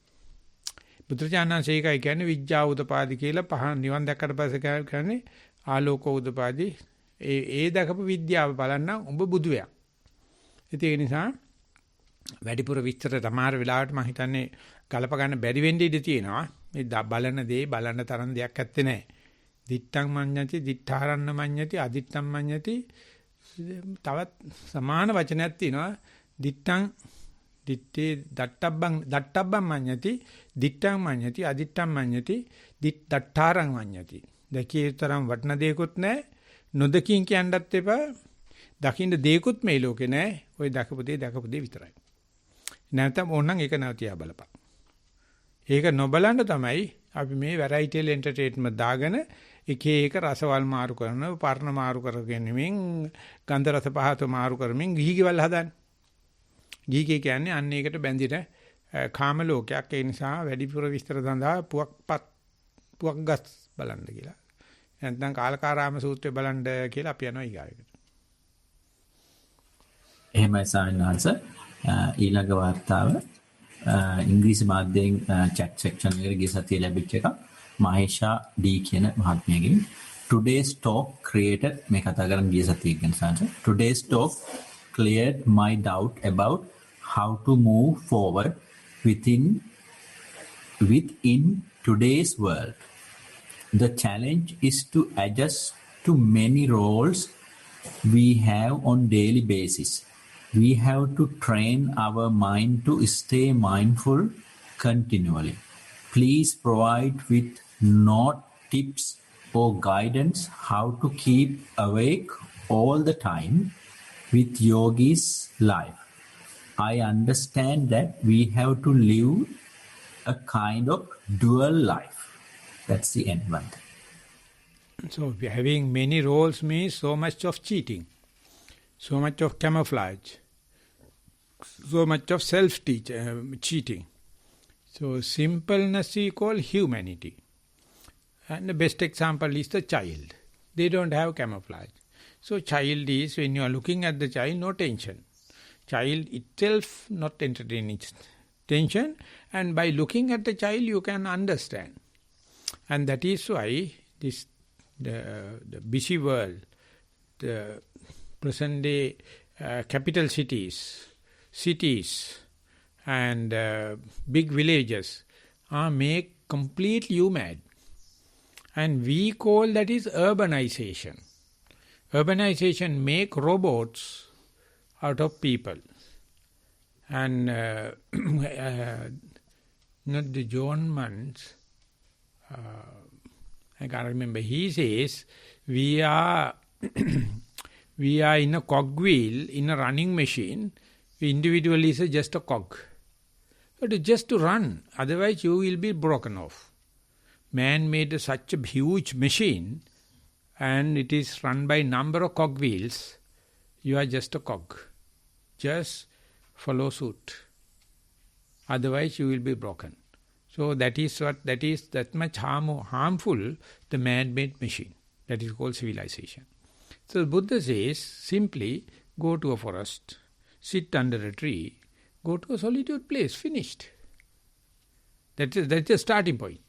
බුදුචානන්සේ ඒකයි කියන්නේ විද්‍යා උදපාදි කියලා පහ නිවන් දැක්කට පස්සේ කියන්නේ ආලෝක උදපාදි ඒ දැකපු විද්‍යාව බලන්න ඔබ බුදුයක්. ඒ නිසා වැඩිපුර විස්තර තමාර වෙලාවට මම හිතන්නේ ගලප ගන්න බැරි වෙන්න ඉඩ තියෙනවා. මේ බලන දේ බලන තරම් දෙයක් ඇත්තේ නැහැ. දිත්තං මඤ්ඤති, දිත්තාරන්න මඤ්ඤති, අදිත්තං මඤ්ඤති. තවත් සමාන වචනයක් තියෙනවා. දිත්තං දිත්තේ දට්ටබ්බං මඤ්ඤති, දිත්තං මඤ්ඤති, අදිත්තං මඤ්ඤති, දිත්තාරං මඤ්ඤති. දැකිය තරම් වටන දෙයක්වත් නැහැ. නොදකින් කියන්නත් එපා. දකින්න දෙයක්වත් මේ ලෝකේ නැහැ. ওই දකපු දේ විතරයි. නැත්නම් ඕනනම් ඒක නැවතියා බලපන්. ඒක නොබලන්න තමයි අපි මේ වැරයිටිල් එන්ටර්ටේන්මන්ට් දාගෙන එක එක රසවල් මාරු කරන, පර්ණ මාරු කරගෙනමින්, ගන්ධ රස පහත මාරු කරමින් ගිහිගෙවල් හදන්නේ. ගිහිගේ කියන්නේ අන්න ඒකට බැඳින කාම ලෝකයක්. ඒ නිසා වැඩිපුර විස්තර සඳහා පුවක් ගස් බලන්න කියලා. නැත්නම් කාලකාරාම සූත්‍රය බලන්න කියලා අපි යනවා ඊගායකට. එහෙමයි සාමිනාංශ. ඊළඟ වார்த்தාව ඉංග්‍රීසි මාධ්‍යයෙන් chat section එකට ගිය සතිය ලැබිච්ච එක. මහේෂා ඩී කියන මහත්මයාගෙන් today's talk created මේ කතා කරන් ගිය සතිය ගැන සාංශ. Today's talk cleared my doubt about how to move forward within today's world. The challenge is to adjust to many roles we have on daily basis. We have to train our mind to stay mindful continually. Please provide with not tips or guidance how to keep awake all the time with yogi's life. I understand that we have to live a kind of dual life. That's the end one. So having many roles means so much of cheating, so much of camouflage, so much of cheating. So simpleness is called humanity. And the best example is the child. They don't have camouflage. So child is, when you are looking at the child, no tension. Child itself not entertaining tension. And by looking at the child, you can understand. And that is why the busy world, the present day capital cities and big villages make completely you mad. And we call that is urbanization. Urbanization make robots out of people. And not the John Mans, I can't remember, he says we are We are in a cogwheel, in a running machine. Individually is just a cog. But just to run, otherwise you will be broken off. Man made such a huge machine, and it is run by number of cogwheels. You are just a cog. Just follow suit. Otherwise you will be broken. So that is that much harmful, the man-made machine. That is called civilization. So the Buddha says, simply go to a forest, sit under a tree, go to a solitude place, finished. That's the starting point.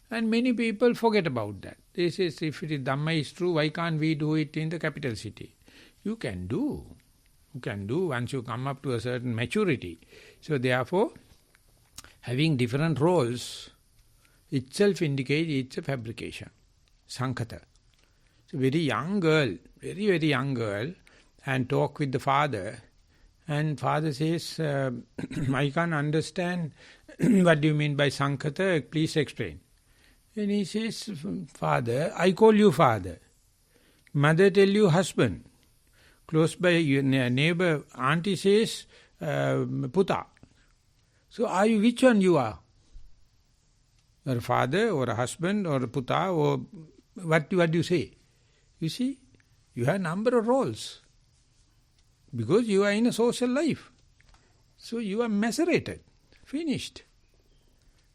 And many people forget about that. They say, if it is Dhamma is true, why can't we do it in the capital city? You can do. You can do once you come up to a certain maturity. So therefore, having different roles itself indicates it's a fabrication. Sankhata. So very young girl, very, very young girl, and talk with the father. And father says, I can't understand what do you mean by Sankhata, please explain. And he says, father, I call you father. Mother tell you husband. Close by your neighbor, auntie says, puta. So are you, which one you are? You're a father or a husband or a puta or what do you say? You see, you have a number of roles. Because you are in a social life. So you are macerated, finished.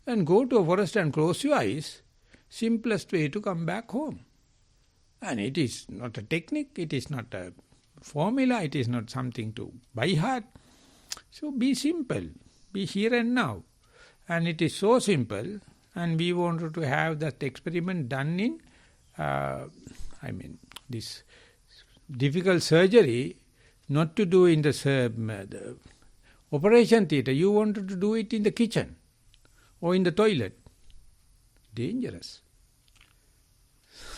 And go to a forest and close your eyes, simplest way to come back home. And it is not a technique, it is not a formula, it is not something to by heart. So be simple, be here and now. And it is so simple, and we wanted to have that experiment done in, this difficult surgery, not to do in the operation theatre. You wanted to do it in the kitchen or in the toilet. Dangerous.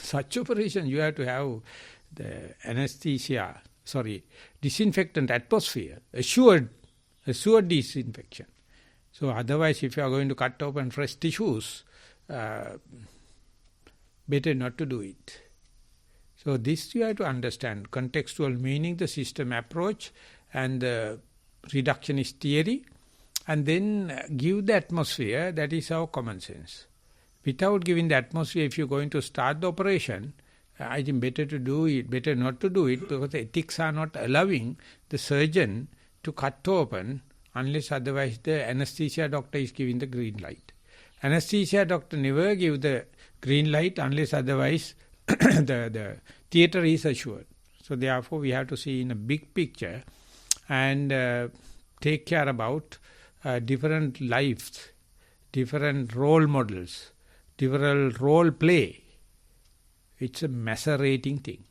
Such operation, you have to have the disinfectant atmosphere, assured disinfection. So otherwise, if you are going to cut open fresh tissues, better not to do it. So this you have to understand, contextual meaning, the system approach and the reductionist theory, and then give the atmosphere. That is our common sense. Without giving the atmosphere, if you're going to start the operation, I think better not to do it, because the ethics are not allowing the surgeon to cut open unless otherwise the anesthesia doctor is giving the green light. Anesthesia doctor never give the green light unless otherwise the theatre is assured. So therefore we have to see in a big picture and take care about different lives, different role models, different role play. It's a macerating thing.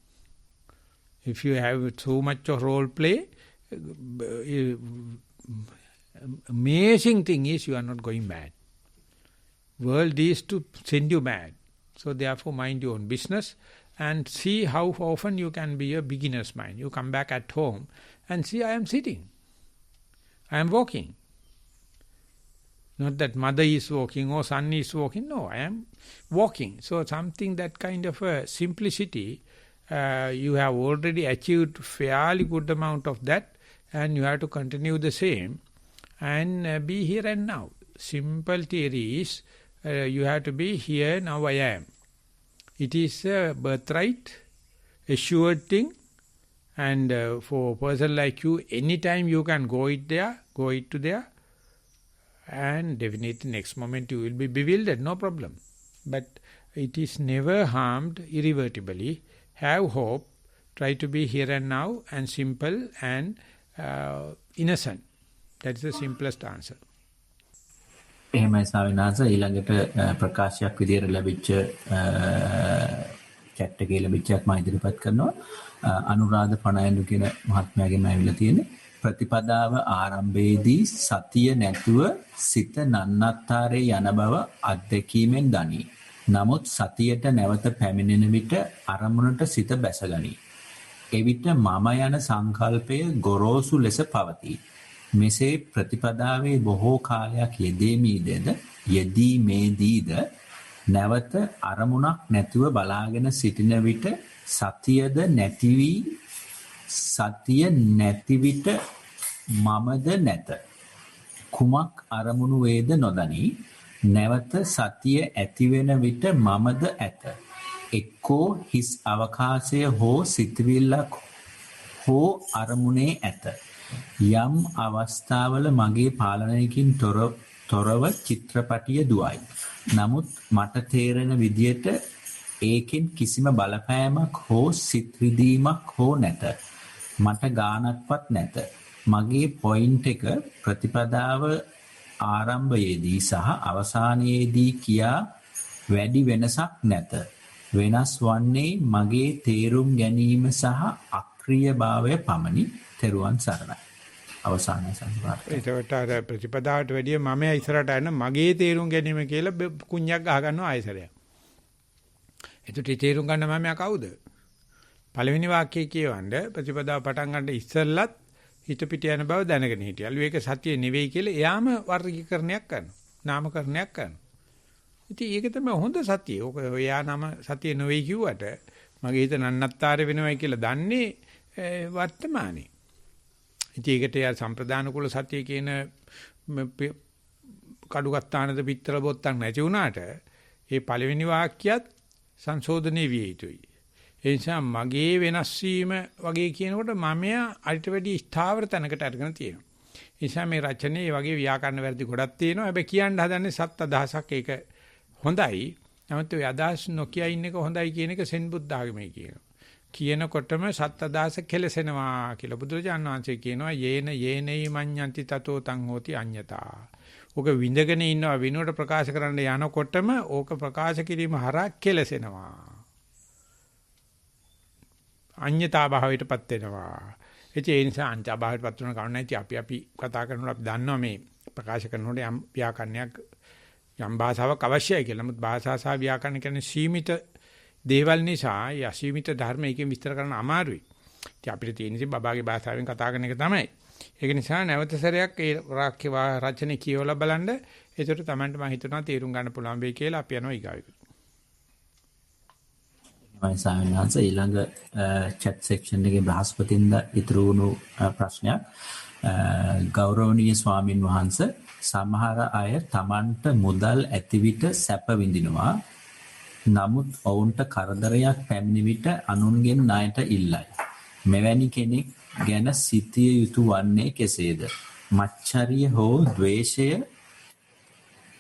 If you have so much of role play, amazing thing is you are not going mad. World is to send you mad. So therefore mind your own business and see how often you can be a beginner's mind. You come back at home and see, I am sitting. I am walking. Not that mother is walking or son is walking. No, I am walking. So something that kind of a simplicity, you have already achieved fairly good amount of that, and you have to continue the same and be here and now. Simple theory is you have to be here, now I am. It is a birthright, assured thing, and for a person like you, anytime you can go it to there, and definitely next moment you will be bewildered, no problem. But it is never harmed irrevertibly. Have hope, try to be here and now, and simple and innocent. That's the simplest answer. එහෙමයි ස්වාමීන් වහන්සේ ඊළඟට ප්‍රකාශයක් විදියට ලැබිච්ච chat එකේ ලැබිච්චක් මම ඉදිරිපත් කරනවා අනුරාධ පණයන්දු කියන මහත්මයාගෙන් ඇවිල්ලා තියෙන්නේ ප්‍රතිපදාව ආරම්භයේදී සතිය නැතුව සිත නන්නත්තරේ යන බව අත්දැකීමෙන් දනි. නමුත් සතියට නැවත පැමිණෙන විට අරමුණට සිත බැසගනී. එවිට මම යන සංකල්පය ගොරෝසු ලෙස පවතී. මෙසේ ප්‍රතිපදාවේ බොහෝ කාලයක් යෙදීමේදීද නැවත අරමුණක් නැතුව බලාගෙන සිටින විට සතිය නැති විට මමද නැත. කුමක් අරමුණු වේද නොදනි. නැවත සතිය ඇති වෙන විට මමද ඇත. එක්කෝ හිස් අවකාශය හෝ සිතවිල්ලක් හෝ අරමුණේ ඇත. යම් අවස්ථාවල මගේ පාලනයකින් තොරව චිත්‍රපටිය දුවයි. නමුත් මට තේරෙන විදියට ඒකෙන් කිසිම බලපෑමක් හෝ සිත් විදීමක් හෝ නැත. මට ගානක්වත් නැත. මගේ පොයින්ට් එක ප්‍රතිපදාව ආරම්භයේදී සහ අවසානයේදී කියා වැඩි වෙනසක් නැත. වෙනස් වන්නේ මගේ තේරුම් ගැනීම සහ අක්‍රීයභාවය පමණි. තෙරුවන් සරණයි. අවසානයේ සංස්කාරය. ඒකට අර ප්‍රතිපදාවට වැඩිය මම ඉස්සරහට යන මගේ තේරුම් ගැනීම කියලා කුණ්‍යක් ගහ ගන්නවා ආයසරයක්. එතකොට තේරුම් ගන්න මම කවුද? පළවෙනි වාක්‍යය කියවන්න ප්‍රතිපදාව පටන් ගන්න ඉස්සෙල්ලත් හිත පිට යන බව දැනගෙන හිටියලු. ඒක සතිය නෙවෙයි කියලා එයාම වර්ගීකරණයක් කරනවා. නාමකරණයක් කරනවා. ඉතින් ඒක තමයි හොඳ සතිය. ඔක එයා නම සතිය නෙවෙයි කිව්වට මගේ හිත නන්නත්තර වෙනවයි කියලා දන්නේ වර්තමානයේ. ඉතින් ඒකට යා සම්ප්‍රදාන කුල සතිය කියන කඩුගත්තානද පිටර බොත්තක් නැති වුණාට ඒ පළවෙනි වාක්‍යයත් සංශෝධනයේ විය යුතුයි. ඒ නිසා මගේ වෙනස් වීම වගේ කියනකොට මමයා අරිට වැඩි ස්ථාවර තැනකට අරගෙන තියෙනවා. ඒ නිසා මේ රචනයේ වගේ ව්‍යාකරණ වැරදි ගොඩක් තියෙනවා. හැබැයි කියන්න හදන්නේ සත් අදහසක් ඒක හොඳයි. නමුත් ඒ අදහස් නොකිය ඉන්න එක හොඳයි කියන එක සෙන් බුද්ධ ආගමේ කියනවා. කියනකොටම සත් අදහස කෙලසෙනවා කියලා බුදුරජාණන් වහන්සේ කියනවා යේනයි මඤ්ඤන්ති තතෝ තං හෝති අඤ්ඤතා. ඕක විඳගෙන ඉන්නවා විනුවට ප්‍රකාශ කරන්න යනකොටම ඕක ප්‍රකාශ කිරීම හරහා කෙලසෙනවා. අඤ්ඤතා භාවයටපත් වෙනවා. ඒ නිසා අඤ්ඤතා භාවයටපත් වෙන කවුරු නැති අපි කතා කරනකොට අපි දන්නවා මේ ප්‍රකාශ කරනකොට යම් ව්‍යාකරණයක් යම් භාෂාවක් අවශ්‍යයි කියලා. නමුත් භාෂා සහ ව්‍යාකරණ කියන්නේ සීමිත දේවල් නිසා යසීමිත ධර්ම එකෙන් විස්තර කරන්න අමාරුයි. ඉතින් අපිට තියෙන ඉතින් බබාගේ භාෂාවෙන් කතා කරන එක තමයි. ඒක නිසා නැවත සැරයක් ඒ වාක්‍ය රචනය කියවලා බලන්න. ඒකට තමයි මම හිතනවා තේරුම් ගන්න පුළුවන් වෙයි කියලා අපි යනවා ඊගාවෙට. මම සාමාන්‍යයෙන් ඊළඟ chat section එකේ බ්‍රහස්පතින්ද ඉතුරු වුණු ප්‍රශ්නයක් ගෞරවනීය ස්වාමින් වහන්සේ සමහර අය Tamanට මුදල් ඇති විට සැප විඳිනවා. නමුත් ඔවුන්ට කරදරයක් පැමිණි විට අනුන්ගෙන් ණයට ඉල්ලයි. මෙවැනි කෙනෙක් ගැන සිතිය යුතු වන්නේ කෙසේද? මච්චරිය හෝ ද්වේෂය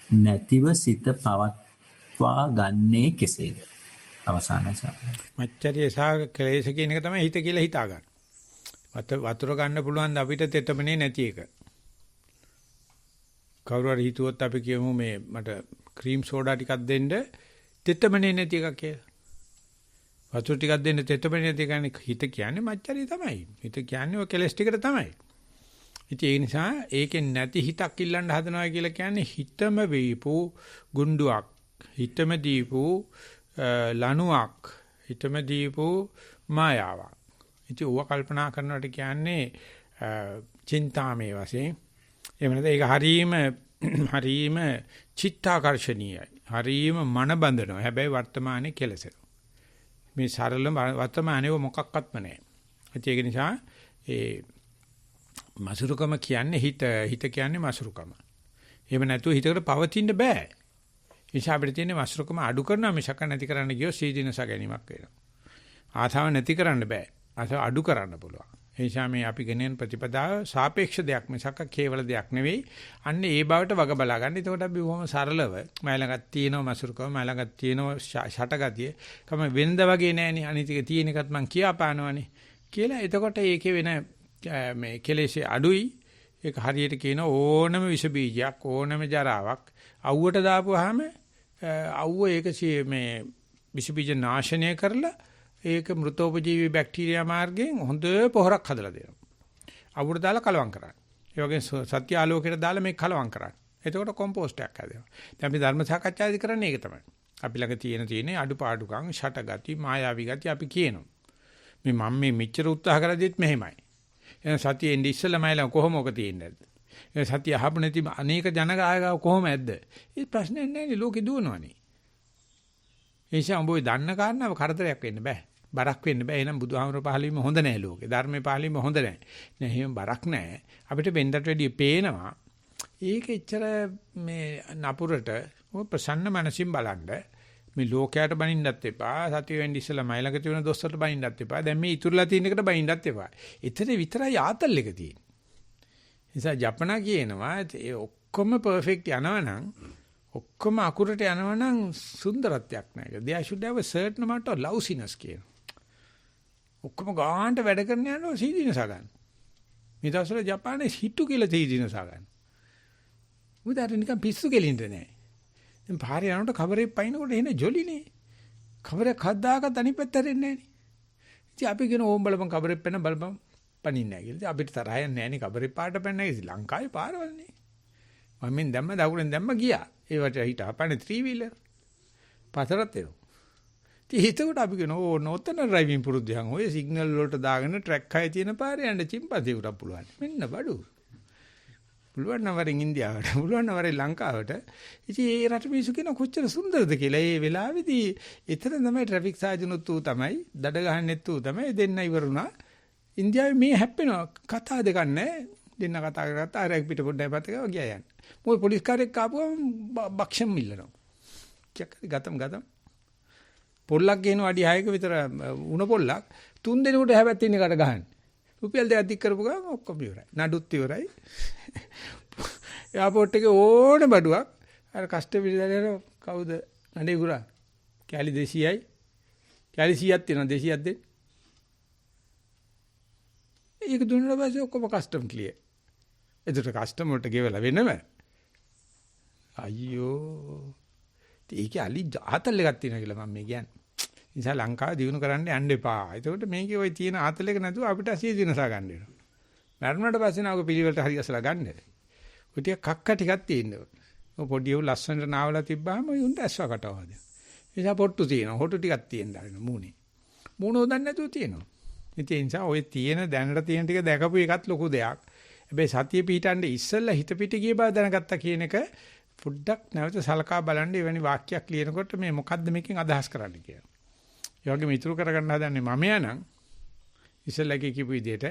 නැතිව සිත පවත්වා ගන්නේ කෙසේද? අවසානයේ මච්චරිය සහ ක්ලේශ කියන එක තමයි හිත කියලා හිතා ගන්න. වතුර ගන්න පුළුවන් අපිට තෙතමනේ නැති එක. කවුරු හරි හිතුවොත් අපි කියමු මේ මට ක්‍රීම් සෝඩා ටිකක් දෙන්න තෙතමනේ නැති එකක් කියලා. වතුර ටිකක් දෙන්න තෙතමනේ නැති එකනේ හිත කියන්නේ මච්චරිය තමයි. හිත කියන්නේ ඔය කෙලස් ටිකට තමයි. ඉතින් ඒ නිසා ඒකෙන් නැති හිතක් ඉල්ලන්න හදනවා කියලා කියන්නේ හිතම වීපු ගුණ්ඩුවක්. හිතම දීපු ලණුවක්. හිතම දීපු මායාවක්. ඉතින් ඕව කල්පනා කරනකොට කියන්නේ චින්තාමේ වශයෙන් එහෙම නැත්නම් ඒක හරීම චිත්තාකර්ෂණීයයි. හරීම මන බඳනවා. හැබැයි වර්තමානයේ කෙලසෙනවා. මේ සරල වර්තමානයේ මොකක්වත්ම නැහැ. ඒක නිසා ඒ මසුරුකම කියන්නේ හිත කියන්නේ මසුරුකම. එහෙම නැතුව හිතකට පවතින්න බෑ. ඒ නිසා අපිට තියෙන්නේ මසුරුකම අඩු කරනවා මිසක නැති කරන්න ගියොත් සීදීනස ගැනීමක් වෙනවා. ආතාව නැති කරන්න බෑ. ආතාව අඩු කරන්න පුළුවන්. ඒ නිසා මේ අපි ගෙනෙන ප්‍රතිපදාව සාපේක්ෂ දෙයක් මිසක කේවල දෙයක් නෙවෙයි. අන්න ඒ බවට වග බලා ගන්න. එතකොට අපි බොහොම සරලව මයිලඟක් තියෙනවා මසුරුකම මයිලඟක් තියෙනවා ෂටගතිය. කම වෙනද වගේ නෑනේ. අනිත් එක තියෙන එකත් මං කියාපානවනේ කියලා. එතකොට ඒකේ වෙන මේ කෙලෙස් අඩුයි. ඒක හරියට කියන ඕනම විස බීජයක් ඕනම ජරාවක් අවුවට දාපුවාම අවුව ඒක මේ විස බීජ නාශනය කරලා ඒක මෘතෝපජීවී බැක්ටීරියා මාර්ගයෙන් හොඳ පොහොරක් හදලා දෙනවා. අවුවට දාලා කලවම් කරන්න. ඒ වගේ සත්‍ය ආලෝකයට දාලා මේක කලවම් කරන්න. එතකොට කොම්පෝස්ට් එකක් හැදෙනවා. දැන් අපි ධර්ම සාකච්ඡාදී කරන්නේ ඒක තමයි. අපි ළඟ තියෙන අඩුපාඩුකම් ෂටගති මායාවී ගති අපි කියනවා. මම මෙච්චර උත්සාහ කරද්දිත් මෙහෙමයි. එහෙනම් සතිය එන්නේ ඉස්සෙල්ලාමයි ළඟ කොහොම ඔක තියෙන්නේ නැද්ද? ඒ සතිය අහපු නැති අනේක ජනගායකව කොහොම ඇද්ද? ඒ ප්‍රශ්නේ නැහැ නේ ලෝකේ දුවනවනේ. ඒ නිසා උඹ ඔය දන්න කාරණාව කරදරයක් වෙන්න බෑ. බරක් වෙන්න බෑ. එහෙනම් බුදුහාමර පහළ වීම හොඳ නෑ ලෝකේ. ධර්මයේ පහළ වීම හොඳ නෑ. නෑ එහෙම බරක් නෑ. අපිට වෙන්නට වැඩිය පේනවා. ඒක එච්චර මේ නපුරට ප්‍රසන්න මනසින් බලන්න මේ ලෝකයට බනින්නත් එපා. සතිය වෙන්න ඉස්සලා මයිලක තියෙන දොස්තරට බනින්නත් එපා. දැන් මේ ඉතුරුලා තියෙන එකට බනින්නත් එපා. එතන විතරයි ආතල් එක තියෙන්නේ. නිසා ජපනා කියනවා ඒ ඔක්කොම පර්ෆෙක්ට් යනවනම් ඔක්කොම අකුරට යනවනම් සුන්දරත්වයක් නැහැ. They should have a certain amount of lousiness කියනවා. ඔක්කොම ගාහන්ට වැඩ කරන යනවා සීදීනස ගන්න. මේ දවස්වල ජපානයේ හිටු කියලා සීදීනස ගන්න. උදාට නිකන් පිස්සු කෙලින්ද නැහැ. දැන් පාරේ යනකොට කවරේ පයින්නකොට එන ජොලිනේ. කවරේ කද්දාකත් අනිත් පැත්ත හැරෙන්නේ නැහැ නේ. ඉතින් අපි කියන ඕම් බලපන් කවරේ පැන බලපන් පනින්නේ නැහැ කියලා. ඉතින් අපිට තරහ යන්නේ නැහැ නේ කවරේ පාට පැන්න නැහැ. ලංකාවේ පාරවල්නේ. මම මෙන් දැම්ම දකුණෙන් දැම්ම ගියා. ඒවට හිටාපන්නේ 3 wheeler. පතරත් එනවා. ඉතින් හිතකොට අපි කියන ඕ නොතන ඩ්‍රයිවිං පුරුද්දයන් ඔය සිග්නල් වලට දාගෙන ට්‍රැක් හය තියෙන පාරේ යන්න චිම්පන්සි උරක් පුළුවන්. මෙන්න බඩු. පුළුවන් නම් වරින් ඉන්දියාවට, පුළුවන් නම් වරින් ලංකාවට. ඉතින් ඒ රට මිනිස්සු කියන කොච්චර සුන්දරද කියලා. ඒ වෙලාවේදී එතන තමයි ට්‍රැෆික් සාජනුත් ඌ තමයි, දඩ ගහන්නෙත් ඌ තමයි දෙන්න ඉවරුණා. ඉන්දියාවේ මේ හැප්පෙනවා කතා දෙකක් නැහැ. දෙන්න කතා කරගත්තා අර පිට පොඩ්ඩයි පැත්ත ගාව ගියා යන්නේ. මොකද පොලිස් කාර්යයක් ආපුවම බක්ෂම් මිල්ලනවා. කියක් ගතම් පොල්ලක් ගේන අඩි 6ක විතර උණ පොල්ලක් 3 දිනකට හැබැයි තින්න කට ගහන්නේ. රුපියල් 2ක් දික් කරපු ගමන් ඔක්කොම ඉවරයි. නඩුත් ඉවරයි. එයාපෝට් එකේ ඕනේ බඩුවක් අර කස්ටමර් ඉඳලා කවුද නඩේ ගුරා කැලි 200යි කැලි 100ක් තියෙනවා 200ක් දෙන්න. ඒක දුන්නා පස්සේ ඔක්කොම කස්ටම් ක්ලියර්. එතකොට කස්ටමර්ට ගෙවලා වෙනම අයියෝ ඒකේ අලි ආතල් එකක් තියෙනවා කියලා මම මේ කියන්නේ. නිසා ලංකාව දිනු කරන්න යන්න එපා. එතකොට මේකේ ওই තියෙන ආතල් එක නැතුව අපිට අසිය දිනසා ගන්න වෙනවා. මරණයට පස්සේ නාවක පිළිවෙලට හරි අසලා ගන්න. ඔය ටික කක්ක ටිකක් තියෙනවා. ඔය පොඩි උ ලස්සනට නාවලා තිබ්බාම උන්ට ඇස්වා කටවද. නිසා පොට්ටු තියෙනවා. හොටු ටිකක් තියෙන්න ආරින මූණේ. මූණ හොදන්න නැතුව තියෙනවා. ඉතින් ඒ නිසා ඔය තියෙන දැනට තියෙන ටික දැකපු එකත් ලොකු දෙයක්. හැබැයි සතිය පිටන්නේ ඉස්සෙල්ලා හිත පිට ගිය බව දැනගත්තා කියන එක පොඩ්ඩක් නැවත සලකා බලන්න එවැනි වාක්‍යයක් ලියනකොට මේ මොකද්ද මේකෙන් අදහස් කරන්නේ කියලා. ඒ වගේම ඉතුරු කරගන්න හදන්නේ මම යනං ඉස්සෙල්ලාගේ කියපු විදිහට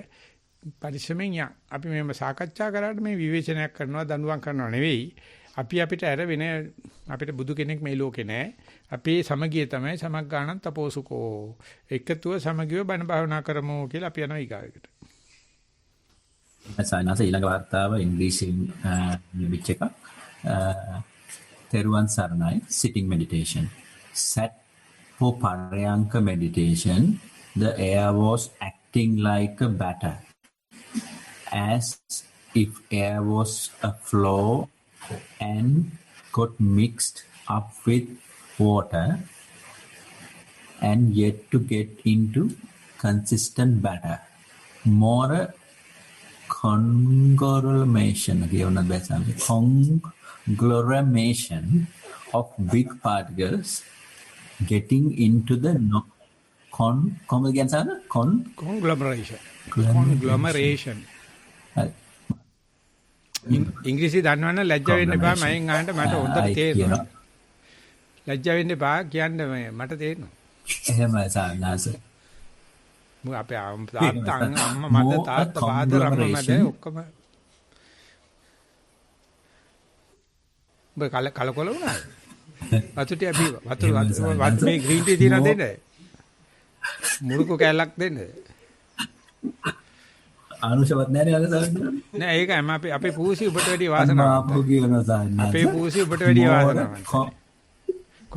පරිස්සමෙන් යා. අපි මේව සාකච්ඡා කරාට මේ විවේචනයක් කරනවා දඬුවම් කරනවා නෙවෙයි. අපි අපිට අර වෙන අපිට බුදු කෙනෙක් මේ ලෝකේ නැහැ. අපේ සමගිය තමයි සමග්ගාණන් තපෝසුකෝ. එකතුව සමගියව බණ භාවනා කරමු කියලා අපි යනවා ඊගාවෙකට. සායනස ඊළඟ වර්තාව ඉංග්‍රීසියෙන් ලිපිච් එක. තෙරුවන් සරණයි. Sitting meditation. Sat for Paryanka meditation, the air was acting like a batter, as if air was a flow and got mixed up with water and yet to get into consistent batter. More a conglomeration of big particles getting into the conglomeration. ඉංග්‍රීසි දන්නවනම් ලැජ්ජා වෙන්න එපා මයෙන් අහන්න මට හොඳට තේරෙනවා. ලැජ්ජා වෙන්න එපා කියන්න මට තේරෙනවා. එහෙමයි සානාස. මම අපේ තාත්තා අම්මා මට තාත්තා බාදර අම්මා මට ඔක්කොම බ කලකොල වුණා. වතුටි අපි වතුර මේ ග්‍රීන් ටී තියන දෙන්න. මුරුකු කැලක් දෙන්න. ආනුෂවත් නැහැ නේද සාරා? නෑ ඒක අපේ පූසි ඔබට වැඩි වාසනාවක්. අපේ පූසි ඔබට වැඩි වාසනාවක්.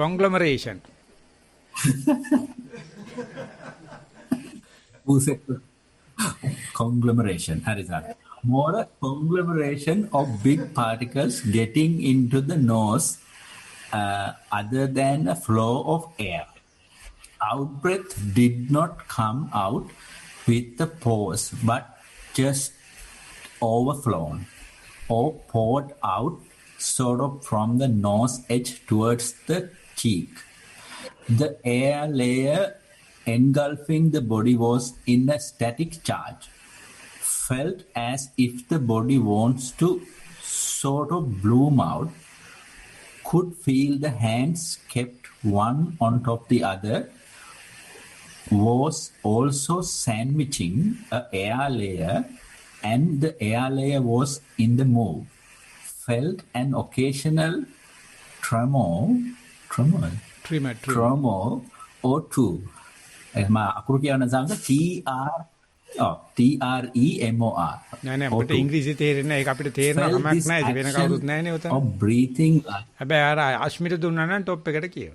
conglomeration. Conglomeration. More a conglomeration of big particles getting into the nose other than a flow of air. Out breath did not come out with the pause, but just overflown or poured out sort of from the nose edge towards the cheek. The air layer engulfing the body was in a static charge. Felt as if the body wants to sort of bloom out. Could feel the hands kept one on top the other was also sandwiching a air layer, and the air layer was in the move. Felt an occasional tremor or two. අකුරු කියවන සංග TREMOR. නෑ නෑ අපිට ඉංග්‍රීසි තේරෙන්නේ නැහැ. ඒක අපිට තේරෙනවා කමක් නැහැ. වෙන කවුරුත් නැහැනේ උතන. Of breathing. හැබැයි අර අශ්මිත දුන්නා නම් টොප් එකට කියව.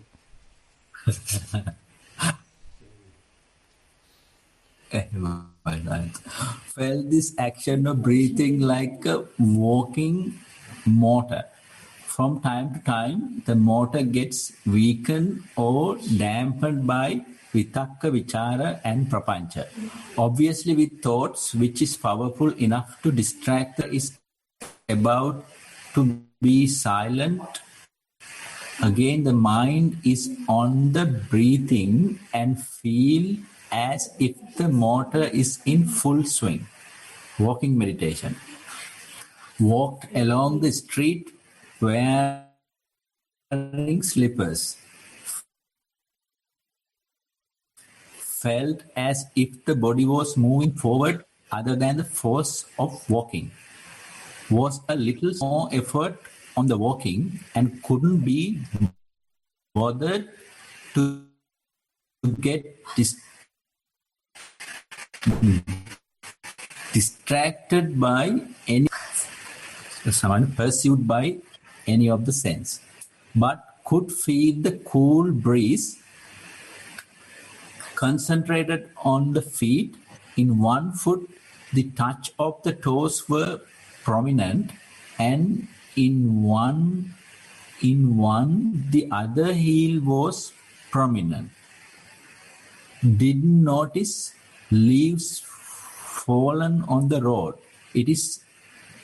Felt this action of breathing like a walking motor. From time to time, the motor gets weakened or dampened by vitakka, vichara and prapancha. Obviously with thoughts which is powerful enough to distract is about to be silent. Again, the mind is on the breathing and feel as if the motor is in full swing. Walking meditation. Walked along the street wearing slippers. Felt as if the body was moving forward other than the force of walking. Was a little more effort on the walking and couldn't be bothered to get distracted by pursued by any of the sense, but could feel the cool breeze, concentrated on the feet. In one foot, the touch of the toes were prominent, and in one, the other heel was prominent. Didn't notice leaves fallen on the road. It is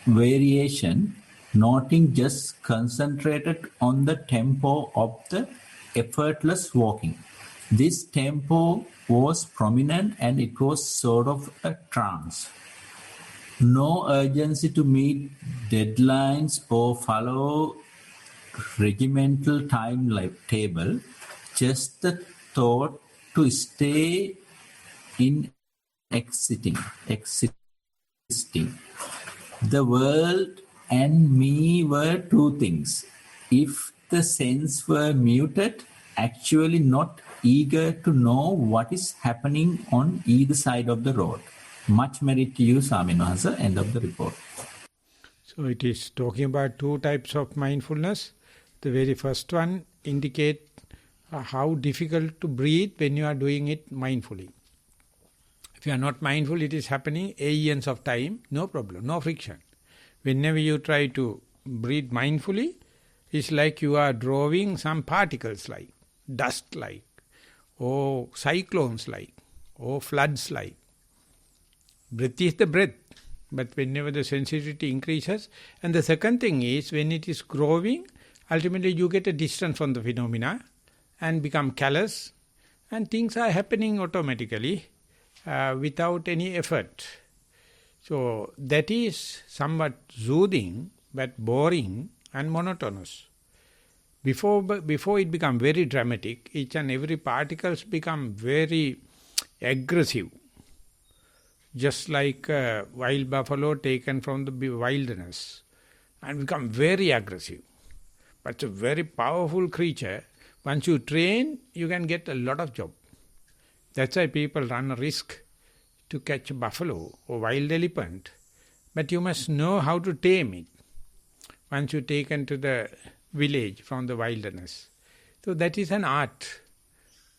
variation, noting just concentrated on the tempo of the effortless walking. This tempo was prominent and it was sort of a trance. No urgency to meet deadlines or follow regimental timetable, just the thought to stay in existing. The world and me were two things. If the sense were muted, actually not eager to know what is happening on either side of the road. Much merit to you, Swamin Wahanse. End of the report. So it is talking about two types of mindfulness. The very first one indicate how difficult to breathe when you are doing it mindfully. If you are not mindful, it is happening aeons of time, no problem, no friction. Whenever you try to breathe mindfully, it's like you are drawing some particles like, dust like, or cyclones like, or floods like. Breath is the breath, but whenever the sensitivity increases, and the second thing is when it is growing, ultimately you get a distance from the phenomena and become callous, and things are happening automatically without any effort. So that is somewhat soothing but boring and monotonous. Before it become very dramatic, each and every particles become very aggressive. Just like a wild buffalo taken from the wilderness and become very aggressive. But it's a very powerful creature. Once you train, you can get a lot of job. That's why people run a risk to catch a buffalo or wild elephant. But you must know how to tame it. Once you taken to the village from the wilderness. So that is an art.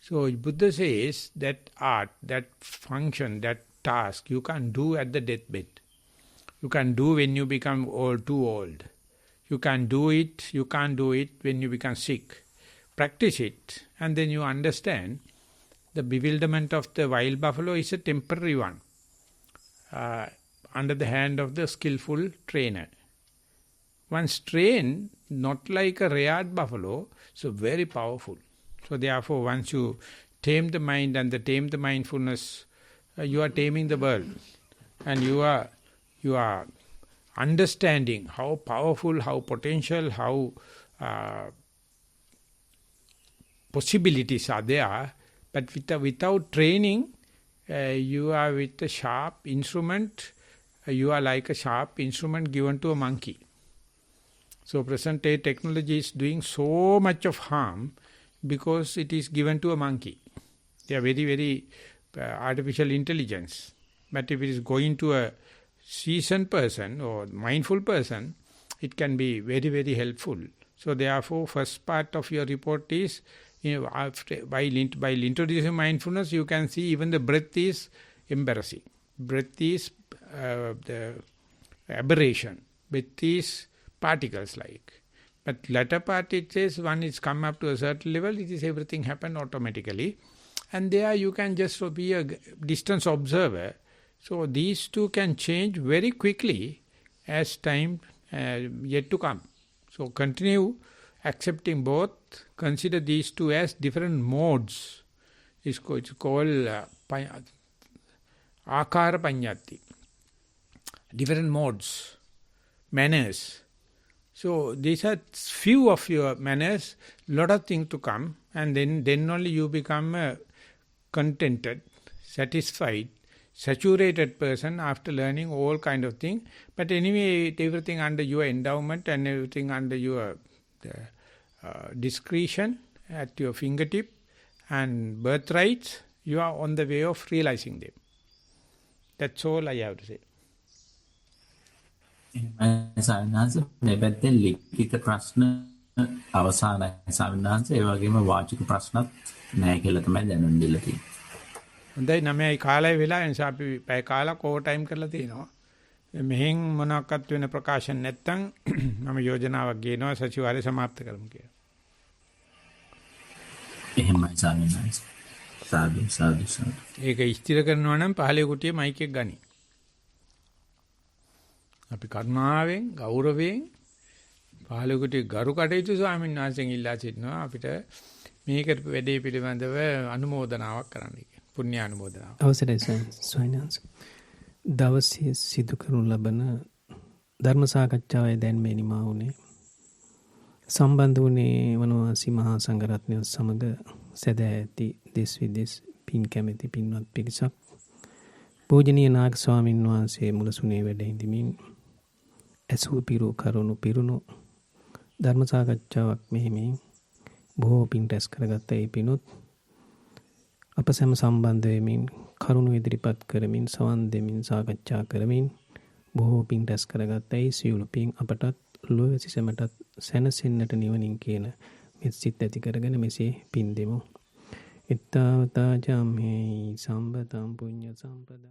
So Buddha says that art, that function, that task you can't do at the deathbed. You can't do when you become old, too old. You can't do it when you become sick. Practice it and then you understand the bewilderment of the wild buffalo is a temporary one under the hand of the skillful trainer. Once trained, not like a reared buffalo, so very powerful. So therefore, once you tame the mind and tame the mindfulness, you are taming the world. And you are understanding how powerful, how potential, how possibilities are there But without training, you are with a sharp instrument. You are like a sharp instrument given to a monkey. So present day technology is doing so much of harm because it is given to a monkey. They are very, very artificial intelligence. But if it is going to a seasoned person or mindful person, it can be very, very helpful. So therefore, first part of your report is, by introducing mindfulness, you can see even the breath is embarrassing. Breath is the aberration. Breath is particles like. But latter part it says, one is come up to a certain level, it is everything happen automatically. And there you can just be a distance observer. So these two can change very quickly as time yet to come. So continue accepting both. Consider these two as different modes. It's called Akara Panyati. Different modes, manners. So these are few of your manners, lot of things to come, and then only you become a contented, satisfied, saturated person after learning all kind of things. But anyway, everything under your endowment and everything under your discretion at your fingertip and birthrights, you are on the way of realizing them. That's all I have to say. සාවිනාංශ මේ පැත්තේ ලිඛිත ප්‍රශ්න අවසానයි සාවිනාංශ ඒ වගේම වාචික ප්‍රශ්නත් නැහැ කියලා තමයි දැනුම් දීලා තියෙන්නේ. හොඳයි 9යි කාලය වෙලා නිසා අපි පැය කාලක් ඕවර් ටයිම් කරලා තියෙනවා. මෙහෙන් මොනක්වත් වෙන ප්‍රකාශන නැත්තම් මම යෝජනාවක් ගේනවා සතිವಾರය સમાપ્ત කරමු කියලා. එහෙමයි සාවිනාංශ. සාදු සාදු සාදු. ඒක ස්ථිර කරනවා නම් පහලේ කුටියේ මයික් එක ගනි. අපි කරුණාවෙන් ගෞරවයෙන් පහලකට ගරු කටයුතු ස්වාමීන් වහන්සේගෙන් ඉල්ලා සිටිනවා අපිට මේකට වැඩේ පිළිබඳව අනුමෝදනාවක් කරන්න කියලා. පුණ්‍ය අනුමෝදනාව. අවසරයි ස්වාමීන් දවසේ සිදු කරනු ලබන ධර්ම සාකච්ඡාවේ දැන් මේ නිමා වුණේ සම්බන්ධ වුණේ වනවාසී මහා සංඝරත්නය සමග සදා ඇති දෙස් විදෙස් පින් කැමැති පින්වත් පිරිසක් පූජනීය නායක ස්වාමීන් වහන්සේ මුලසුනේ වැඩ හිඳමින් ඇසූ පිරු කරුණු පිරුණු ධර්ම සාකච්ඡාවක් මෙහිමින් බොහෝ පින් රැස් කරගත්ත ඒ පිනුත් අප සැම සම්බන්ධ වෙමින් කරුණු ඉදිරිපත් කරමින් සවන් දෙමින් සාකච්ඡා කරමින් බොහෝ පින් රැස් කරගත්ත ඒ සියලු පින් අපටත් ලෝවැසි සැමටත් සැනසෙන්නට නිවනින් කියන මෙත් සිත් ඇති කරගෙන මෙසේ පින් දෙමු. ittavata jamme sambadam punya sampada